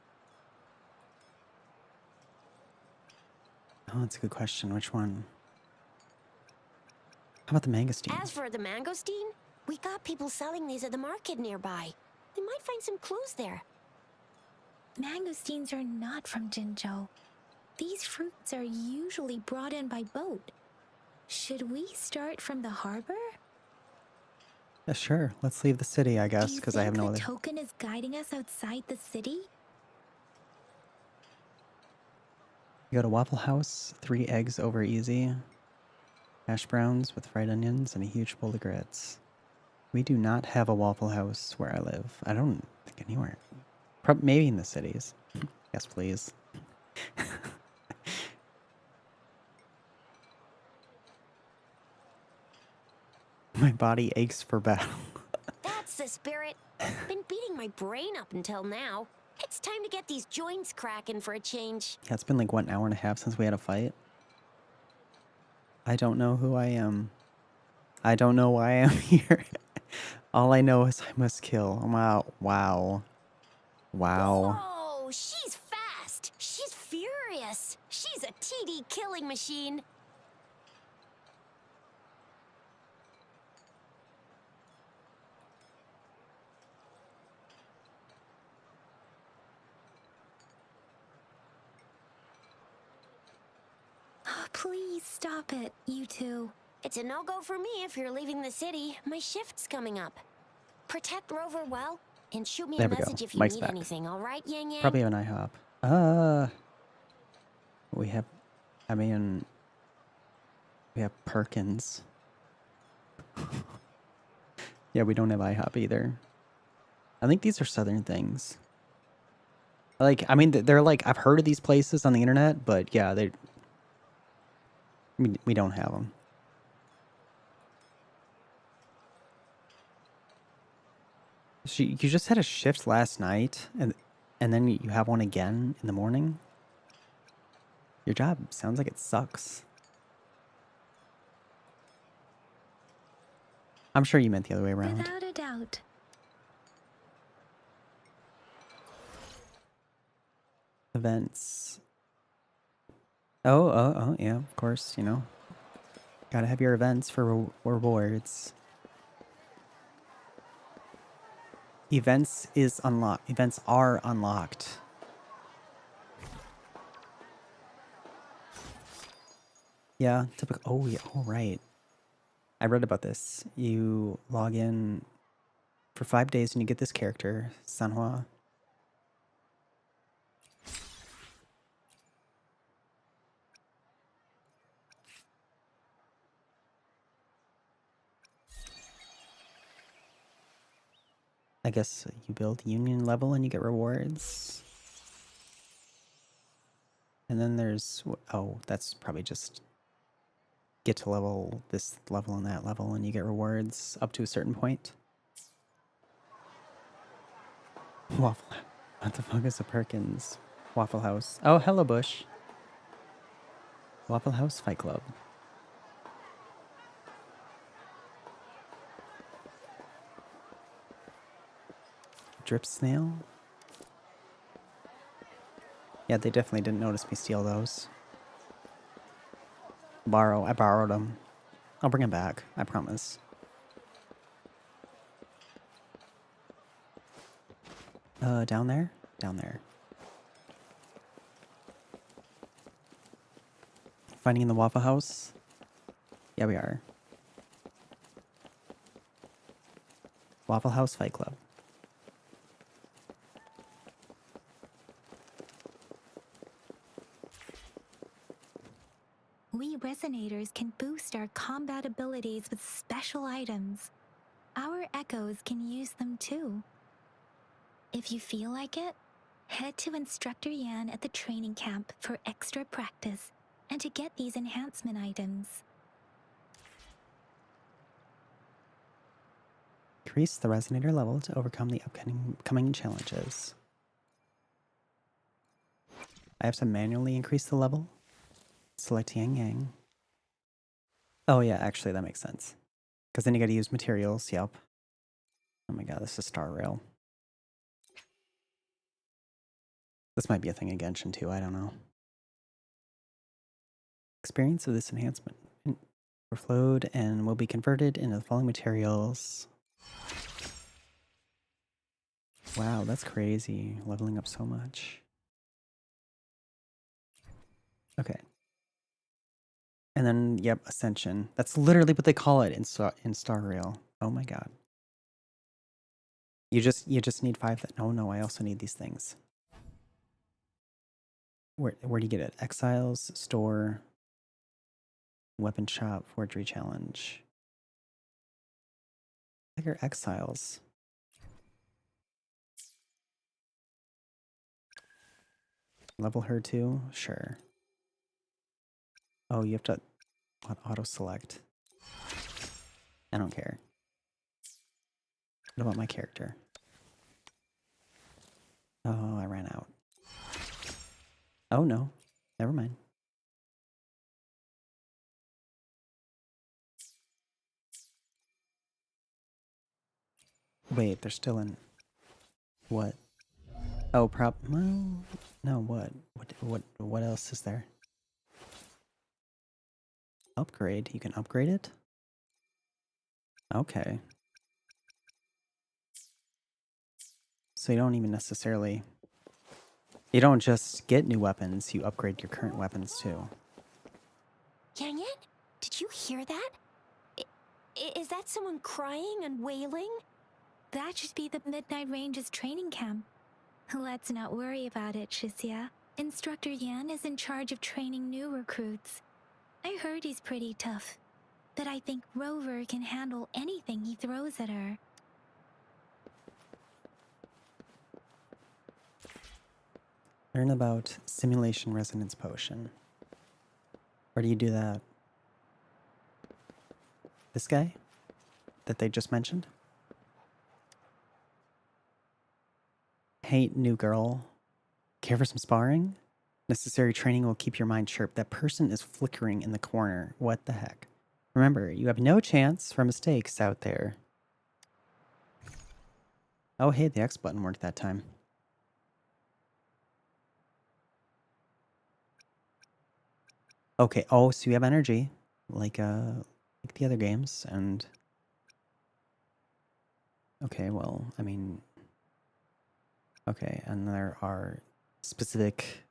Oh, that's a good question. Which one? How about the mangosteen? As for the mangosteen, we got people selling these at the market nearby. We might find some clues there. Mangosteens are not from Jinzhou. These fruits are usually brought in by boat. Should we start from the harbor? Yeah, sure. Let's leave the city, I guess, because I have no other... Do you think the token is guiding us outside the city? You go to Waffle House, 3 eggs over easy, hash browns with fried onions, and a huge bowl of grits. We do not have a Waffle House where I live. I don't think anywhere. Maybe in the cities. Yes, please. My body aches for battle. That's the spirit. Been beating my brain up until now. It's time to get these joints cracking for a change. Yeah, it's been like, what, an hour and a half since we had a fight? I don't know who I am. I don't know why I am here. All I know is I must kill. Wow. Wow. Wow. Whoa, she's fast. She's furious. She's a TD killing machine. Oh, please stop it, you two. It's a no-go for me if you're leaving the city. My shift's coming up. Protect Rover well, and shoot me There a we go. message if you Mike's need back. anything, all right, Yang Yang? Probably have an IHOP. We have, I mean, we have Perkins. Yeah, we don't have IHOP either. I think these are southern things. Like, I mean, they're like, I've heard of these places on the internet, but yeah, we don't have them. You just had a shift last night, and then you have one again in the morning? Your job sounds like it sucks. I'm sure you meant the other way around. Without a doubt. Events. Oh, yeah, of course, you know. Gotta have your events for rewards. Events are unlocked. Yeah, typical. Oh, yeah, all right. I read about this. You log in for 5 days and you get this character, Sanhua. I guess you build union level and you get rewards. And then there's, oh, that's probably just get to level this level and that level and you get rewards up to a certain point. Waffle. What the fuck is a Perkins? Waffle House. Oh, hello, Bush. Waffle House Fight Club. Drip Snail. Yeah, they definitely didn't notice me steal those. I borrowed them. I'll bring them back, I promise. Down there? Down there. Finding in the Waffle House? Yeah, we are. Waffle House Fight Club. We resonators can boost our combat abilities with special items. Our echoes can use them too. If you feel like it, head to Instructor Yan at the training camp for extra practice and to get these enhancement items. Increase the resonator level to overcome the upcoming challenges. I have to manually increase the level. Select Yang Yang. Oh yeah, actually that makes sense. Because then you gotta use materials, yep. Oh my god, this is Star Rail. This might be a thing in Genshin too, I don't know. Experience of this enhancement overflowed and will be converted into the following materials. Wow, that's crazy. Leveling up so much. Okay. And then, yep, Ascension. That's literally what they call it in Star Rail. Oh my god. You just need 5. No, I also need these things. Where do you get it? Exiles, store, weapon shop, forgery challenge. I think are exiles. Level her too? Sure. Oh, you have to auto select. I don't care. What about my character? Oh, I ran out. Oh no, never mind. Wait, they're still in... What? Oh, well, no, what? What else is there? Upgrade. You can upgrade it? Okay. So you don't even necessarily... You don't just get new weapons, you upgrade your current weapons too. Canyon? Did you hear that? Is that someone crying and wailing? That should be the Midnight Range's training camp. Let's not worry about it, Shisia. Instructor Yan is in charge of training new recruits. I heard he's pretty tough, but I think Rover can handle anything he throws at her. Learn about Simulation Resonance Potion. Where do you do that? This guy? That they just mentioned? Hey, new girl. Care for some sparring? Necessary training will keep your mind sharp. That person is flickering in the corner. What the heck? Remember, you have no chance for mistakes out there. Oh, hey, the X button worked that time. Okay, oh, so you have energy, like the other games, and... Okay, well, I mean... Okay, and there are specific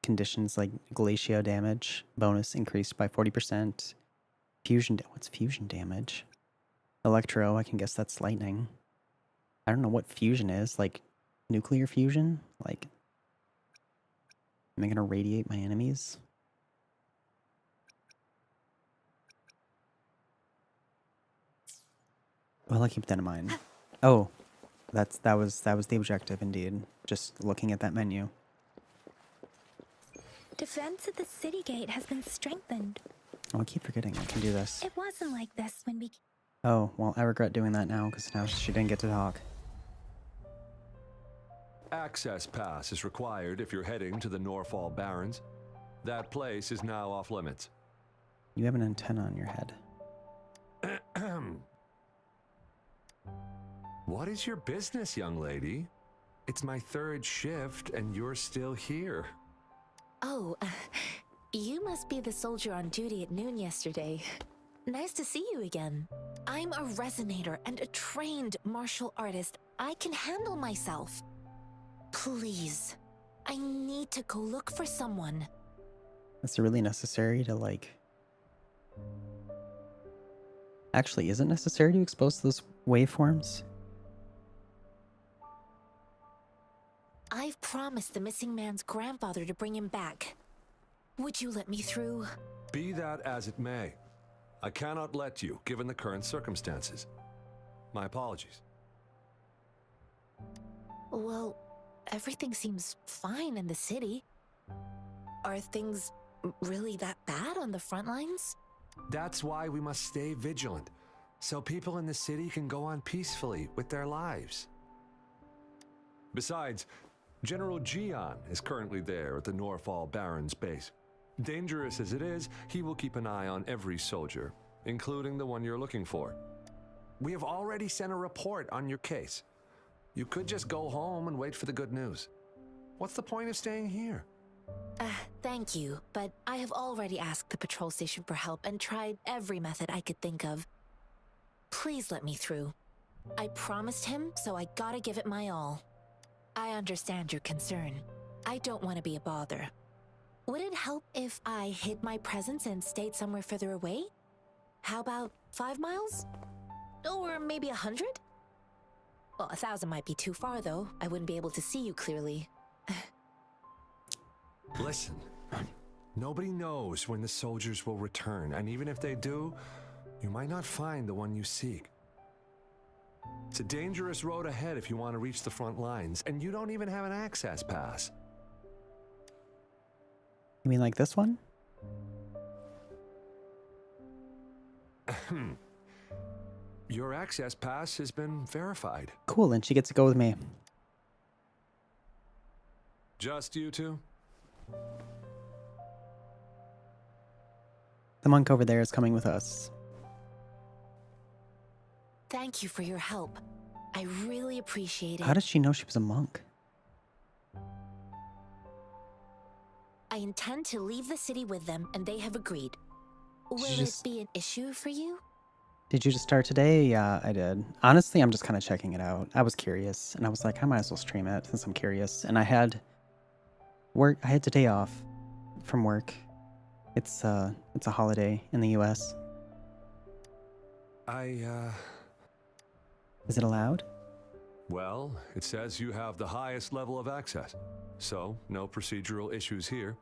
conditions like glacio damage, bonus increased by 40%. Fusion, what's fusion damage? Electro, I can guess that's lightning. I don't know what fusion is, like nuclear fusion? Like, am I gonna radiate my enemies? Well, I'll keep that in mind. Oh, that was the objective indeed. Just looking at that menu. Defense at the city gate has been strengthened. Oh, I keep forgetting I can do this. It wasn't like this when we... Oh, well, I regret doing that now because now she didn't get to talk. Access pass is required if you're heading to the Norfall Barrens. That place is now off limits. You have an antenna on your head. What is your business, young lady? It's my third shift and you're still here. Oh, you must be the soldier on duty at noon yesterday. Nice to see you again. I'm a resonator and a trained martial artist. I can handle myself. Please, I need to go look for someone. Is it really necessary to, like... Actually, is it necessary to expose those waveforms? I've promised the missing man's grandfather to bring him back. Would you let me through? Be that as it may, I cannot let you, given the current circumstances. My apologies. Well, everything seems fine in the city. Are things really that bad on the front lines? That's why we must stay vigilant, so people in the city can go on peacefully with their lives. Besides, General Gian is currently there at the Norfall Barrens base. Dangerous as it is, he will keep an eye on every soldier, including the one you're looking for. We have already sent a report on your case. You could just go home and wait for the good news. What's the point of staying here? Thank you, but I have already asked the patrol station for help and tried every method I could think of. Please let me through. I promised him, so I gotta give it my all. I understand your concern. I don't want to be a bother. Would it help if I hid my presence and stayed somewhere further away? How about 5 miles? Or maybe 100? Well, 1,000 might be too far, though. I wouldn't be able to see you clearly. Listen, nobody knows when the soldiers will return, and even if they do, you might not find the one you seek. It's a dangerous road ahead if you want to reach the front lines, and you don't even have an access pass. You mean like this one? Your access pass has been verified. Cool, and she gets to go with me. Just you two? The monk over there is coming with us. Thank you for your help. I I really appreciate it. How did she know she was a monk? I intend to leave the city with them, and they have agreed. Will it be an issue for you? Did you just start today? Yeah, I did. Honestly, I'm just kind of checking it out. I was curious, and I was like, I might as well stream it since I'm curious. And I had today off from work. It's a holiday in the US. Is it allowed? Well, it says you have the highest level of access, so no procedural issues here.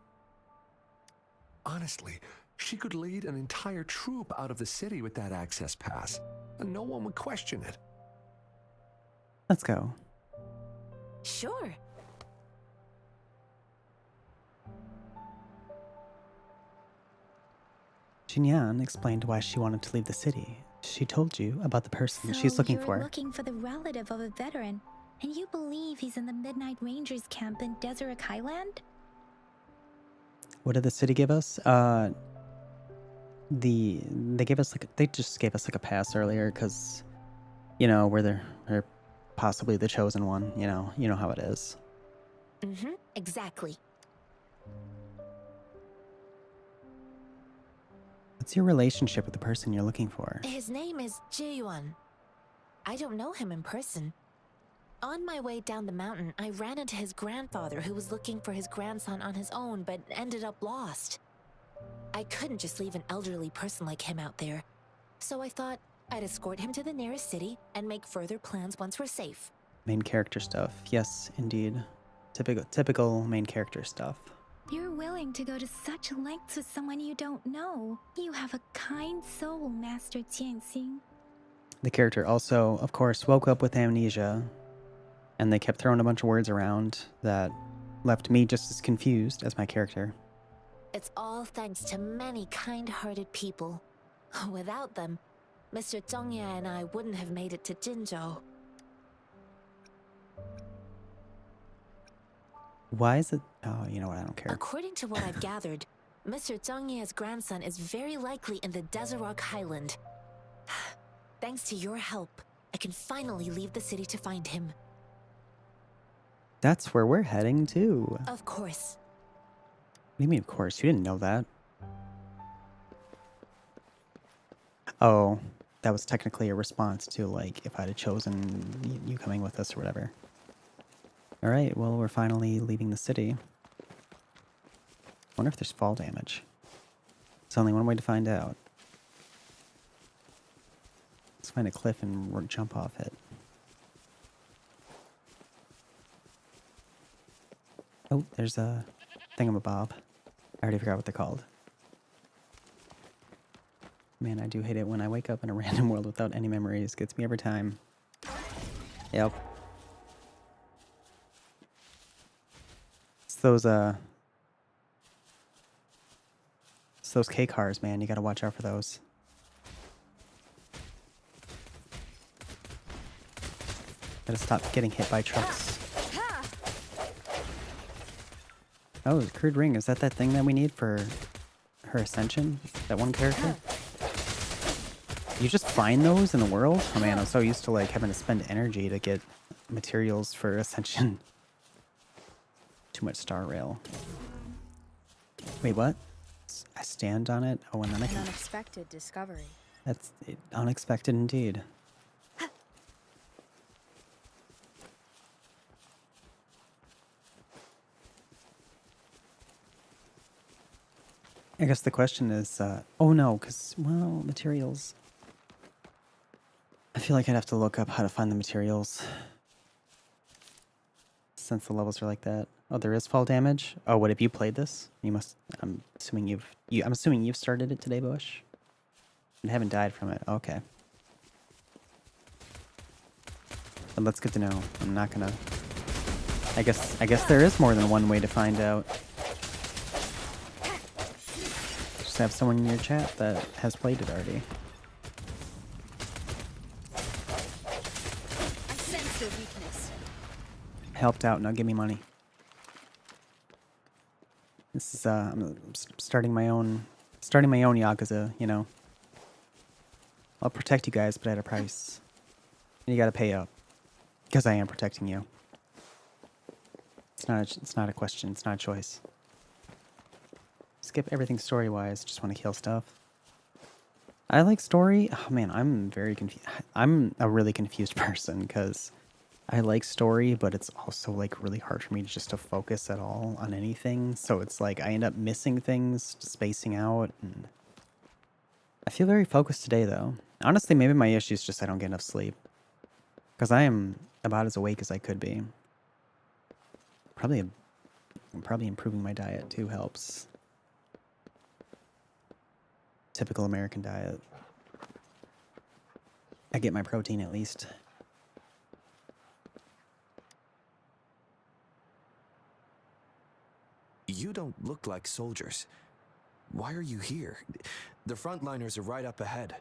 Honestly, she could lead an entire troop out of the city with that access pass, and no one would question it. Let's go. Sure. Jinyan explained why she wanted to leave the city. She told you about the person she's looking for. You're looking for the relative of a veteran, and you believe he's in the Midnight Rangers camp in Deseret Highland? What did the city give us? They just gave us like a pass earlier because, we're possibly the chosen one. You know how it is. Mm-hmm. Exactly. What's your relationship with the person you're looking for? His name is Ji-yuan. I don't know him in person. On my way down the mountain, I ran into his grandfather who was looking for his grandson on his own but ended up lost. I couldn't just leave an elderly person like him out there, so I thought I'd escort him to the nearest city and make further plans once we're safe. Main character stuff. Yes, indeed. Typical main character stuff. You're willing to go to such lengths with someone you don't know. You have a kind soul, Master Tianxing. The character also, of course, woke up with amnesia, and they kept throwing a bunch of words around that left me just as confused as my character. It's all thanks to many kind-hearted people. Without them, Mr. Zhongye and I wouldn't have made it to Jinzhou. Why is it? Oh, you know what? I don't care. According to what I've gathered, Mr. Zhongye's grandson is very likely in the Deseret Highland. Thanks to your help, I can finally leave the city to find him. That's where we're heading to. Of course. What do you mean, of course? You didn't know that. Oh, that was technically a response to, like, if I'd have chosen you coming with us or whatever. Alright, well, we're finally leaving the city. Wonder if there's fall damage. There's only one way to find out. Let's find a cliff and jump off it. Oh, there's a thingamabob. I already forgot what they're called. Man, I do hate it when I wake up in a random world without any memories. Gets me every time. Yep. It's those K cars, man. You gotta watch out for those. Gotta stop getting hit by trucks. Oh, the crude ring. Is that thing that we need for her ascension? That one character? You just find those in the world? Oh man, I'm so used to like having to spend energy to get materials for ascension. Too much star rail. Wait, what? I stand on it? Oh, and then I can... An unexpected discovery. That's unexpected indeed. I guess the question is, oh no, because, well, materials. I feel like I'd have to look up how to find the materials. Since the levels are like that. Oh, there is fall damage? Oh, what, have you played this? You must, I'm assuming you've started it today, Bush? And haven't died from it. Okay. But that's good to know. I'm not gonna... I guess there is more than one way to find out. Just have someone in your chat that has played it already. I sense your weakness. Helped out, now give me money. This is I'm starting my own Yakuza, you know. I'll protect you guys, but at a price. And you gotta pay up. Because I am protecting you. It's not a question. It's not a choice. Skip everything story-wise. Just want to kill stuff. I like story. Oh man, I'm very confused. I'm a really confused person because I like story, but it's also like really hard for me just to focus at all on anything. So it's like I end up missing things, spacing out, and I feel very focused today though. Honestly, maybe my issue is just I don't get enough sleep because I am about as awake as I could be. Probably improving my diet too helps. Typical American diet. I get my protein at least. You don't look like soldiers. Why are you here? The frontliners are right up ahead.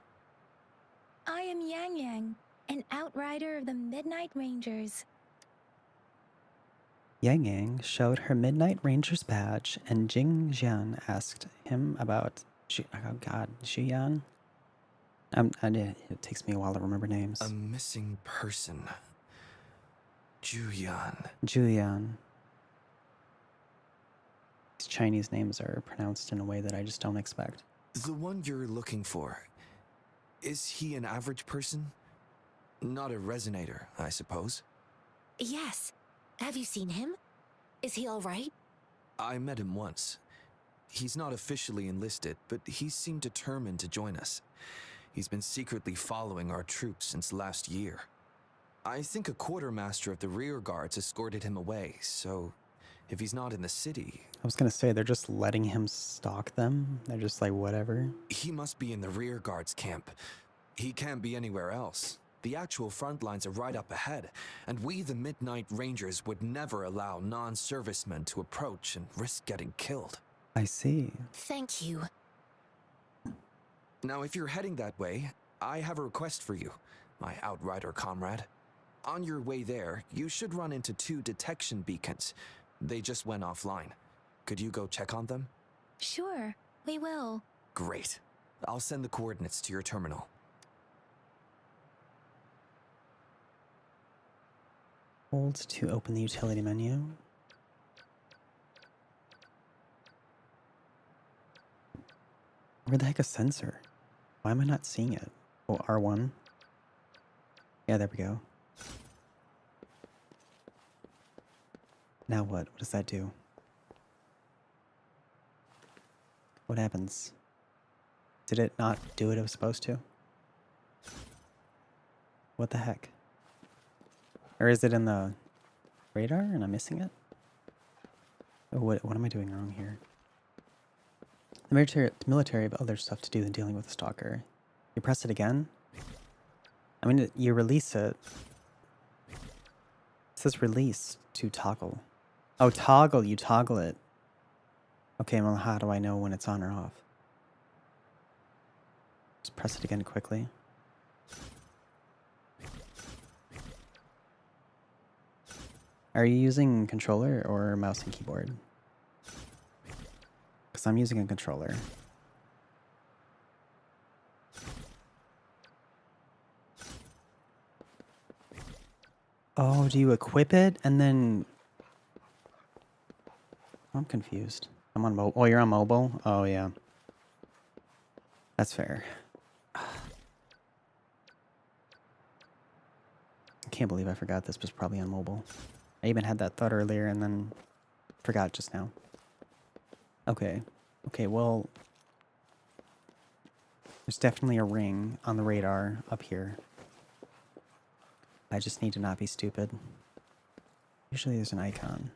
I am Yang Yang, an outrider of the Midnight Rangers. Yang Yang showed her Midnight Ranger's badge, and Jing Jian asked him about Xiyan. It takes me a while to remember names. A missing person. Juyan. Julian. These Chinese names are pronounced in a way that I just don't expect. The one you're looking for. Is he an average person? Not a resonator, I suppose. Yes. Have you seen him? Is he all right? I met him once. He's not officially enlisted, but he seemed determined to join us. He's been secretly following our troops since last year. I think a quartermaster of the rear guards escorted him away, so if he's not in the city... I was gonna say, they're just letting him stalk them? They're just like, whatever? He must be in the rear guards camp. He can't be anywhere else. The actual front lines are right up ahead, and we, the Midnight Rangers, would never allow non-servicemen to approach and risk getting killed. I see. Thank you. Now, if you're heading that way, I have a request for you, my outrider comrade. On your way there, you should run into 2 detection beacons. They just went offline. Could you go check on them? Sure, we will. Great. I'll send the coordinates to your terminal. Hold to open the utility menu. Where the heck is sensor? Why am I not seeing it? Oh, R1. Yeah, there we go. Now what? What does that do? What happens? Did it not do what it was supposed to? What the heck? Or is it in the radar and I'm missing it? Oh, what am I doing wrong here? The military have other stuff to do than dealing with a stalker. You press it again? I mean, you release it. It says release to toggle. Oh, toggle, you toggle it. Okay, well, how do I know when it's on or off? Just press it again quickly. Are you using controller or mouse and keyboard? Because I'm using a controller. Oh, do you equip it and then... I'm confused. I'm on mobile. Oh, you're on mobile? Oh, yeah. That's fair. I can't believe I forgot this was probably on mobile. I even had that thought earlier and then forgot just now. Okay. Okay, well... There's definitely a ring on the radar up here. I just need to not be stupid. Usually there's an icon.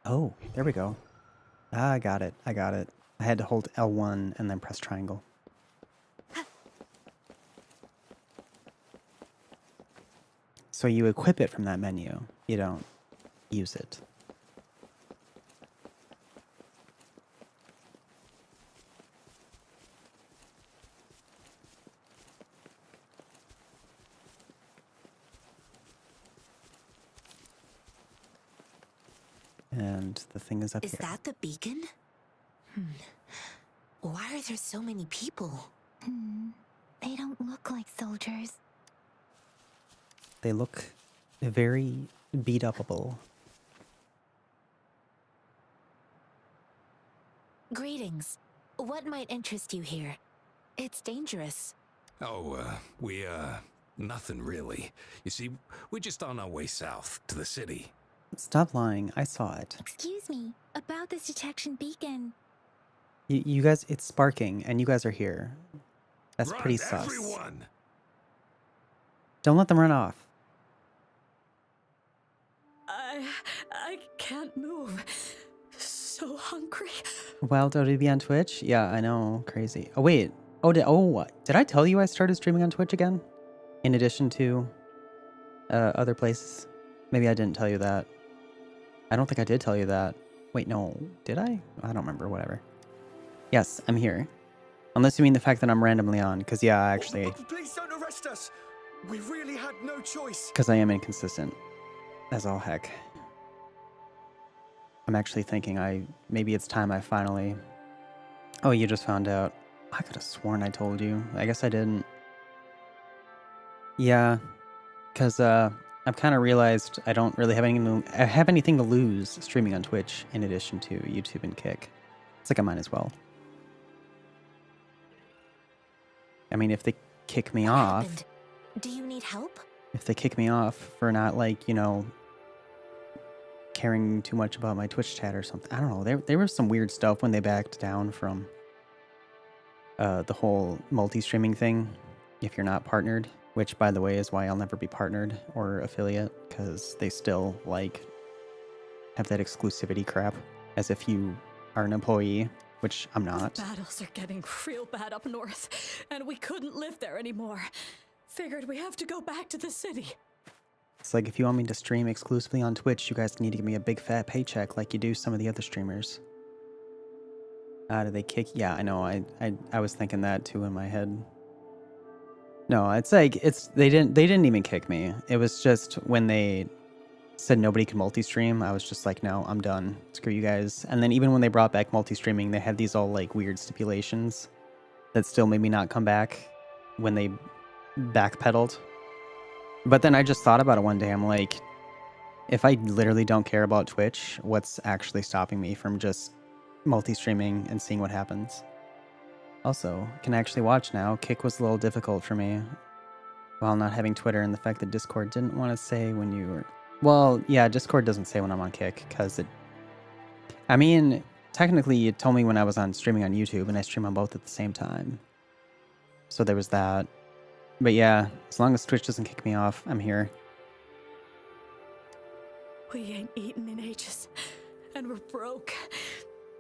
Oh, there we go. Ah, I got it. I got it. I had to hold L1 and then press triangle. So you equip it from that menu. You don't use it. And the thing is up here. Is that the beacon? Why are there so many people? They don't look like soldiers. They look very beat upable. Greetings. What might interest you here? It's dangerous. Oh, nothing really. You see, we're just on our way south to the city. Stop lying. I saw it. Excuse me, about this detection beacon. You guys, it's sparking, and you guys are here. That's Run, pretty sus. everyone! Don't let them run off. I can't move. So hungry. Wild ODB on Twitch? Yeah, I know. Crazy. Oh, wait. Did I tell you I started streaming on Twitch again? In addition to other places? Maybe I didn't tell you that. I don't think I did tell you that. Wait, no. Did I? I don't remember. Whatever. Yes, I'm here. Unless you mean the fact that I'm randomly on. Because, yeah, actually... Please don't arrest us. We really had no choice. Because I am inconsistent. As all heck. I'm actually thinking maybe it's time I finally... Oh, you just found out. I could have sworn I told you. I guess I didn't. Yeah, because I've kind of realized I don't really have anything to lose streaming on Twitch in addition to YouTube and Kick. It's like I might as well. I mean, if they kick me off... Happened? Do you need help? If they kick me off for not, like, you know... caring too much about my Twitch chat or something. I don't know. There was some weird stuff when they backed down from the whole multi-streaming thing if you're not partnered, which, by the way, is why I'll never be partnered or affiliate, because they still, like, have that exclusivity crap as if you are an employee, which I'm not. The battles are getting real bad up north, and we couldn't live there anymore. Figured we have to go back to the city. It's like, if you want me to stream exclusively on Twitch, you guys need to give me a big fat paycheck like you do some of the other streamers. Do they kick? Yeah, I know. I was thinking that too in my head. No, it's like, they didn't even kick me. It was just when they said nobody could multi-stream, I was just like, no, I'm done. Screw you guys. And then even when they brought back multi-streaming, they had these all like weird stipulations that still made me not come back when they backpedaled. But then I just thought about it one day. I'm like, if I literally don't care about Twitch, what's actually stopping me from just multi-streaming and seeing what happens? Also, can actually watch now. Kick was a little difficult for me while not having Twitter, and the fact that Discord didn't want to say when you were... Well, yeah, Discord doesn't say when I'm on Kick, because it... I mean, technically it told me when I was on streaming on YouTube, and I stream on both at the same time. So there was that. But yeah, as long as Twitch doesn't kick me off, I'm here. We ain't eaten in ages, and we're broke.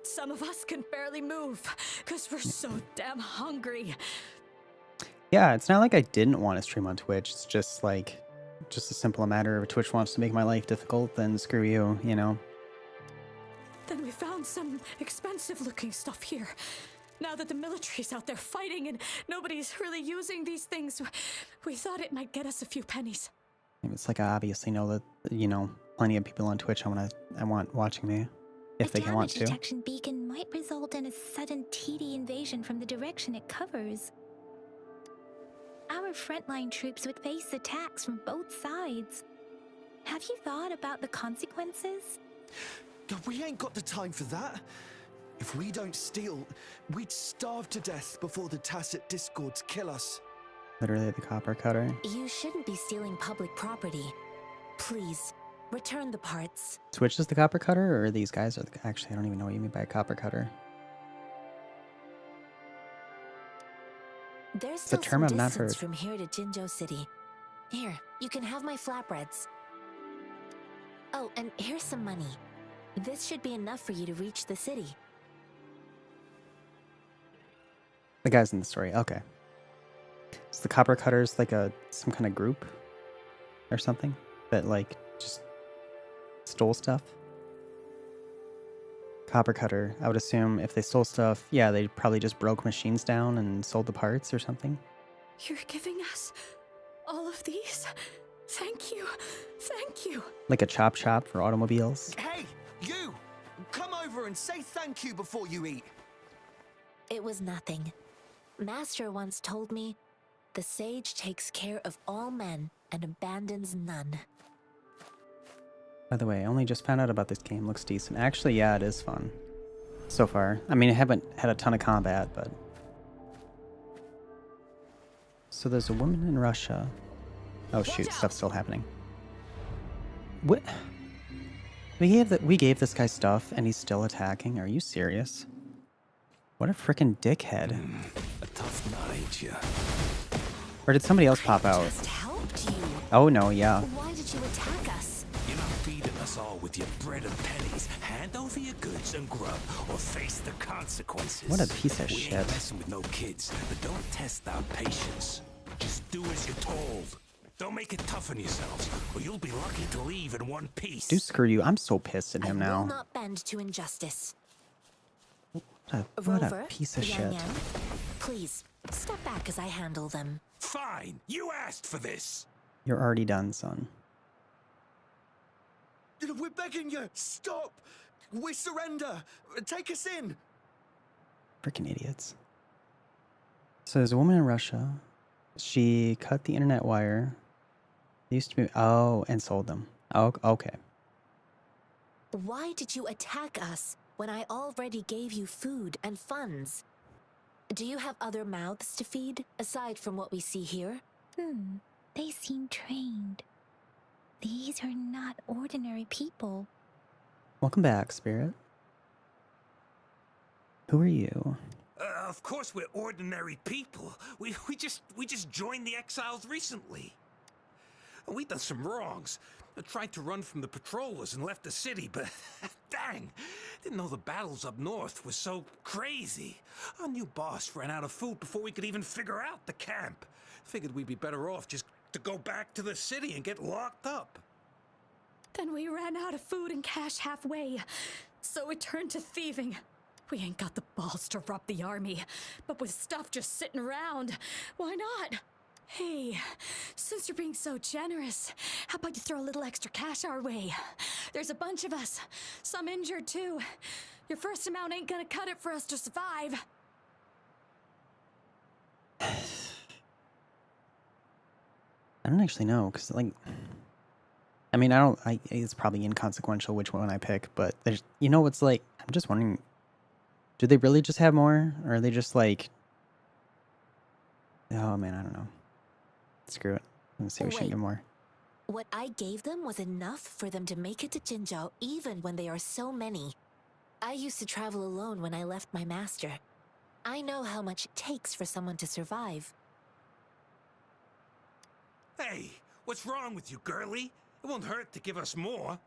Some of us can barely move, because we're so damn hungry. Yeah, it's not like I didn't want to stream on Twitch. It's just like, just a simple matter of if Twitch wants to make my life difficult, then screw you, you know? Then we found some expensive looking stuff here. Now that the military's out there fighting and nobody's really using these things, we thought it might get us a few pennies. It's like I obviously know that, you know, plenty of people on Twitch I want watching me if they can want to. A damage detection beacon might result in a sudden TD invasion from the direction it covers. Our frontline troops would face attacks from both sides. Have you thought about the consequences? We ain't got the time for that. If we don't steal, we'd starve to death before the Tacit Discords kill us. Literally the copper cutter. You shouldn't be stealing public property. Please, return the parts. Twitch is the copper cutter, or these guys are actually, I don't even know what you mean by a copper cutter. There's It's a still term some I've not distance heard. from here to Jinzhou City. Here, you can have my flatbreads. Oh, and here's some money. This should be enough for you to reach the city. The guys in the story, okay. So the copper cutters like some kind of group or something that like just stole stuff. Copper cutter, I would assume if they stole stuff, yeah, they probably just broke machines down and sold the parts or something. You're giving us all of these? Thank you. Thank you. Like a chop shop for automobiles. Hey, you! Come over and say thank you before you eat. It was nothing. Master once told me, The sage takes care of all men and abandons none. By the way, I only just found out about this game. Looks decent. Actually, yeah, it is fun. So far. I mean, I haven't had a ton of combat, but... So there's a woman in Russia. Oh shoot, stuff's still happening. What? We gave this guy stuff and he's still attacking? Are you serious? What a frickin' dickhead. A tough nut, ain't ya? Or did somebody else pop out? Just helped you. Oh no, yeah. Why did you attack us? You're not feeding us all with your bread and pennies. Hand over your goods and grub, or face the consequences. What a piece of we shit. Ain't messing with no kids, but don't test our patience. Just do as you're told. Don't make it tough on yourselves, or you'll be lucky to leave in one piece. Dude, screw you. I'm so pissed at him I now. will not bend to injustice. What a Rover, piece of Yang shit. Yang, please step back as I handle them. Fine, you asked for this. You're already done, son. We're begging you, stop! We surrender! Take us in! Freaking idiots. So there's a woman in Russia. She cut the internet wire. They used to be... Oh, and sold them. Oh, okay. Why did you attack us when I already gave you food and funds? Do you have other mouths to feed, aside from what we see here? They seem trained. These are not ordinary people. Welcome back, Spirit. Who are you? Of course we're ordinary people. We just joined the exiles recently. We done some wrongs. I tried to run from the patrollers and left the city, but dang, didn't know the battles up north were so crazy. Our new boss ran out of food before we could even figure out the camp. Figured we'd be better off just to go back to the city and get locked up. Then we ran out of food and cash halfway, so we turned to thieving. We ain't got the balls to rob the army, but with stuff just sitting around, why not? Hey, since you're being so generous, how about you throw a little extra cash our way? There's a bunch of us, some injured too. Your first amount ain't gonna cut it for us to survive. I don't actually know, because, like... I mean, it's probably inconsequential which one I pick, but there's... You know what's like... I'm just wondering... Do they really just have more? Or are they just like... Oh, man, I don't know. Screw it. Let's see if we should get more. What I gave them was enough for them to make it to Jinzhou, even when they are so many. I used to travel alone when I left my master. I know how much it takes for someone to survive. Hey, what's wrong with you, girlie? It won't hurt to give us more.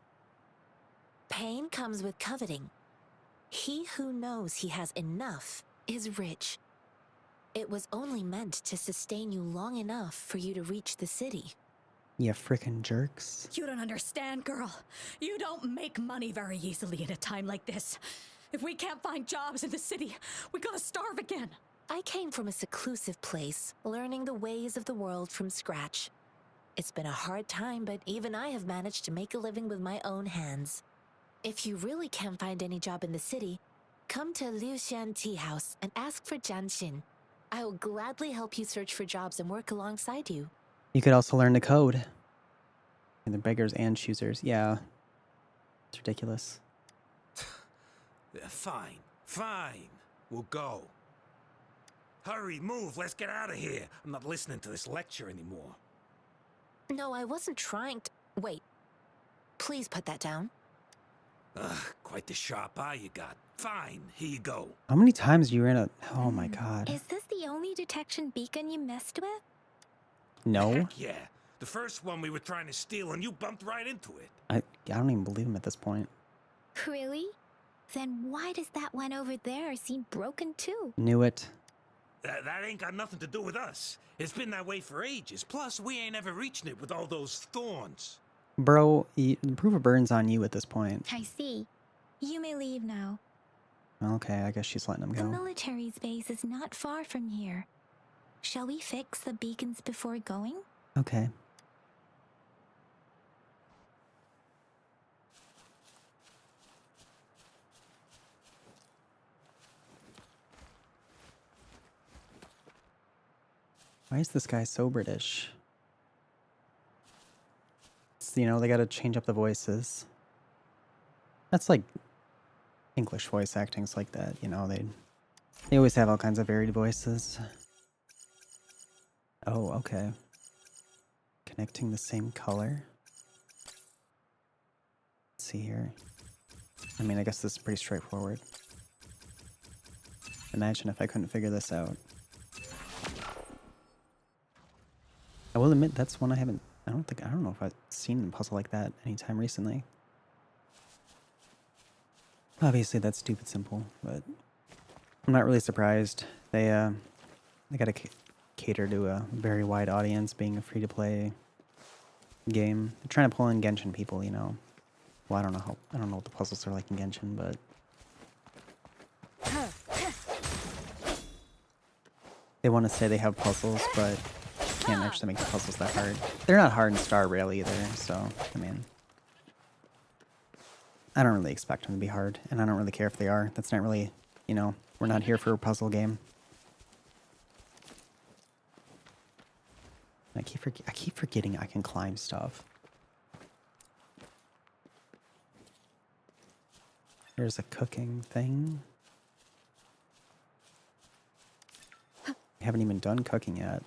Pain comes with coveting. He who knows he has enough is rich. It was only meant to sustain you long enough for you to reach the city. You frickin' jerks. You don't understand, girl. You don't make money very easily in a time like this. If we can't find jobs in the city, we're gonna starve again. I came from a seclusive place, learning the ways of the world from scratch. It's been a hard time, but even I have managed to make a living with my own hands. If you really can't find any job in the city, come to Liuxian Tea House and ask for Jianxin. I will gladly help you search for jobs and work alongside you. You could also learn the code. And they're beggars and choosers. Yeah. It's ridiculous. Fine, fine. We'll go. Hurry, move, let's get out of here. I'm not listening to this lecture anymore. No, I wasn't trying to... Wait. Please put that down. Quite the sharp eye you got. Fine, here you go. How many times you ran a... Oh my god. Is this the only detection beacon you messed with? No. Heck yeah. The first one we were trying to steal and you bumped right into it. I don't even believe him at this point. Really? Then why does that one over there seem broken too? Knew it. That ain't got nothing to do with us. It's been that way for ages. Plus, we ain't ever reaching it with all those thorns. Bro, the proof of burn's on you at this point. I see. You may leave now. Okay, I guess she's letting him The go. military's base is not far from here. Shall we fix the beacons before going? Okay. Why is this guy so British? It's, you know, they gotta change up the voices. That's like English voice acting's like that, you know, they always have all kinds of varied voices. Oh, okay. Connecting the same color. Let's see here. I mean, I guess this is pretty straightforward. Imagine if I couldn't figure this out. I will admit that's one I don't know if I've seen a puzzle like that anytime recently. Obviously that's stupid simple, but I'm not really surprised. They gotta cater to a very wide audience, being a free-to-play game. They're trying to pull in Genshin people, you know. Well, I don't know what the puzzles are like in Genshin, but they want to say they have puzzles, but can't actually make the puzzles that hard. They're not hard in Star Rail either, so, I mean, I don't really expect them to be hard, and I don't really care if they are. That's not really, you know, we're not here for a puzzle game. I keep forgetting I can climb stuff. There's a cooking thing. I haven't even done cooking yet.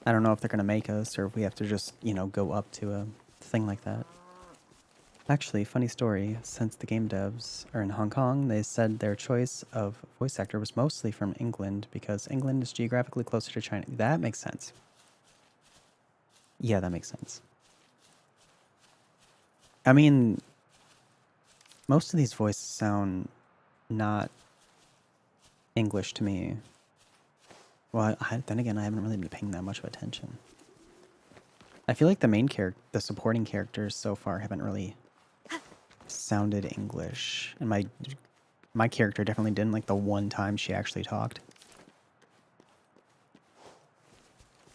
I don't know if they're gonna make us or if we have to just, you know, go up to a thing like that. Actually, funny story, since the game devs are in Hong Kong, they said their choice of voice actor was mostly from England because England is geographically closer to China. That makes sense. Yeah, that makes sense. I mean, most of these voices sound not English to me. Well, then again, I haven't really been paying that much of attention. I feel like the supporting characters so far haven't really sounded English. And my character definitely didn't, like the one time she actually talked.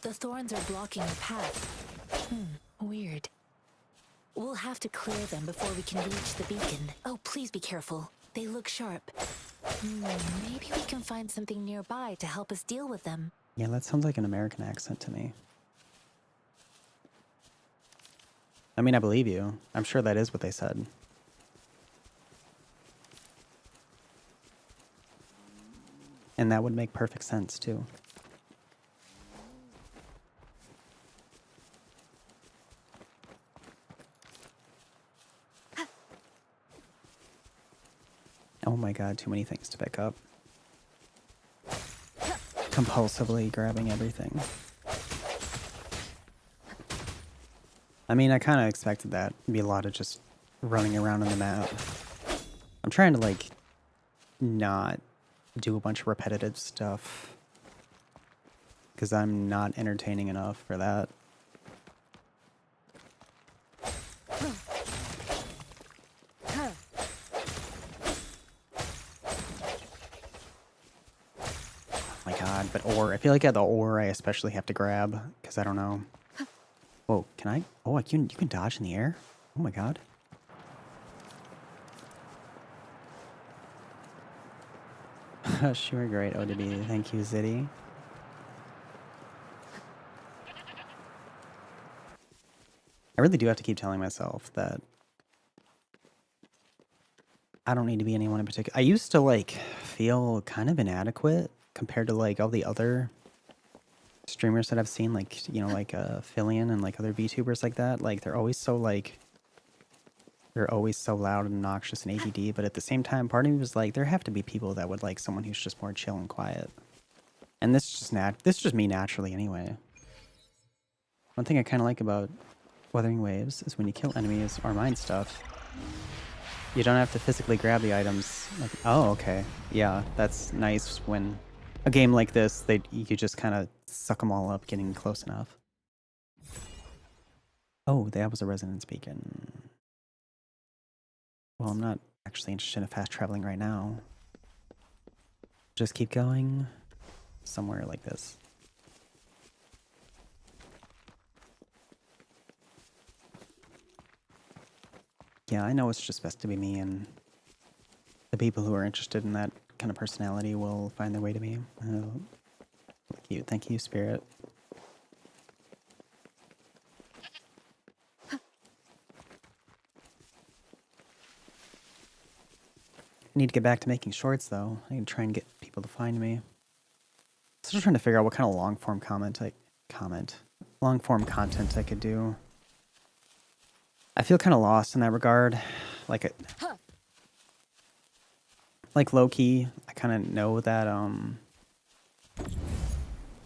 The thorns are blocking the path. Weird. We'll have to clear them before we can reach the beacon. Oh, please be careful. They look sharp. Maybe we can find something nearby to help us deal with them. Yeah, that sounds like an American accent to me. I mean, I believe you. I'm sure that is what they said. And that would make perfect sense, too. Oh my god, too many things to pick up. Compulsively grabbing everything. I mean, I kind of expected that. It'd be a lot of just running around on the map. I'm trying to, like, not do a bunch of repetitive stuff. Because I'm not entertaining enough for that. But ore, I feel like at the ore I especially have to grab, because I don't know. Whoa, can I? Oh, you can dodge in the air? Oh my god. Sure, great, ODB. Thank you, Zitty. I really do have to keep telling myself that I don't need to be anyone in particular. I used to, like, feel kind of inadequate compared to, like, all the other streamers that I've seen, like, you know, like Fillion and like other VTubers like that. Like, they're always so loud and obnoxious and ADD, but at the same time, part of me was like, there have to be people that would like someone who's just more chill and quiet. And this is just me naturally anyway. One thing I kind of like about Wuthering Waves is when you kill enemies or mine stuff, you don't have to physically grab the items. Like, oh, okay. Yeah, that's nice when a game like this, you could just kind of suck them all up getting close enough. Oh, that was a resonance beacon. Well, I'm not actually interested in fast traveling right now. Just keep going somewhere like this. Yeah, I know it's just best to be me, and the people who are interested in that kind of personality will find their way to me. cute. Thank you, Spirit. I need to get back to making shorts, though. I need to try and get people to find me. Still trying to figure out what kind of long-form long-form content I could do. I feel kind of lost in that regard. Like low-key, I kind of know that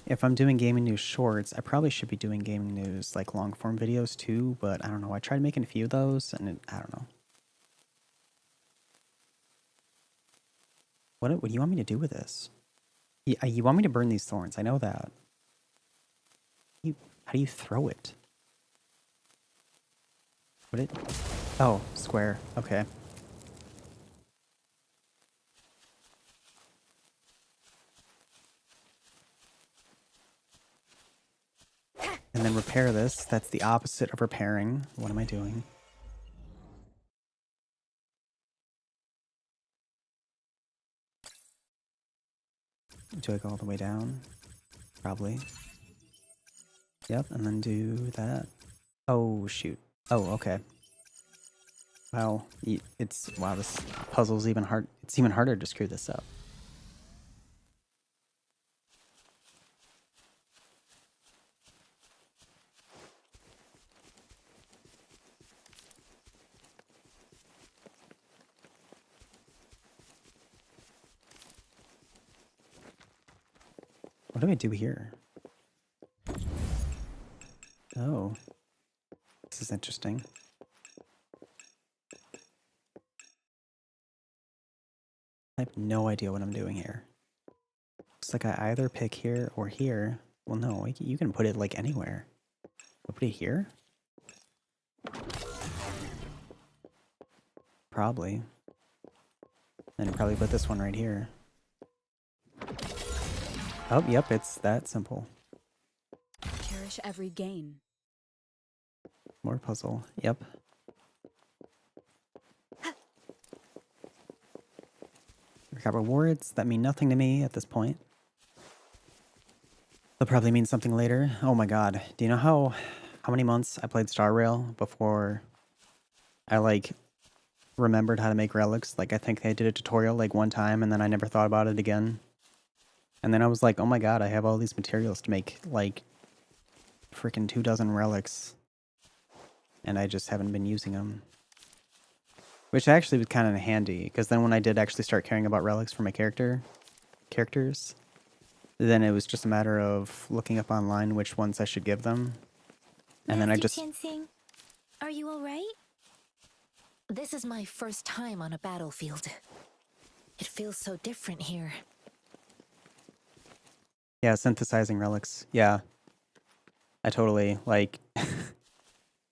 if I'm doing gaming news shorts, I probably should be doing gaming news like long-form videos too. But I don't know. I tried making a few of those, and I don't know. What do you want me to do with this? You want me to burn these thorns? I know that. How do you throw it? Oh, square. Okay. And then repair this. That's the opposite of repairing. What am I doing? Do I go all the way down? Probably. Yep, and then do that. Oh, shoot. Oh, okay. Wow, wow, this puzzle's even hard. It's even harder to screw this up. What do I do here? Oh. This is interesting. I have no idea what I'm doing here. Looks like I either pick here or here. Well, no, you can put it like anywhere. I'll put it here? Probably. Then probably put this one right here. Oh, yep, it's that simple. Cherish every gain. More puzzle. Yep. We got rewards that mean nothing to me at this point. They'll probably mean something later. Oh my god. Do you know how many months I played Star Rail before I like remembered how to make relics? Like I think they did a tutorial like one time and then I never thought about it again. And then I was like, oh my god, I have all these materials to make like freaking 24 relics. And I just haven't been using them. Which actually was kind of handy, because then when I did actually start caring about relics for my characters, then it was just a matter of looking up online which ones I should give them. And then I just... Tianxing, are you alright? This is my first time on a battlefield. It feels so different here. Yeah, synthesizing relics. Yeah. I totally, like...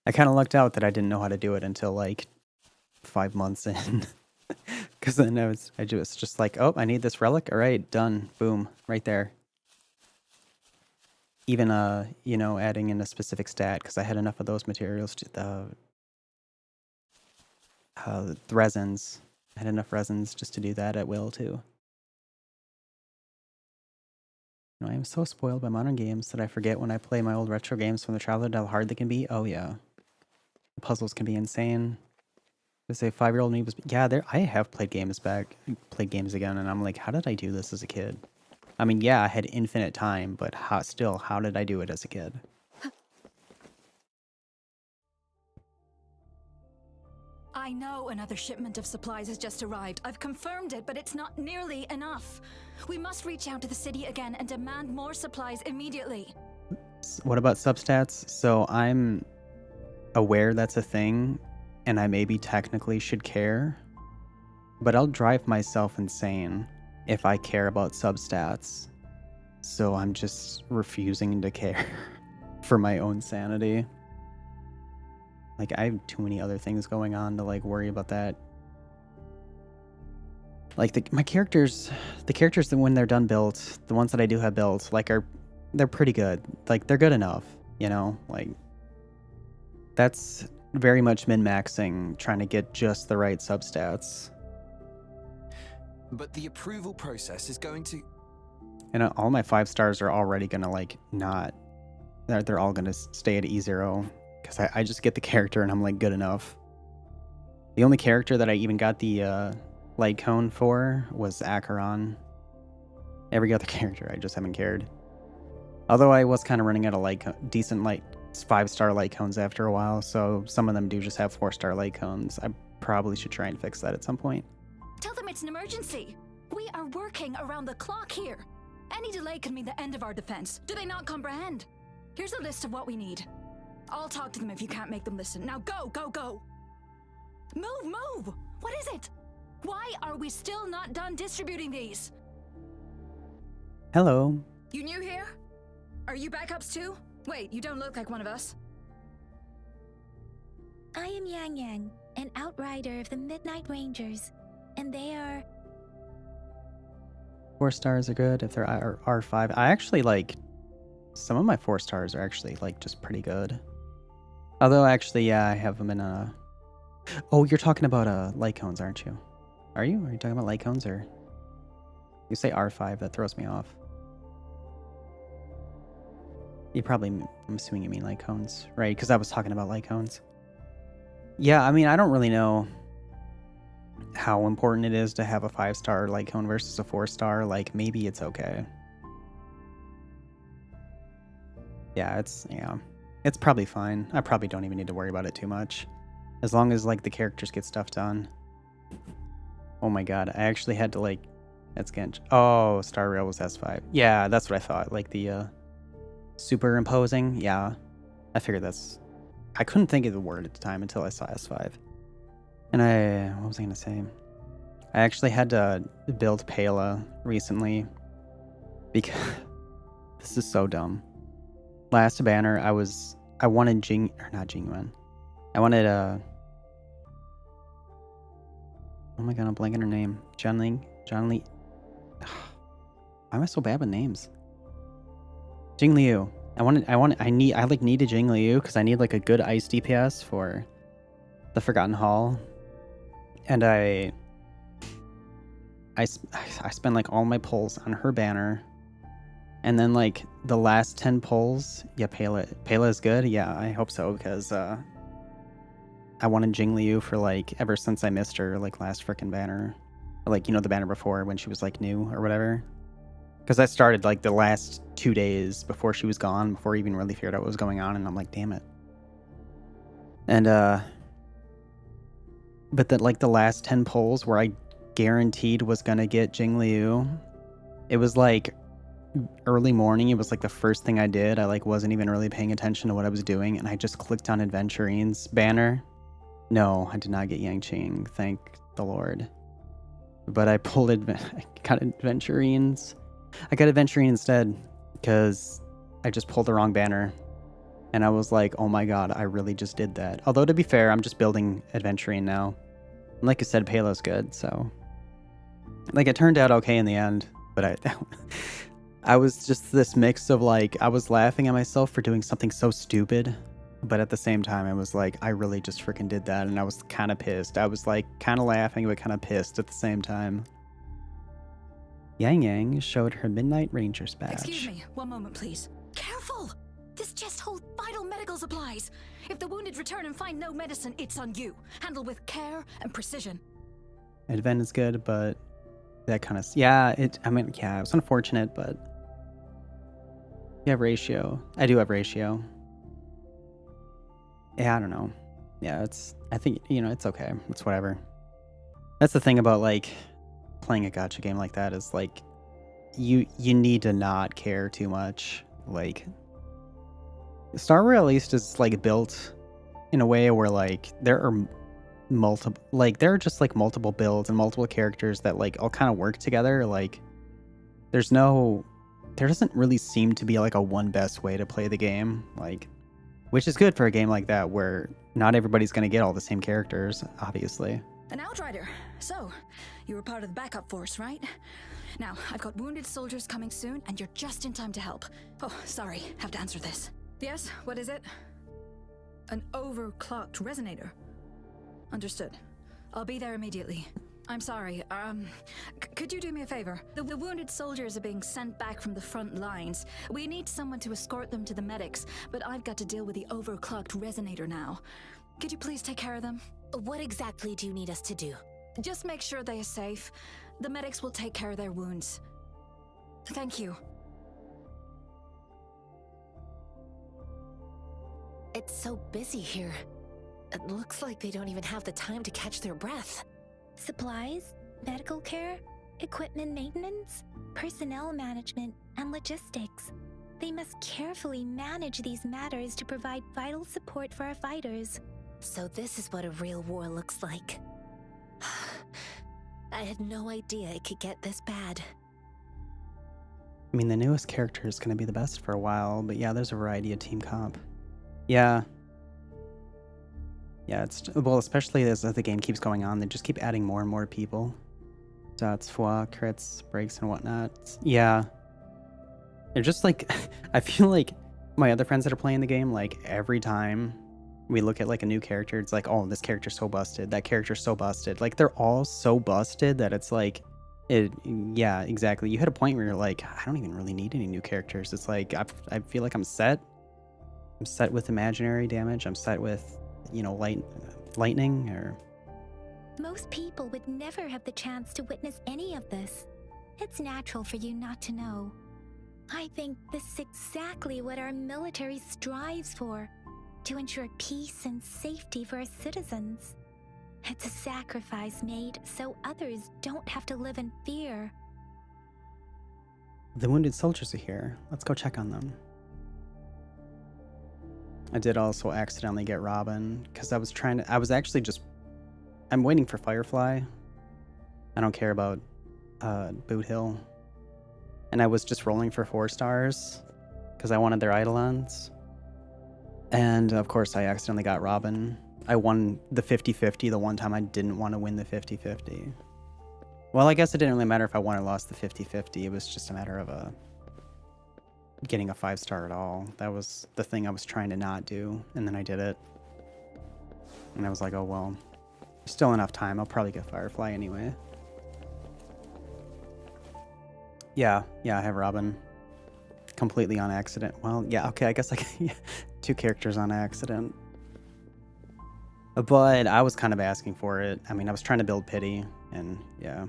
I kind of lucked out that I didn't know how to do it until, like, 5 months in. Because then I was just like, oh, I need this relic. All right, done. Boom. Right there. Even, you know, adding in a specific stat, because I had enough of those materials to, the resins. I had enough resins just to do that at will, too. You know, I am so spoiled by modern games that I forget when I play my old retro games from the childhood how hard they can be. Oh, yeah. The puzzles can be insane. They say 5-year-old me was... Yeah, I have played games again, and I'm like, how did I do this as a kid? I mean, yeah, I had infinite time, but how did I do it as a kid? I know another shipment of supplies has just arrived. I've confirmed it, but it's not nearly enough. We must reach out to the city again and demand more supplies immediately. What about substats? So I'm aware that's a thing, and I maybe technically should care, but I'll drive myself insane if I care about substats. So I'm just refusing to care for my own sanity. Like, I have too many other things going on to, like, worry about that. Like, the characters that when they're done built, the ones that I do have built, like, they're pretty good. Like, they're good enough, you know? Like, that's very much min-maxing, trying to get just the right substats. But the approval process is going to... And all my 5 stars are already gonna like not. They're all gonna stay at E0 because I just get the character and I'm like good enough. The only character that I even got the light cone for was Acheron. Every other character I just haven't cared. Although I was kind of running out of decent 5-star light cones after a while, so some of them do just have 4-star light cones. I probably should try and fix that at some point. Tell them it's an emergency. We are working around the clock here. Any delay could mean the end of our defense. Do they not comprehend? Here's a list of what we need. I'll talk to them if you can't make them listen. Now go, go, go! Move, move! What is it? Why are we still not done distributing these? Hello. You new here? Are you backups too? Wait, you don't look like one of us. I am Yang Yang, an outrider of the Midnight Rangers, and they are... 4 stars are good if they're R5. I actually like... Some of my 4 stars are actually like just pretty good. Although actually, yeah, I have them in a... Oh, you're talking about light cones, aren't you? Are you? Are you talking about light cones or... You say R5, that throws me off. You probably, I'm assuming you mean light cones, right? Because I was talking about light cones. Yeah, I mean, I don't really know how important it is to have a 5-star light cone versus a 4-star. Like, maybe it's okay. Yeah, it's probably fine. I probably don't even need to worry about it too much. As long as, like, the characters get stuff done. Oh my god, I actually had to, like... That's Gench. Oh, Star Rail was S5. Yeah, that's what I thought. Like, the, superimposing? Yeah. I figured that's... I couldn't think of the word at the time until I saw S5. And what was I gonna say? I actually had to build Pela recently. Because... This is so dumb. Last banner, I wanted not Jingyuan. I wanted, oh my god, I'm blanking her name. John Li. Why am I so bad with names? Jing Liu. I needed Jing Liu because I need like a good ice DPS for the Forgotten Hall. And I spent like all my pulls on her banner. And then like the last 10 pulls, yeah, Pela is good. Yeah, I hope so because I wanted Jing Liu for like ever since I missed her like last frickin' banner. Or, like, you know, the banner before when she was like new or whatever. Because I started like the last 2 days before she was gone, before I even really figured out what was going on, and I'm like, damn it. And but that like the last 10 pulls where I guaranteed was gonna get Jing Liu, it was like early morning. It was like the first thing I did. I like wasn't even really paying attention to what I was doing, and I just clicked on Adventurine's banner. No, I did not get Yangqing, thank the Lord. But I got Adventurines. I got Adventurine instead because I just pulled the wrong banner. And I was like, oh my god, I really just did that. Although, to be fair, I'm just building Adventurine now. And like I said, Pela's good, so... Like, it turned out okay in the end. But I was just this mix of, like, I was laughing at myself for doing something so stupid. But at the same time, I was like, I really just freaking did that. And I was kind of pissed. I was, like, kind of laughing, but kind of pissed at the same time. Yang Yang showed her Midnight Ranger's badge. Excuse me, one moment, please. Careful! This chest holds vital medical supplies. If the wounded return and find no medicine, it's on you. Handle with care and precision. Advent is good, but that kind of... Yeah, it was unfortunate, but... You have ratio. I do have ratio. Yeah, I don't know. Yeah, I think, you know, it's okay. It's whatever. That's the thing about, like, playing a gacha game like that is, like, you need to not care too much. Like, Star Rail at least is, like, built in a way where, like, there are just, like, multiple builds and multiple characters that, like, all kind of work together. Like, there doesn't really seem to be, like, a one best way to play the game. Like, which is good for a game like that, where not everybody's going to get all the same characters, obviously. An outrider. So, you were part of the backup force, right? Now, I've got wounded soldiers coming soon, and you're just in time to help. Oh, sorry, have to answer this. Yes, what is it? An overclocked resonator. Understood. I'll be there immediately. I'm sorry. Could you do me a favor? The wounded soldiers are being sent back from the front lines. We need someone to escort them to the medics, but I've got to deal with the overclocked resonator now. Could you please take care of them? What exactly do you need us to do? Just make sure they are safe. The medics will take care of their wounds. Thank you. It's so busy here. It looks like they don't even have the time to catch their breath. Supplies, medical care, equipment maintenance, personnel management, and logistics. They must carefully manage these matters to provide vital support for our fighters. So this is what a real war looks like. I had no idea it could get this bad. I mean, the newest character is going to be the best for a while, but yeah, there's a variety of team comp. Yeah. Yeah, well, especially as the game keeps going on, they just keep adding more and more people. Dots, foi, crits, breaks, and whatnot. Yeah. They're just like, I feel like my other friends that are playing the game, like every time we look at like a new character, it's like, oh, this character's so busted, that character's so busted. Like they're all so busted that it's like, yeah, exactly. You hit a point where you're like, I don't even really need any new characters. It's like, I feel like I'm set. I'm set with imaginary damage. I'm set with, you know, lightning or... Most people would never have the chance to witness any of this. It's natural for you not to know. I think this is exactly what our military strives for, to ensure peace and safety for our citizens. It's a sacrifice made so others don't have to live in fear. The wounded soldiers are here. Let's go check on them. I did also accidentally get Robin, because I'm waiting for Firefly. I don't care about Boot Hill. And I was just rolling for 4 stars, because I wanted their Eidolons. And of course I accidentally got Robin. I won the 50-50 the one time I didn't want to win the 50-50. Well, I guess it didn't really matter if I won or lost the 50-50. It was just a matter of getting a 5-star at all. That was the thing I was trying to not do, and then I did it. And I was like, oh well, there's still enough time. I'll probably get Firefly anyway. Yeah, I have Robin. Completely on accident. Well, yeah, okay, I guess I can, yeah, 2 characters on accident. But I was kind of asking for it. I mean, I was trying to build pity, and yeah,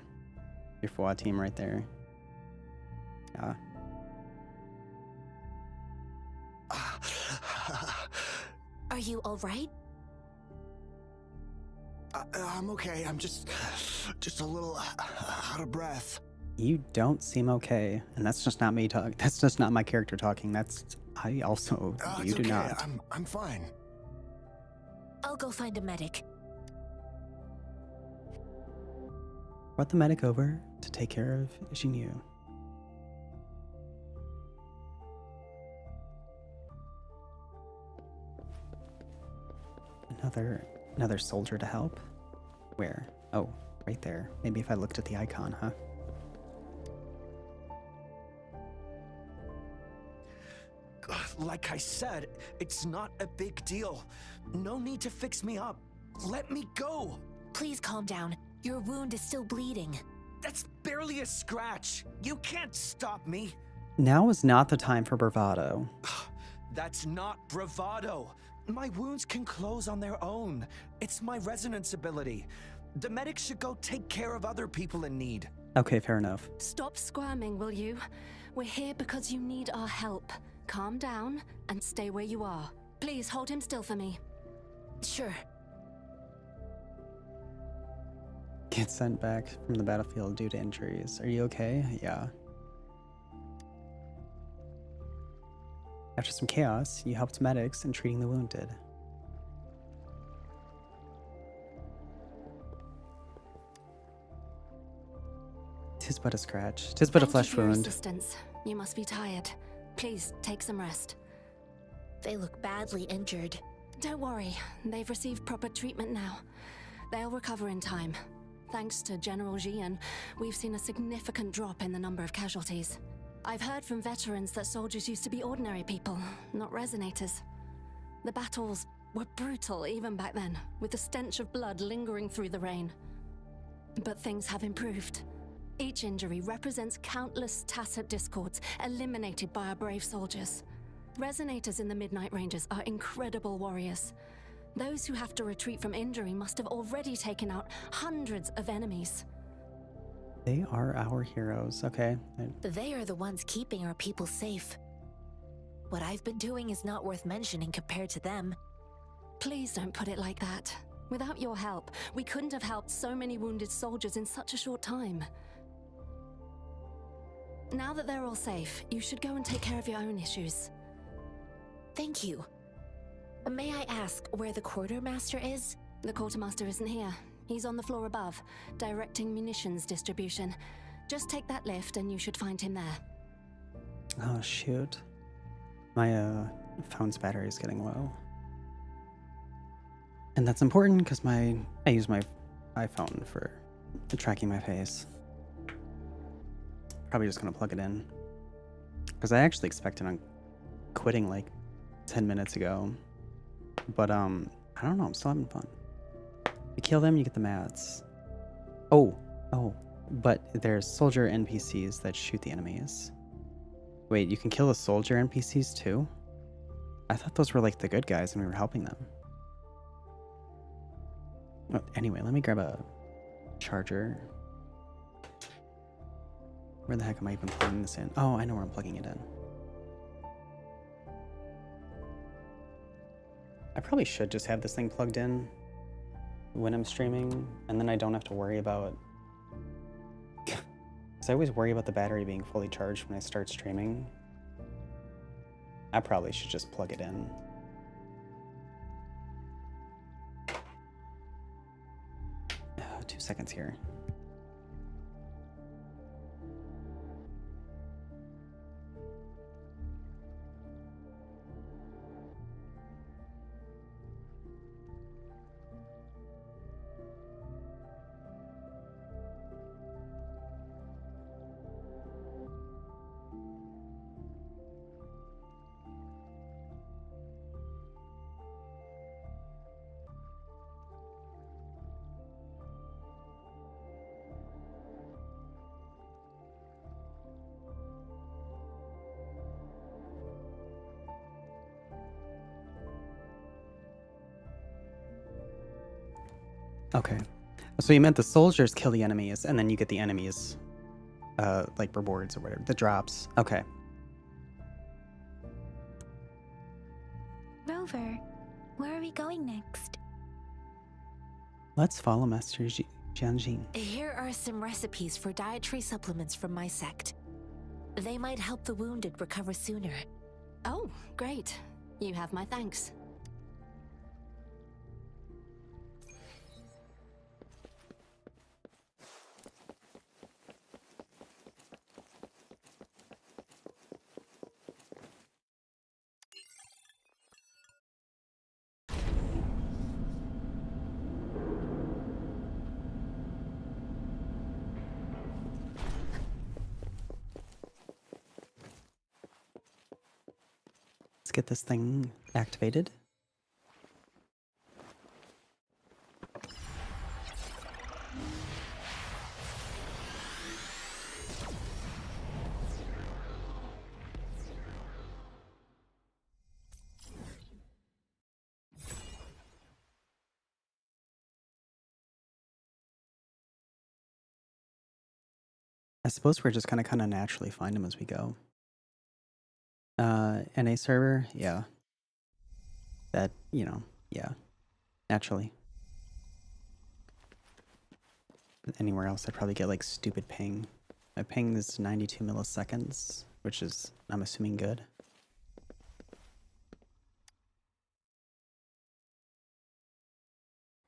your FOA team right there. Yeah. Are you all right? I'm okay. I'm just a little out of breath. You don't seem okay, and that's just not me talking. That's just not my character talking. I also. You do okay. not. I'm fine. I'll go find a medic. Brought the medic over to take care of Jinyu. Another soldier to help? Where? Oh, right there. Maybe if I looked at the icon, huh? Like I said, it's not a big deal. No need to fix me up. Let me go. Please calm down. Your wound is still bleeding. That's barely a scratch. You can't stop me. Now is not the time for bravado. That's not bravado. My wounds can close on their own. It's my resonance ability. The medics should go take care of other people in need. Okay, fair enough. Stop squirming, will you? We're here because you need our help. Calm down and stay where you are. Please hold him still for me. Sure. Get sent back from the battlefield due to injuries. Are you okay? Yeah. After some chaos, you helped medics in treating the wounded. Tis but a scratch. Tis but a flesh wound. Assistance. You must be tired. Please take some rest. They look badly injured. Don't worry. They've received proper treatment now. They'll recover in time. Thanks to General Jian, we've seen a significant drop in the number of casualties. I've heard from veterans that soldiers used to be ordinary people, not resonators. The battles were brutal even back then, with the stench of blood lingering through the rain. But things have improved. Each injury represents countless tacit discords eliminated by our brave soldiers. Resonators in the Midnight Rangers are incredible warriors. Those who have to retreat from injury must have already taken out hundreds of enemies. They are our heroes, okay. They are the ones keeping our people safe. What I've been doing is not worth mentioning compared to them. Please don't put it like that. Without your help, we couldn't have helped so many wounded soldiers in such a short time. Now that they're all safe, you should go and take care of your own issues. Thank you. May I ask where the quartermaster is? The quartermaster isn't here. He's on the floor above, directing munitions distribution. Just take that lift and you should find him there. Oh, shoot. My phone's battery is getting low. And that's important because I use my iPhone for tracking my face. Probably just gonna plug it in. Because I actually expected on quitting like 10 minutes ago. But I don't know, I'm still having fun. You kill them, you get the mats. Oh, but there's soldier NPCs that shoot the enemies. Wait, you can kill the soldier NPCs too? I thought those were like the good guys and we were helping them. Oh, anyway, let me grab a charger. Where the heck am I even plugging this in? Oh, I know where I'm plugging it in. I probably should just have this thing plugged in when I'm streaming, and then I don't have to worry about... Because I always worry about the battery being fully charged when I start streaming. I probably should just plug it in. 2 seconds here. Okay. So you meant the soldiers kill the enemies, and then you get the enemies, like rewards or whatever, the drops. Okay. Rover, where are we going next? Let's follow Master Jianjing. Here are some recipes for dietary supplements from my sect. They might help the wounded recover sooner. Oh, great. You have my thanks. Let's get this thing activated. I suppose we're just gonna kind of naturally find them as we go. NA server, yeah. That, you know, yeah. Naturally. Anywhere else, I'd probably get like stupid ping. My ping is 92 milliseconds, which is, I'm assuming, good.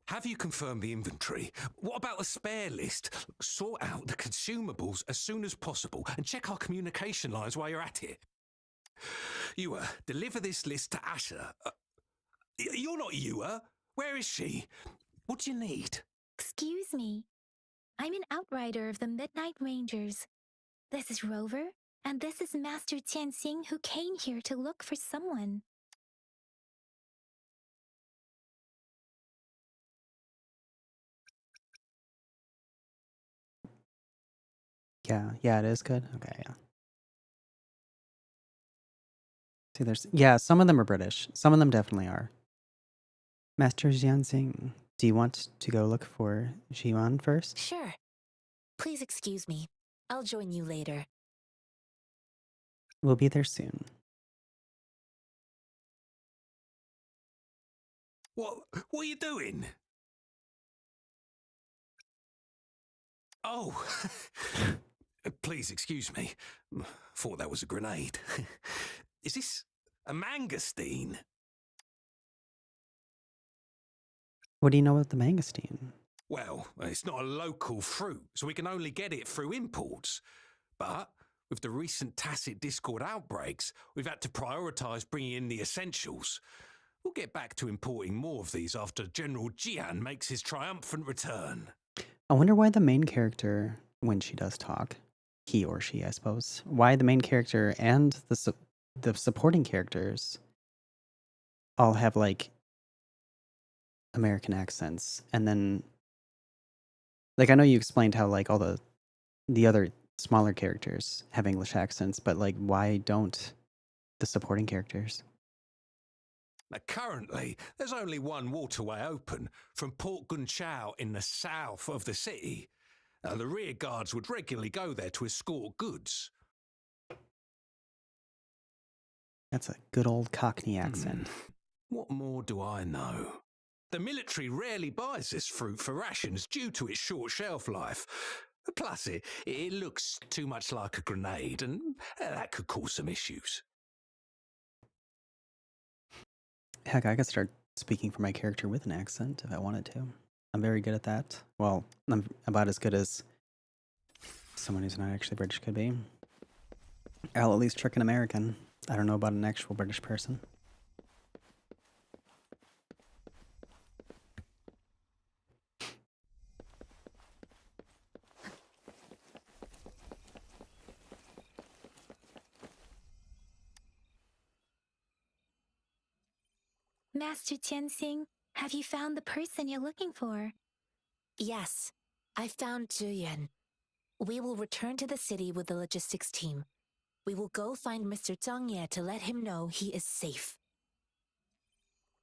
Have you confirmed the inventory? What about the spare list? Sort out the consumables as soon as possible and check our communication lines while you're at it. You, deliver this list to Asher. You're not Ewa. Where is she? What do you need? Excuse me. I'm an outrider of the Midnight Rangers. This is Rover, and this is Master Tianxing, who came here to look for someone. Yeah, it is good. Okay, yeah. See, yeah, some of them are British. Some of them definitely are. Master Jianxing, do you want to go look for Jiwan first? Sure. Please excuse me. I'll join you later. We'll be there soon. What are you doing? Oh, please excuse me. Thought that was a grenade. Is this a mangosteen? What do you know about the mangosteen? Well, it's not a local fruit, so we can only get it through imports. But with the recent tacit discord outbreaks, we've had to prioritize bringing in the essentials. We'll get back to importing more of these after General Jian makes his triumphant return. I wonder why the main character, when she does talk, he or she, I suppose, why the main character and the supporting characters all have like American accents, and then like I know you explained how like all the other smaller characters have English accents, but like why don't the supporting characters? Now, currently, there's only one waterway open from Port Gunchao in the south of the city. The rear guards would regularly go there to escort goods. That's a good old Cockney accent. What more do I know? The military rarely buys this fruit for rations due to its short shelf life. Plus, it looks too much like a grenade, and that could cause some issues. Heck, I could start speaking for my character with an accent if I wanted to. I'm very good at that. Well, I'm about as good as someone who's not actually British could be. I'll at least trick an American. I don't know about an actual British person. Master Tianxing, have you found the person you're looking for? Yes, I found Zhiyuan. We will return to the city with the logistics team. We will go find Mr. Zhang Ye to let him know he is safe.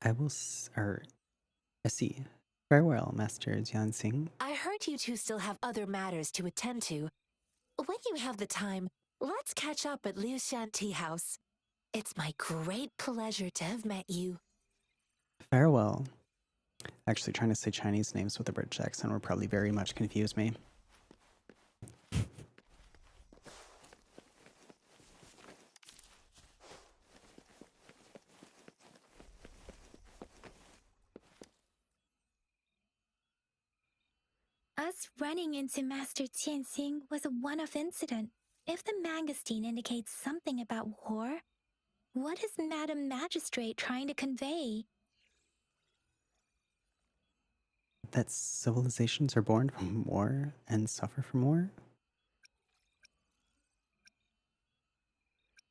I will I see. Farewell, Master Jianxing. I heard you two still have other matters to attend to. When you have the time, let's catch up at Liu Shan Tea House. It's my great pleasure to have met you. Farewell. Actually, trying to say Chinese names with a British accent would probably very much confuse me. Us running into Master Tianxing was a one-off incident. If the mangosteen indicates something about war, what is Madam Magistrate trying to convey? That civilizations are born from war and suffer from war?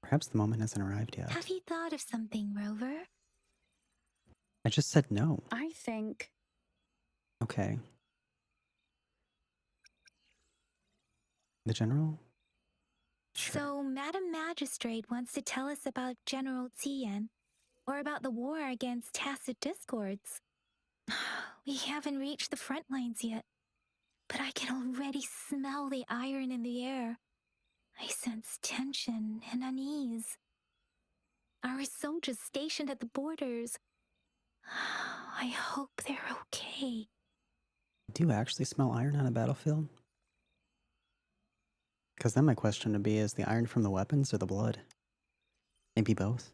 Perhaps the moment hasn't arrived yet. Have you thought of something, Rover? I just said no. I think... Okay. The general? Sure. So, Madam Magistrate wants to tell us about General Tian, or about the war against tacit discords. We haven't reached the front lines yet, but I can already smell the iron in the air. I sense tension and unease. Our soldiers stationed at the borders. I hope they're okay. Do you actually smell iron on a battlefield? Because then my question would be, is the iron from the weapons or the blood? Maybe both.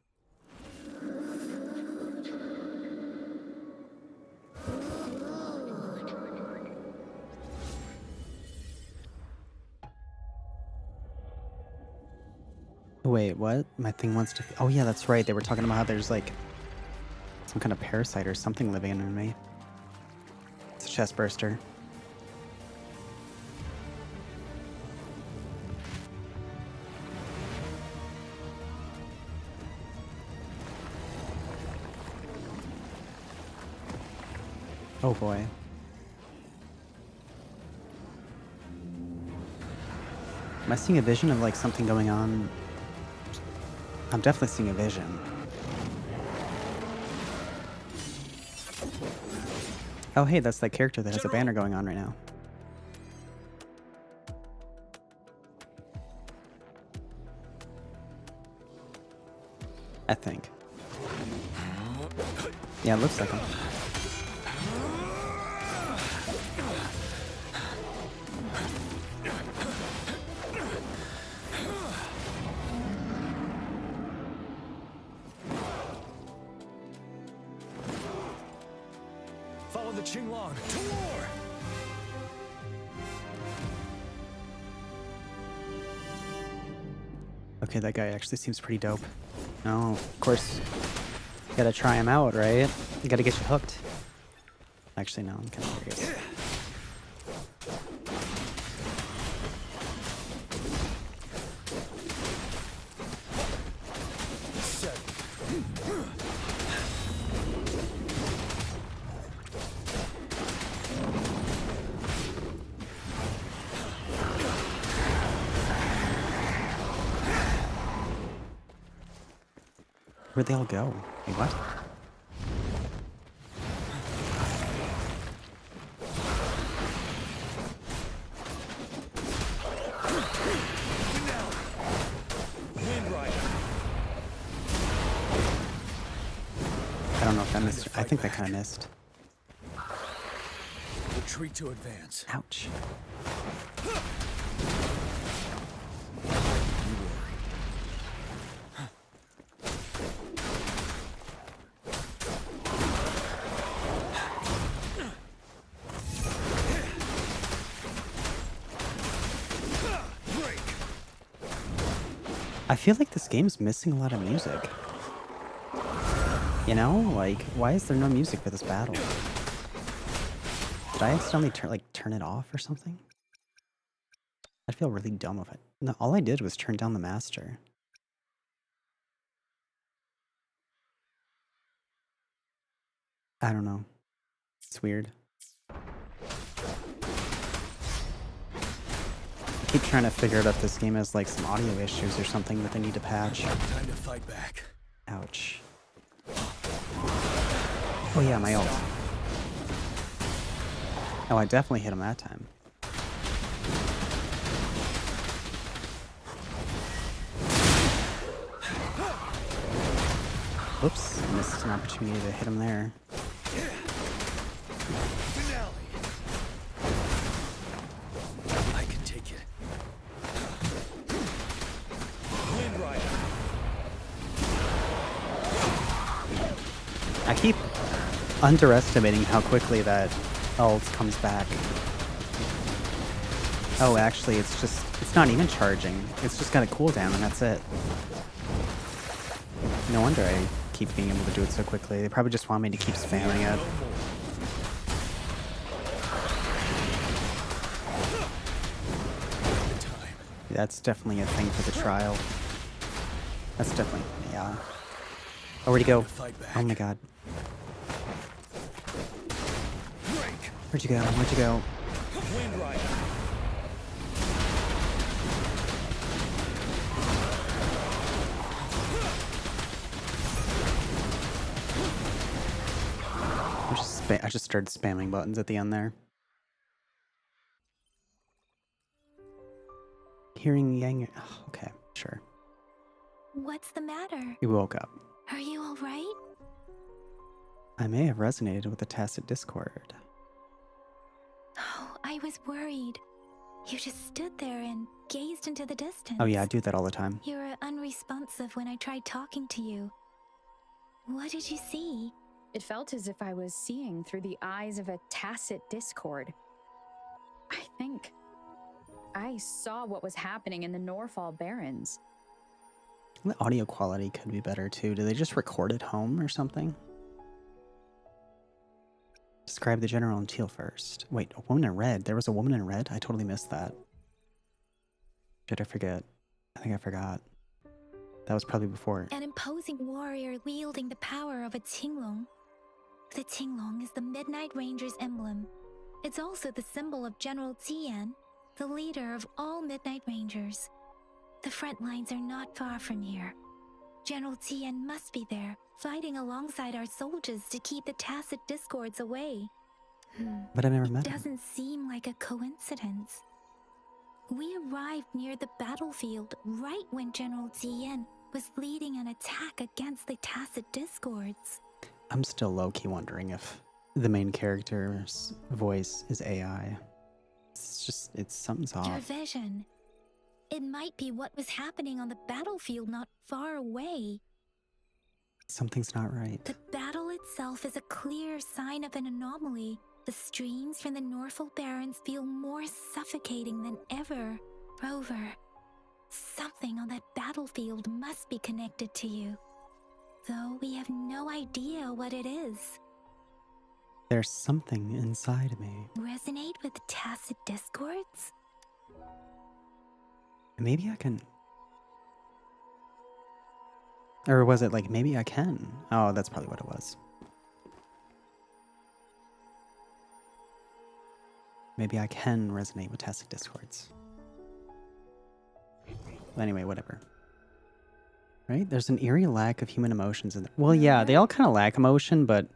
Wait, what? My thing wants to... Oh yeah, that's right. They were talking about how there's like some kind of parasite or something living in me. It's a chest burster. Oh boy. Am I seeing a vision of like something going on? I'm definitely seeing a vision. Oh hey, that's that character that has a banner going on right now. I think. Yeah, it looks like him. Follow the Qinglong to war! Okay, that guy actually seems pretty dope. No, of course, you gotta try him out, right? You gotta get you hooked. Actually, no, I'm kind of curious. Where'd they all go? Wait, what? I don't know if that missed. I think that kind of missed. Retreat to advance. Ouch. I feel like this game's missing a lot of music. You know, like, why is there no music for this battle? Did I accidentally turn it off or something? I feel really dumb if no, all I did was turn down the master. I don't know. It's weird. I keep trying to figure out if this game has like some audio issues or something that they need to patch. Time to fight back. Ouch. Oh yeah, my ult. Oh, I definitely hit him that time. Whoops, I missed an opportunity to hit him there. I can take it. Wind Rider. I keep underestimating how quickly that ult comes back. Oh, actually, it's not even charging. It's just got a cooldown and that's it. No wonder I keep being able to do it so quickly. They probably just want me to keep spamming it. That's definitely a thing for the trial. That's definitely, yeah. Oh, where'd he go? Oh my god. Where'd you go? Where'd you go? Wind Rider. I just started spamming buttons at the end there. Hearing Yang. Oh, okay, sure. What's the matter? He woke up. Are you all right? I may have resonated with the tacit discord. Oh, I was worried. You just stood there and gazed into the distance. Oh yeah, I do that all the time. You were unresponsive when I tried talking to you. What did you see? It felt as if I was seeing through the eyes of a tacit discord. I think I saw what was happening in the Norfall Barrens. The audio quality could be better too. Do they just record at home or something? Describe the general in teal first. Wait, a woman in red. There was a woman in red? I totally missed that. Did I forget? I think I forgot. That was probably before. An imposing warrior wielding the power of a Qinglong. The Qinglong is the Midnight Ranger's emblem. It's also the symbol of General Tian. the leader of all Midnight Rangers. The front lines are not far from here. General Tien must be there, fighting alongside our soldiers to keep the Tacit Discords away. But I've never met It him. doesn't seem like a coincidence. We arrived near the battlefield right when General Tien was leading an attack against the Tacit Discords. I'm still low-key wondering if the main character's voice is AI. Something's off. Your vision. It might be what was happening on the battlefield not far away. Something's not right. The battle itself is a clear sign of an anomaly. The streams from the Norfolk Barrens feel more suffocating than ever. Rover, something on that battlefield must be connected to you, though we have no idea what it is. There's something inside me. Resonate with Tacit Discords? Maybe I can... Or was it like, maybe I can? Oh, that's probably what it was. Maybe I can resonate with Tacit Discords. But anyway, whatever. Right? There's an eerie lack of human emotions in there. Well, yeah, they all kind of lack emotion, but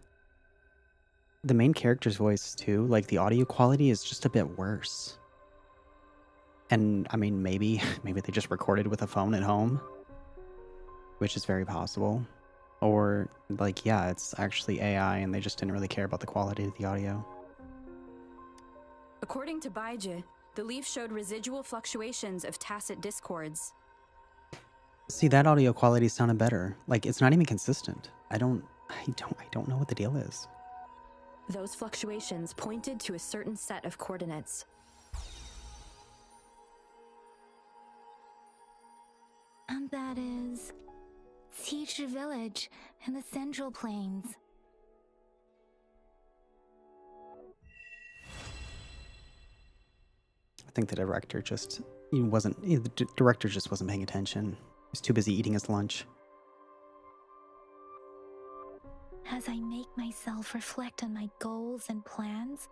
the main character's voice too, like the audio quality is just a bit worse. And I mean, maybe they just recorded with a phone at home, which is very possible. Or like, yeah, it's actually AI and they just didn't really care about the quality of the audio. According to Baiji, the leaf showed residual fluctuations of Tacit Discords. See, that audio quality sounded better. Like, it's not even consistent. I don't know what the deal is. Those fluctuations pointed to a certain set of coordinates. And that is Teacher Village in the Central Plains. I think the director just wasn't paying attention. He was too busy eating his lunch. As I make myself reflect on my goals and plans,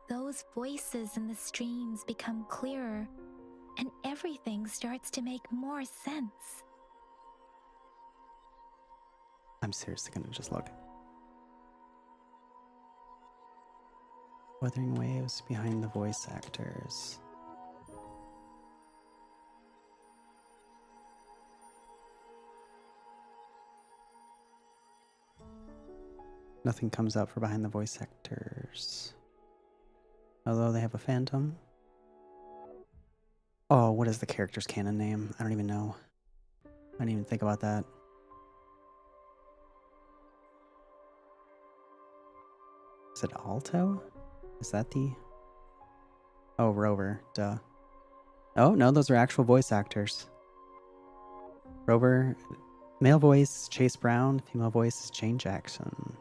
those voices in the streams become clearer, and everything starts to make more sense. I'm seriously gonna just look. Wuthering Waves behind the voice actors. Nothing comes up for behind the voice actors. Although they have a phantom. Oh, what is the character's canon name? I don't even know. I didn't even think about that. Is it Alto? Is that the... Oh, Rover. Duh. Oh, no, those are actual voice actors. Rover, male voice, Chase Brown. Female voice is Jane Jackson.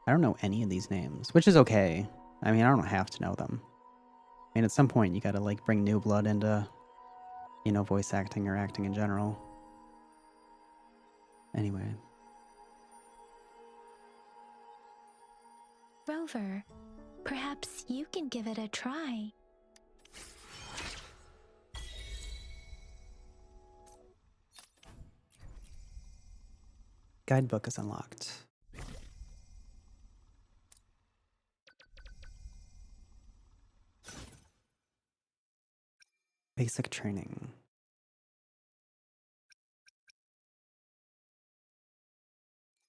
I don't know any of these names, which is okay. I mean, I don't have to know them. I mean, at some point, you gotta, like, bring new blood into, you know, voice acting or acting in general. Anyway. Rover, perhaps you can give it a try. Guidebook is unlocked. Basic training.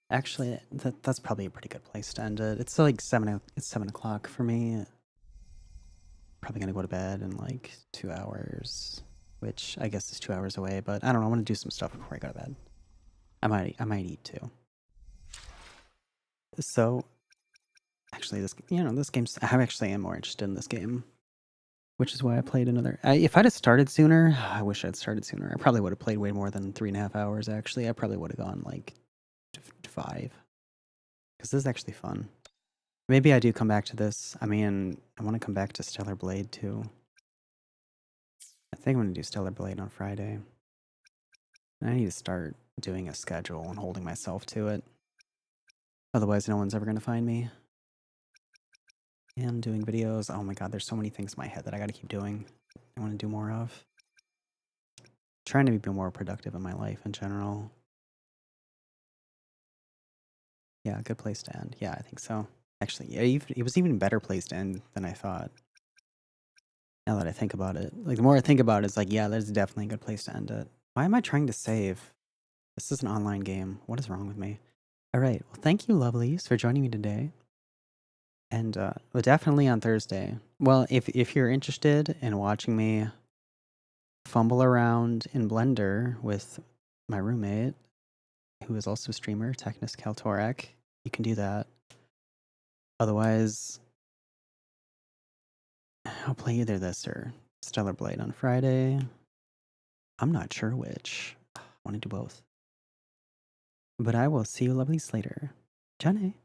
Actually, that's probably a pretty good place to end it. It's like 7 o'clock for me. Probably gonna go to bed in like 2 hours, which I guess is 2 hours away, but I don't know, I want to do some stuff before I go to bed. I might eat too. So actually this game's, I actually am more interested in this game, which is why I played another. If I'd have started sooner, I wish I'd started sooner. I probably would have played way more than 3.5 hours. Actually, I probably would have gone like to 5, because this is actually fun. Maybe I do come back to this. I mean, I want to come back to Stellar Blade too. I think I'm gonna do Stellar Blade on Friday. And I need to start doing a schedule and holding myself to it. Otherwise, no one's ever gonna find me And doing videos. Oh my god, there's so many things in my head that I gotta keep doing. I want to do more of. Trying to be more productive in my life in general. Yeah, good place to end. Yeah, I think so. Actually, yeah, it was even a better place to end than I thought. Now that I think about it. Like, the more I think about it, it's like, yeah, that's definitely a good place to end it. Why am I trying to save? This is an online game. What is wrong with me? All right. Well, thank you, lovelies, for joining me today. And well, definitely on Thursday. Well, if you're interested in watching me fumble around in Blender with my roommate, who is also a streamer, Technis Kaltorek, you can do that. Otherwise, I'll play either this or Stellar Blade on Friday. I'm not sure which. I want to do both. But I will see you lovelies later. Jenny.